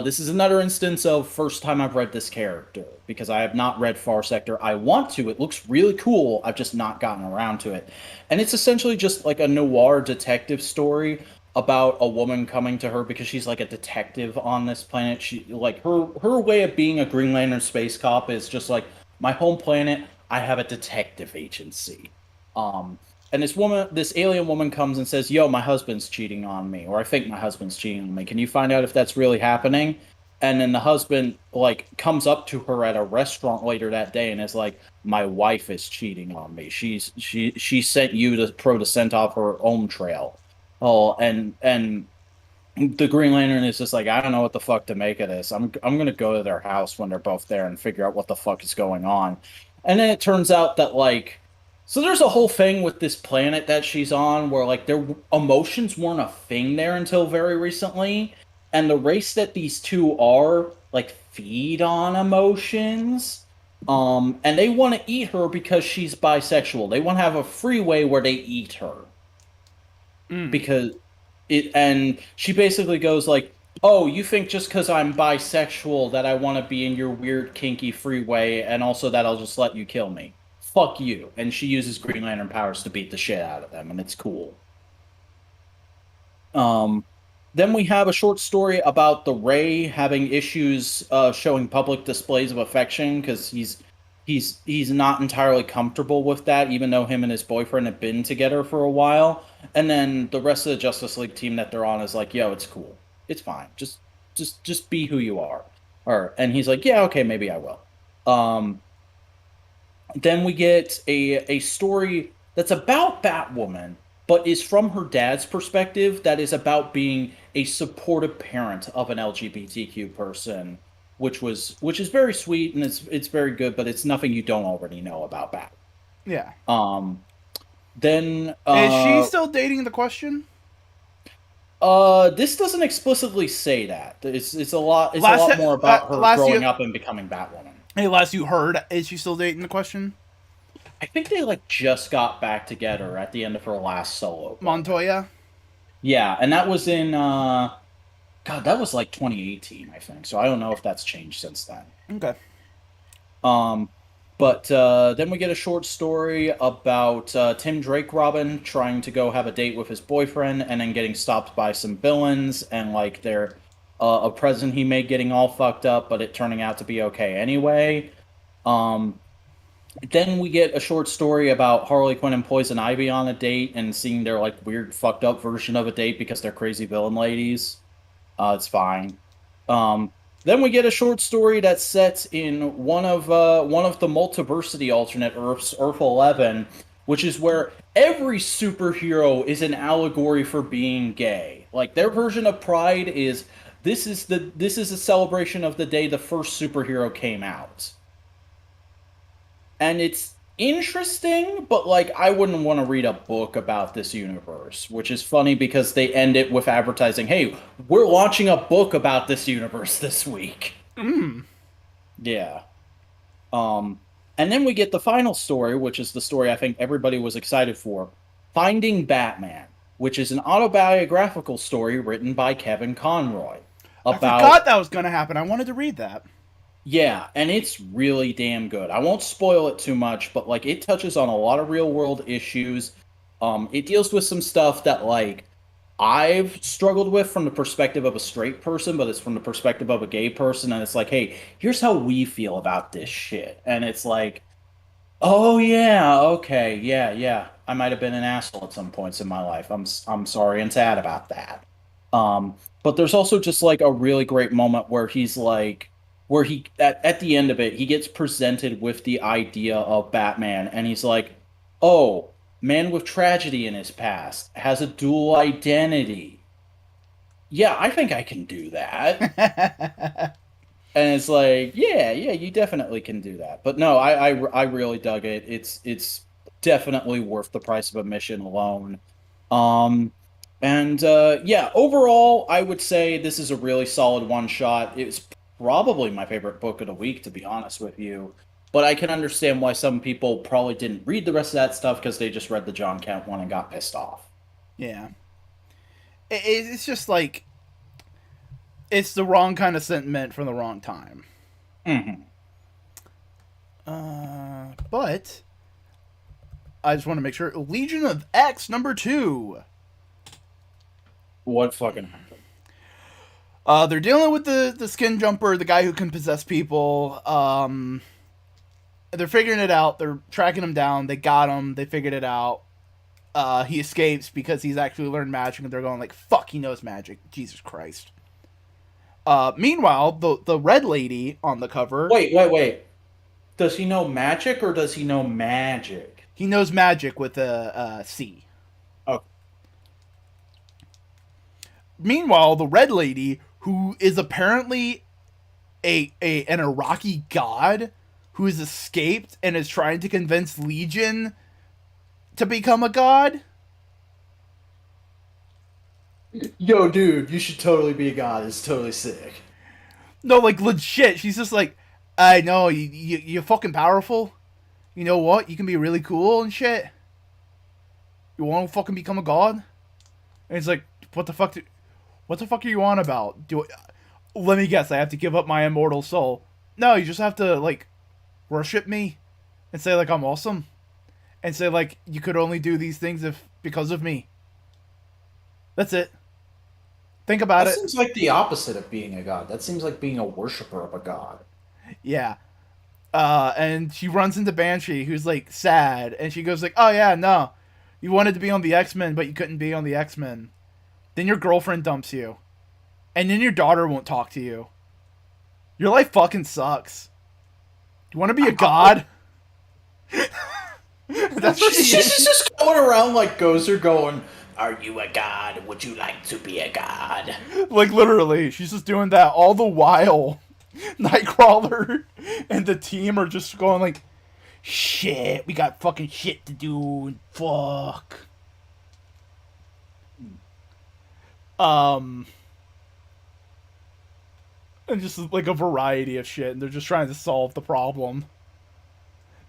This is another instance of first time I've read this character because I have not read Far Sector. I want to. It looks really cool. I've just not gotten around to it. And it's essentially just like a noir detective story about a woman coming to her because she's like a detective on this planet. She like her way of being a Green Lantern space cop is just like my home planet, I have a detective agency. Um and this alien woman comes and says, "Yo, my husband's cheating on me, or I think my husband's cheating on me. Can you find out if that's really happening?" And then the husband like comes up to her at a restaurant later that day and is like, "My wife is cheating on me. She sent you to send off her own trail." Oh, and the Green Lantern is just like, I don't know what the fuck to make of this. I'm gonna go to their house when they're both there and figure out what the fuck is going on. And then it turns out that like, so there's a whole thing with this planet that she's on where like their emotions weren't a thing there until very recently, and the race that these two are like feed on emotions. And they want to eat her because she's bisexual. They want to have a freeway where they eat her Mm. because and she basically goes like, "Oh, you think just because I'm bisexual that I want to be in your weird kinky freeway and also that I'll just let you kill me? Fuck you." And she uses Green Lantern powers to beat the shit out of them, and it's cool. um then we have a short story about the Ray having issues showing public displays of affection because he's not entirely comfortable with that, even though him and his boyfriend have been together for a while. And then the rest of the Justice League team that they're on is like, "Yo, it's cool, it's fine, just be who you are." Or and he's like, "Yeah, okay, maybe I will." Um, then we get a story that's about Batwoman, but is from her dad's perspective. That is about being a supportive parent of an LGBTQ person, which is very sweet and it's very good, but it's nothing you don't already know about Bat. Yeah. Um, then Is she still dating the Question? this doesn't explicitly say that. It's a lot. It's a Last lot more about her last growing you up and becoming Batwoman. hey, last you heard, is she still dating the Question? I think they like just got back together at the end of her last solo book. Montoya? Yeah, and that was in God, that was like 2018, I think. So I don't know if that's changed since then. Okay. Um, but then we get a short story about Tim Drake Robin trying to go have a date with his boyfriend and then getting stopped by some villains and like they're a present he made getting all fucked up, but it turning out to be okay anyway. Um, then we get a short story about Harley Quinn and Poison Ivy on a date and seeing their like weird fucked up version of a date because they're crazy villain ladies. It's fine. Um, then we get a short story that's set in one of the multiversity alternate Earths, Earth 11, which is where every superhero is an allegory for being gay. Like their version of Pride is this is a celebration of the day the first superhero came out. And it's interesting, but like I wouldn't want to read a book about this universe, which is funny because they end it with advertising, "Hey, we're launching a book about this universe this week." Mm. Yeah. Um and then we get the final story, which is the story I think everybody was excited for. Finding Batman, which is an autobiographical story written by Kevin Conroy I about forgot that was going to happen. I wanted to read that. yeah, and it's really damn good. I won't spoil it too much, but like it touches on a lot of real world issues. It deals with some stuff that like I've struggled with from the perspective of a straight person, but it's from the perspective of a gay person, and it's like, hey, here's how we feel about this shit, and it's like, oh yeah, okay, yeah, yeah. I might have been an asshole at some points in my life. I'm sorry and sad about that. But there's also just like a really great moment where he's like where he at the end of it, he gets presented with the idea of Batman and he's like, "Oh, man with tragedy in his past has a dual identity. Yeah, I think I can do that." And it's like, yeah, yeah, you definitely can do that. But no, I really dug it. It's definitely worth the price of admission alone. Um, and yeah, overall, I would say this is a really solid one shot. It's probably my favorite book of the week, to be honest with you. But I can understand why some people probably didn't read the rest of that stuff because they just read the John Kent one and got pissed off. Yeah. It's just like it's the wrong kind of sentiment from the wrong time. Mm-hmm. But I just want to make sure Legion of X #2. What fucking happened? They're dealing with the skin jumper, the guy who can possess people. They're figuring it out. They're tracking him down. They got him. They figured it out. He escapes because he's actually learned magic, and they're going like, "Fuck, he knows magic." Jesus Christ. Meanwhile, the red lady on the cover. Wait. Does he know magic or does he know magic? He knows magic with a C. Oh. Meanwhile, the red lady, who is apparently an Iraqi god who has escaped and is trying to convince Legion to become a god. Yo, dude, you should totally be a god. It's totally sick. No, like legit. She's just like, I know you're fucking powerful. You know what? You can be really cool and shit. You want to fucking become a god? And it's like, what the fuck? What the fuck are you on about? Let me guess. I have to give up my immortal soul. No, you just have to like worship me and say like I'm awesome, and say like you could only do these things because of me. That's it. Think about That it. seems like the opposite of being a god. That seems like being a worshiper of a god. Yeah. And she runs into Banshee, who's like sad, and she goes like, "Oh yeah, no, you wanted to be on the X-Men, but you couldn't be on the X-Men. Then your girlfriend dumps you, and then your daughter won't talk to you. Your life fucking sucks. You want to be a god?" That's She's just going around like Gozer going, "Are you a god? Would you like to be a god?" like literally, she's just doing that all the while. Nightcrawler and the team are just going like, "Shit, we got fucking shit to do. Fuck." And just like a variety of shit, and they're just trying to solve the problem.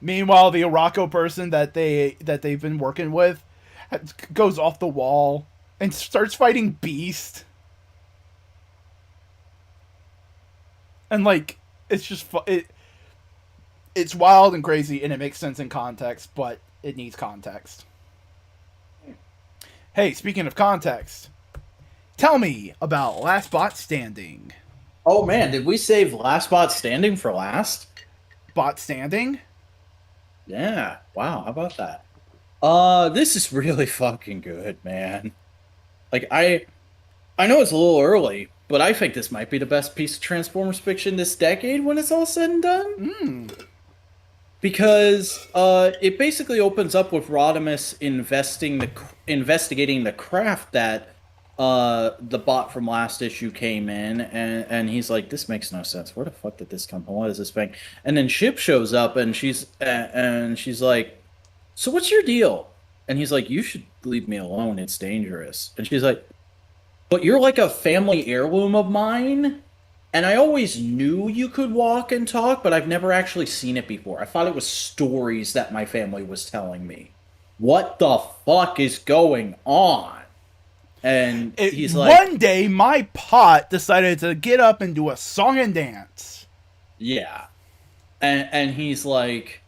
Meanwhile, the Araco person that they've been working with goes off the wall and starts fighting Beast. And like it's just it's wild and crazy, and it makes sense in context, but it needs context. Hey, speaking of context, tell me about Last Bot Standing. Oh man, did we save Last Bot Standing for last? Bot Standing? Yeah. Wow, how about that? This is really fucking good, man. Like I know it's a little early, but I think this might be the best piece of Transformers fiction this decade when it's all said and done. Because it basically opens up with Rodimus investigating the craft that the bot from last issue came in, and he's like, "This makes no sense. Where the fuck did this come from? What is this thing?" And then Ship shows up, and she's like, "So what's your deal?" And he's like, "You should leave me alone. It's dangerous." And she's like, "But you're like a family heirloom of mine, and I always knew you could walk and talk, but I've never actually seen it before. I thought it was stories that my family was telling me. What the fuck is going on?" And he's like, one day my pot decided to get up and do a song and dance. "Yeah." And he's like,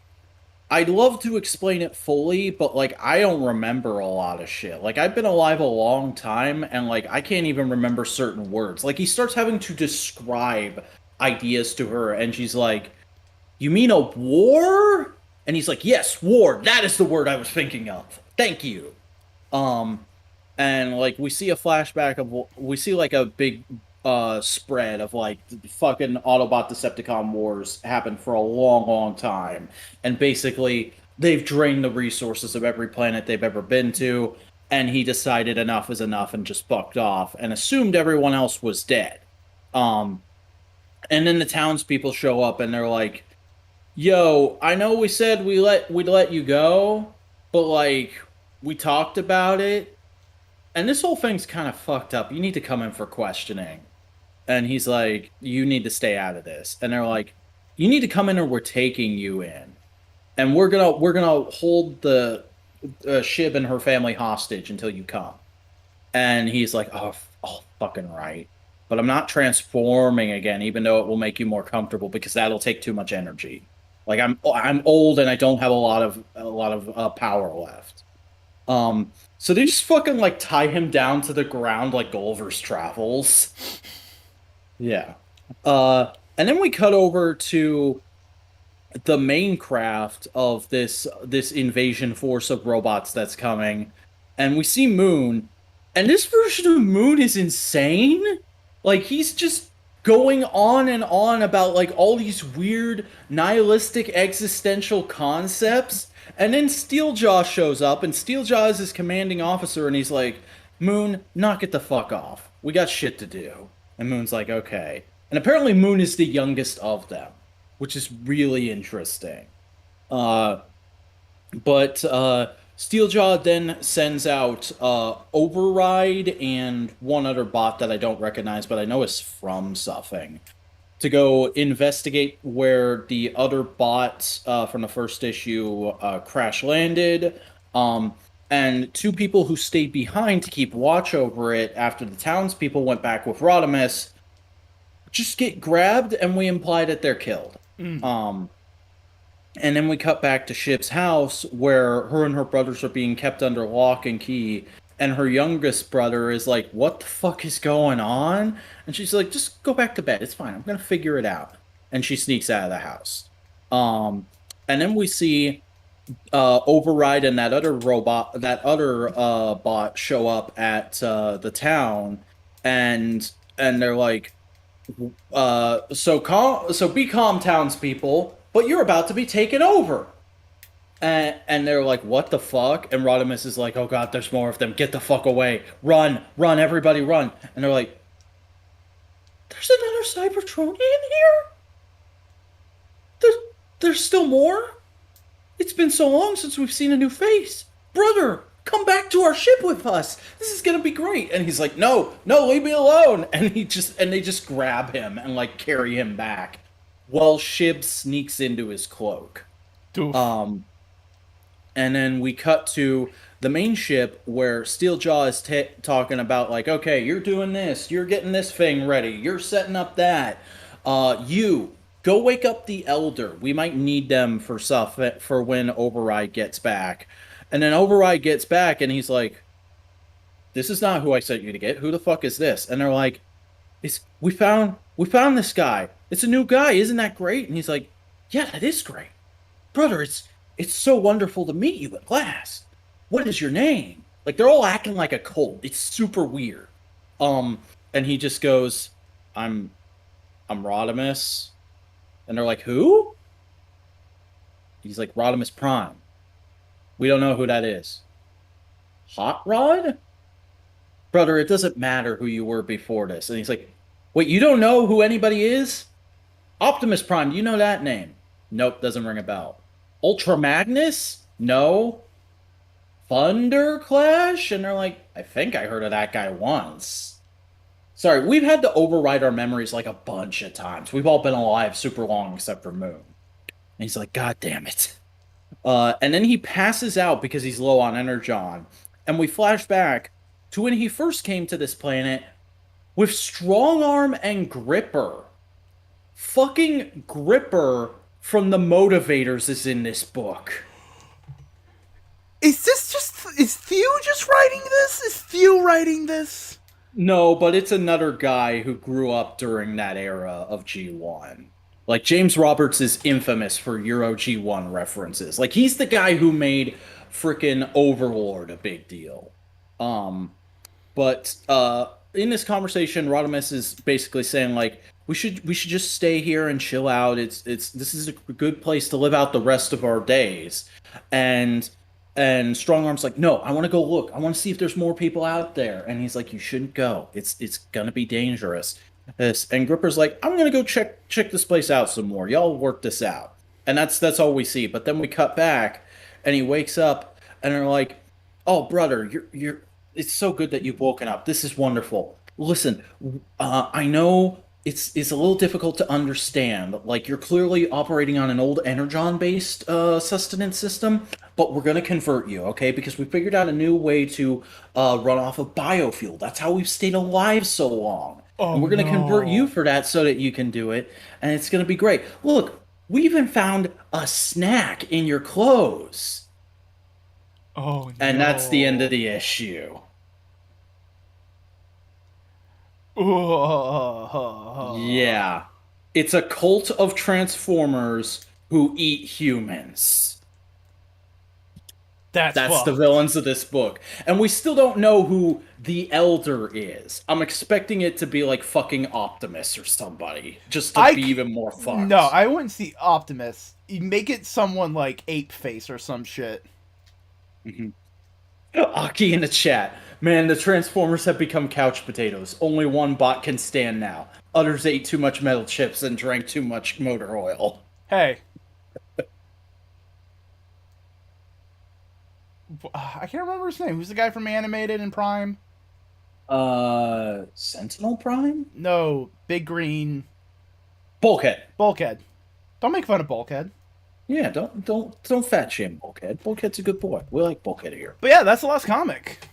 "I'd love to explain it fully, but like I don't remember a lot of shit. Like I've been alive a long time, and like I can't even remember certain words." Like he starts having to describe ideas to her, and she's like, "You mean a war?" And he's like, "Yes, war. That is the word I was thinking of. Thank you." And like we see a flashback of we see like a big spread of like fucking Autobot Decepticon wars happened for a long time, and basically they've drained the resources of every planet they've ever been to, and he decided enough is enough and just fucked off and assumed everyone else was dead. And then the townspeople show up and they're like, "Yo, I know we said we'd let you go, but like we talked about it. And this whole thing's kind of fucked up. You need to come in for questioning." And he's like, "You need to stay out of this." And they're like, "You need to come in, or we're taking you in, and we're gonna hold the Shib and her family hostage until you come." And he's like, "Oh, fucking right." But I'm not transforming again, even though it will make you more comfortable because that'll take too much energy. Like I'm old and I don't have a lot of power left. So they just fucking like tie him down to the ground like Gulliver's Travels. Yeah. And then we cut over to the main craft of this invasion force of robots that's coming, and we see Moon, and this version of Moon is insane. Like he's just going on and on about like all these weird nihilistic existential concepts, and then Steeljaw shows up, and Steeljaw is his commanding officer, and he's like, "Moon, knock it the fuck off. We got shit to do." And Moon's like, "Okay." And apparently Moon is the youngest of them, which is really interesting. Uh, but Steeljaw then sends out Override and one other bot that I don't recognize, but I know is from something, to go investigate where the other bots from the first issue crash landed. And two people who stayed behind to keep watch over it after the townspeople went back with Rodimus just get grabbed, and we imply that they're killed. Um, and then we cut back to Ship's house where her and her brothers are being kept under lock and key. And her youngest brother is like, "What the fuck is going on?" And she's like, "Just go back to bed. It's fine. I'm going to figure it out." And she sneaks out of the house. And then we see Override and that other bot show up at the town. And they're like, so be calm, townspeople, but you're about to be taken over. And they're like, "What the fuck?" And Rodimus is like, "Oh god, there's more of them. Get the fuck away. Run, run, everybody run." And they're like, "There's another Cybertronian here? There's, there's still more? It's been so long since we've seen a new face. Brother, come back to our ship with us. This is gonna be great." And he's like, "No, no, leave me alone." And they just grab him and like carry him back while Shib sneaks into his cloak. Doof. And then we cut to the main ship where Steeljaw is talking about like, "Okay, you're doing this, you're getting this thing ready, you're setting up that. You go wake up the Elder. We might need them for stuff for when Override gets back." And then Override gets back, and he's like, "This is not who I sent you to get. Who the fuck is this?" And they're like, "We found this guy. It's a new guy. Isn't that great?" And he's like, "Yeah, that is great. Brother, it's so wonderful to meet you at last. What is your name?" Like they're all acting like a cult. It's super weird. And he just goes, I'm Rodimus." And they're like, "Who?" He's like, "Rodimus Prime. We don't know who that is." "Hot Rod?" "Brother, it doesn't matter who you were before this." And he's like, "Wait, you don't know who anybody is?" "Optimus Prime, do you know that name?" "Nope, doesn't ring a bell." "Ultra Magnus?" "No." "Thunder Clash?" And they're like, "I think I heard of that guy once." Sorry, we've had to override our memories like a bunch of times. We've all been alive super long except for Moon. And he's like, "God damn it." And then he passes out because he's low on energon. And we flash back to when he first came to this planet with Strong Arm and Gripper. Fucking Gripper from the Motivators is in this book. Is Theo just writing this? Is Theo writing this? No, but it's another guy who grew up during that era of G1. Like, James Roberts is infamous for Euro G1 references. Like, he's the guy who made frickin' Overlord a big deal. But in this conversation, Rodimus is basically saying, like, we should just stay here and chill out. This is a good place to live out the rest of our days. And Strong Arm's like, "No, I want to go look. I want to see if there's more people out there." And he's like, "You shouldn't go. It's gonna be dangerous." And Gripper's like, "I'm gonna go check this place out some more. Y'all work this out." And that's all we see. But then we cut back, and he wakes up, and they're like, "Oh, brother, you're it's so good that you've woken up. This is wonderful. Listen, I know it's a little difficult to understand. Like you're clearly operating on an old energon-based sustenance system, but we're gonna convert you, okay? Because we figured out a new way to run off of biofuel. That's how we've stayed alive so long, Oh and we're gonna convert you no. for that so that you can do it, and it's gonna be great. Look, we even found a snack in your clothes, Oh and that's the end of no. the issue. Oh. Yeah. It's a cult of Transformers who eat humans. That's That's the fucked. villains of this book. And we still don't know who the Elder is. I'm expecting it to be like fucking Optimus or somebody, just to I be c- even more no, fucked. I wouldn't see Optimus. You make it someone like Ape Face or some shit. Mhm. Aki in the chat. Man, the Transformers have become couch potatoes. Only one bot can stand now. Others ate too much metal chips and drank too much motor oil. Hey, I can't remember his name. Who's the guy from Animated and Prime? Sentinel Prime? No, Big Green Bulkhead. Bulkhead. Don't make fun of Bulkhead. Yeah, don't fat shame Bulkhead. Bulkhead's a good boy. We like Bulkhead here. But yeah, that's the last comic.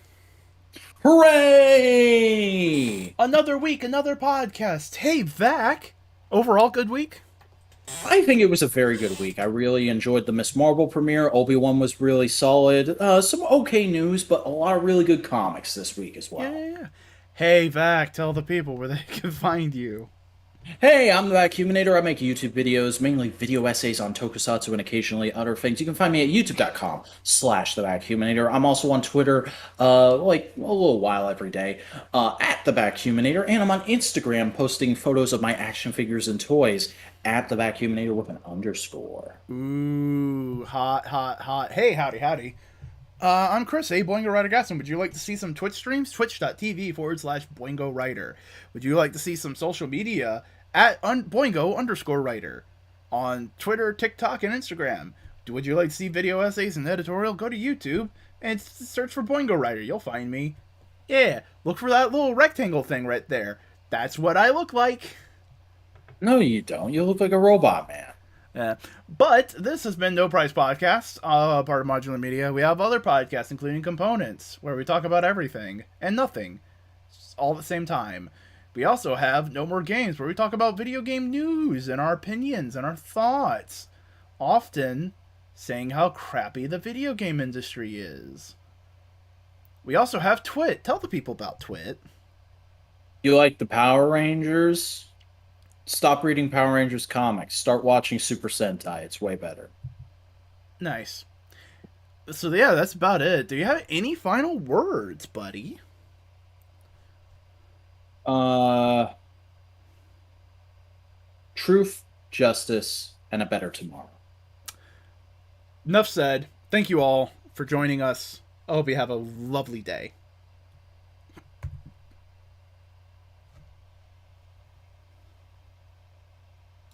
Hooray! Another week, another podcast. Hey, Vac. Overall, good week? I think it was a very good week. I really enjoyed the Miss Marvel premiere. Obi-Wan was really solid. Some okay news, but a lot of really good comics this week as Yeah, well. yeah, yeah. Hey, Vac, tell the people where they can find you. Hey, I'm the Vacuuminator. I make YouTube videos, mainly video essays on tokusatsu and occasionally other things. You can find me at youtube.com/the Vacuuminator. I'm also on Twitter, like a little while every day, at the Vacuuminator, and I'm on Instagram posting photos of my action figures and toys at the Vacuuminator with an underscore. Ooh, hot, hot, hot. Hey, howdy, howdy. I'm Chris, Boingo Rider Gaston. Would you like to see some Twitch streams? Twitch.tv/Boingo Rider. Would you like to see some social media at Boingo underscore Rider on Twitter, TikTok, and Instagram? Would you like to see video essays and editorial? Go to YouTube and search for Boingo Rider. You'll find me. Yeah, look for that little rectangle thing right there. That's what I look like. No, you don't. You look like a robot man. But this has been No Price Podcast, part of Modular Media. We have other podcasts, including Components, where we talk about everything and nothing, all at the same time. We also have No More Games, where we talk about video game news and our opinions and our thoughts, often saying how crappy the video game industry is. We also have Twit. Tell the people about Twit. You like the Power Rangers? Stop reading Power Rangers comics. Start watching Super Sentai. It's way better. Nice. So yeah, that's about it. Do you have any final words, buddy? Uh, Truth, justice, and a better tomorrow. Enough said. Thank you all for joining us. I hope you have a lovely day.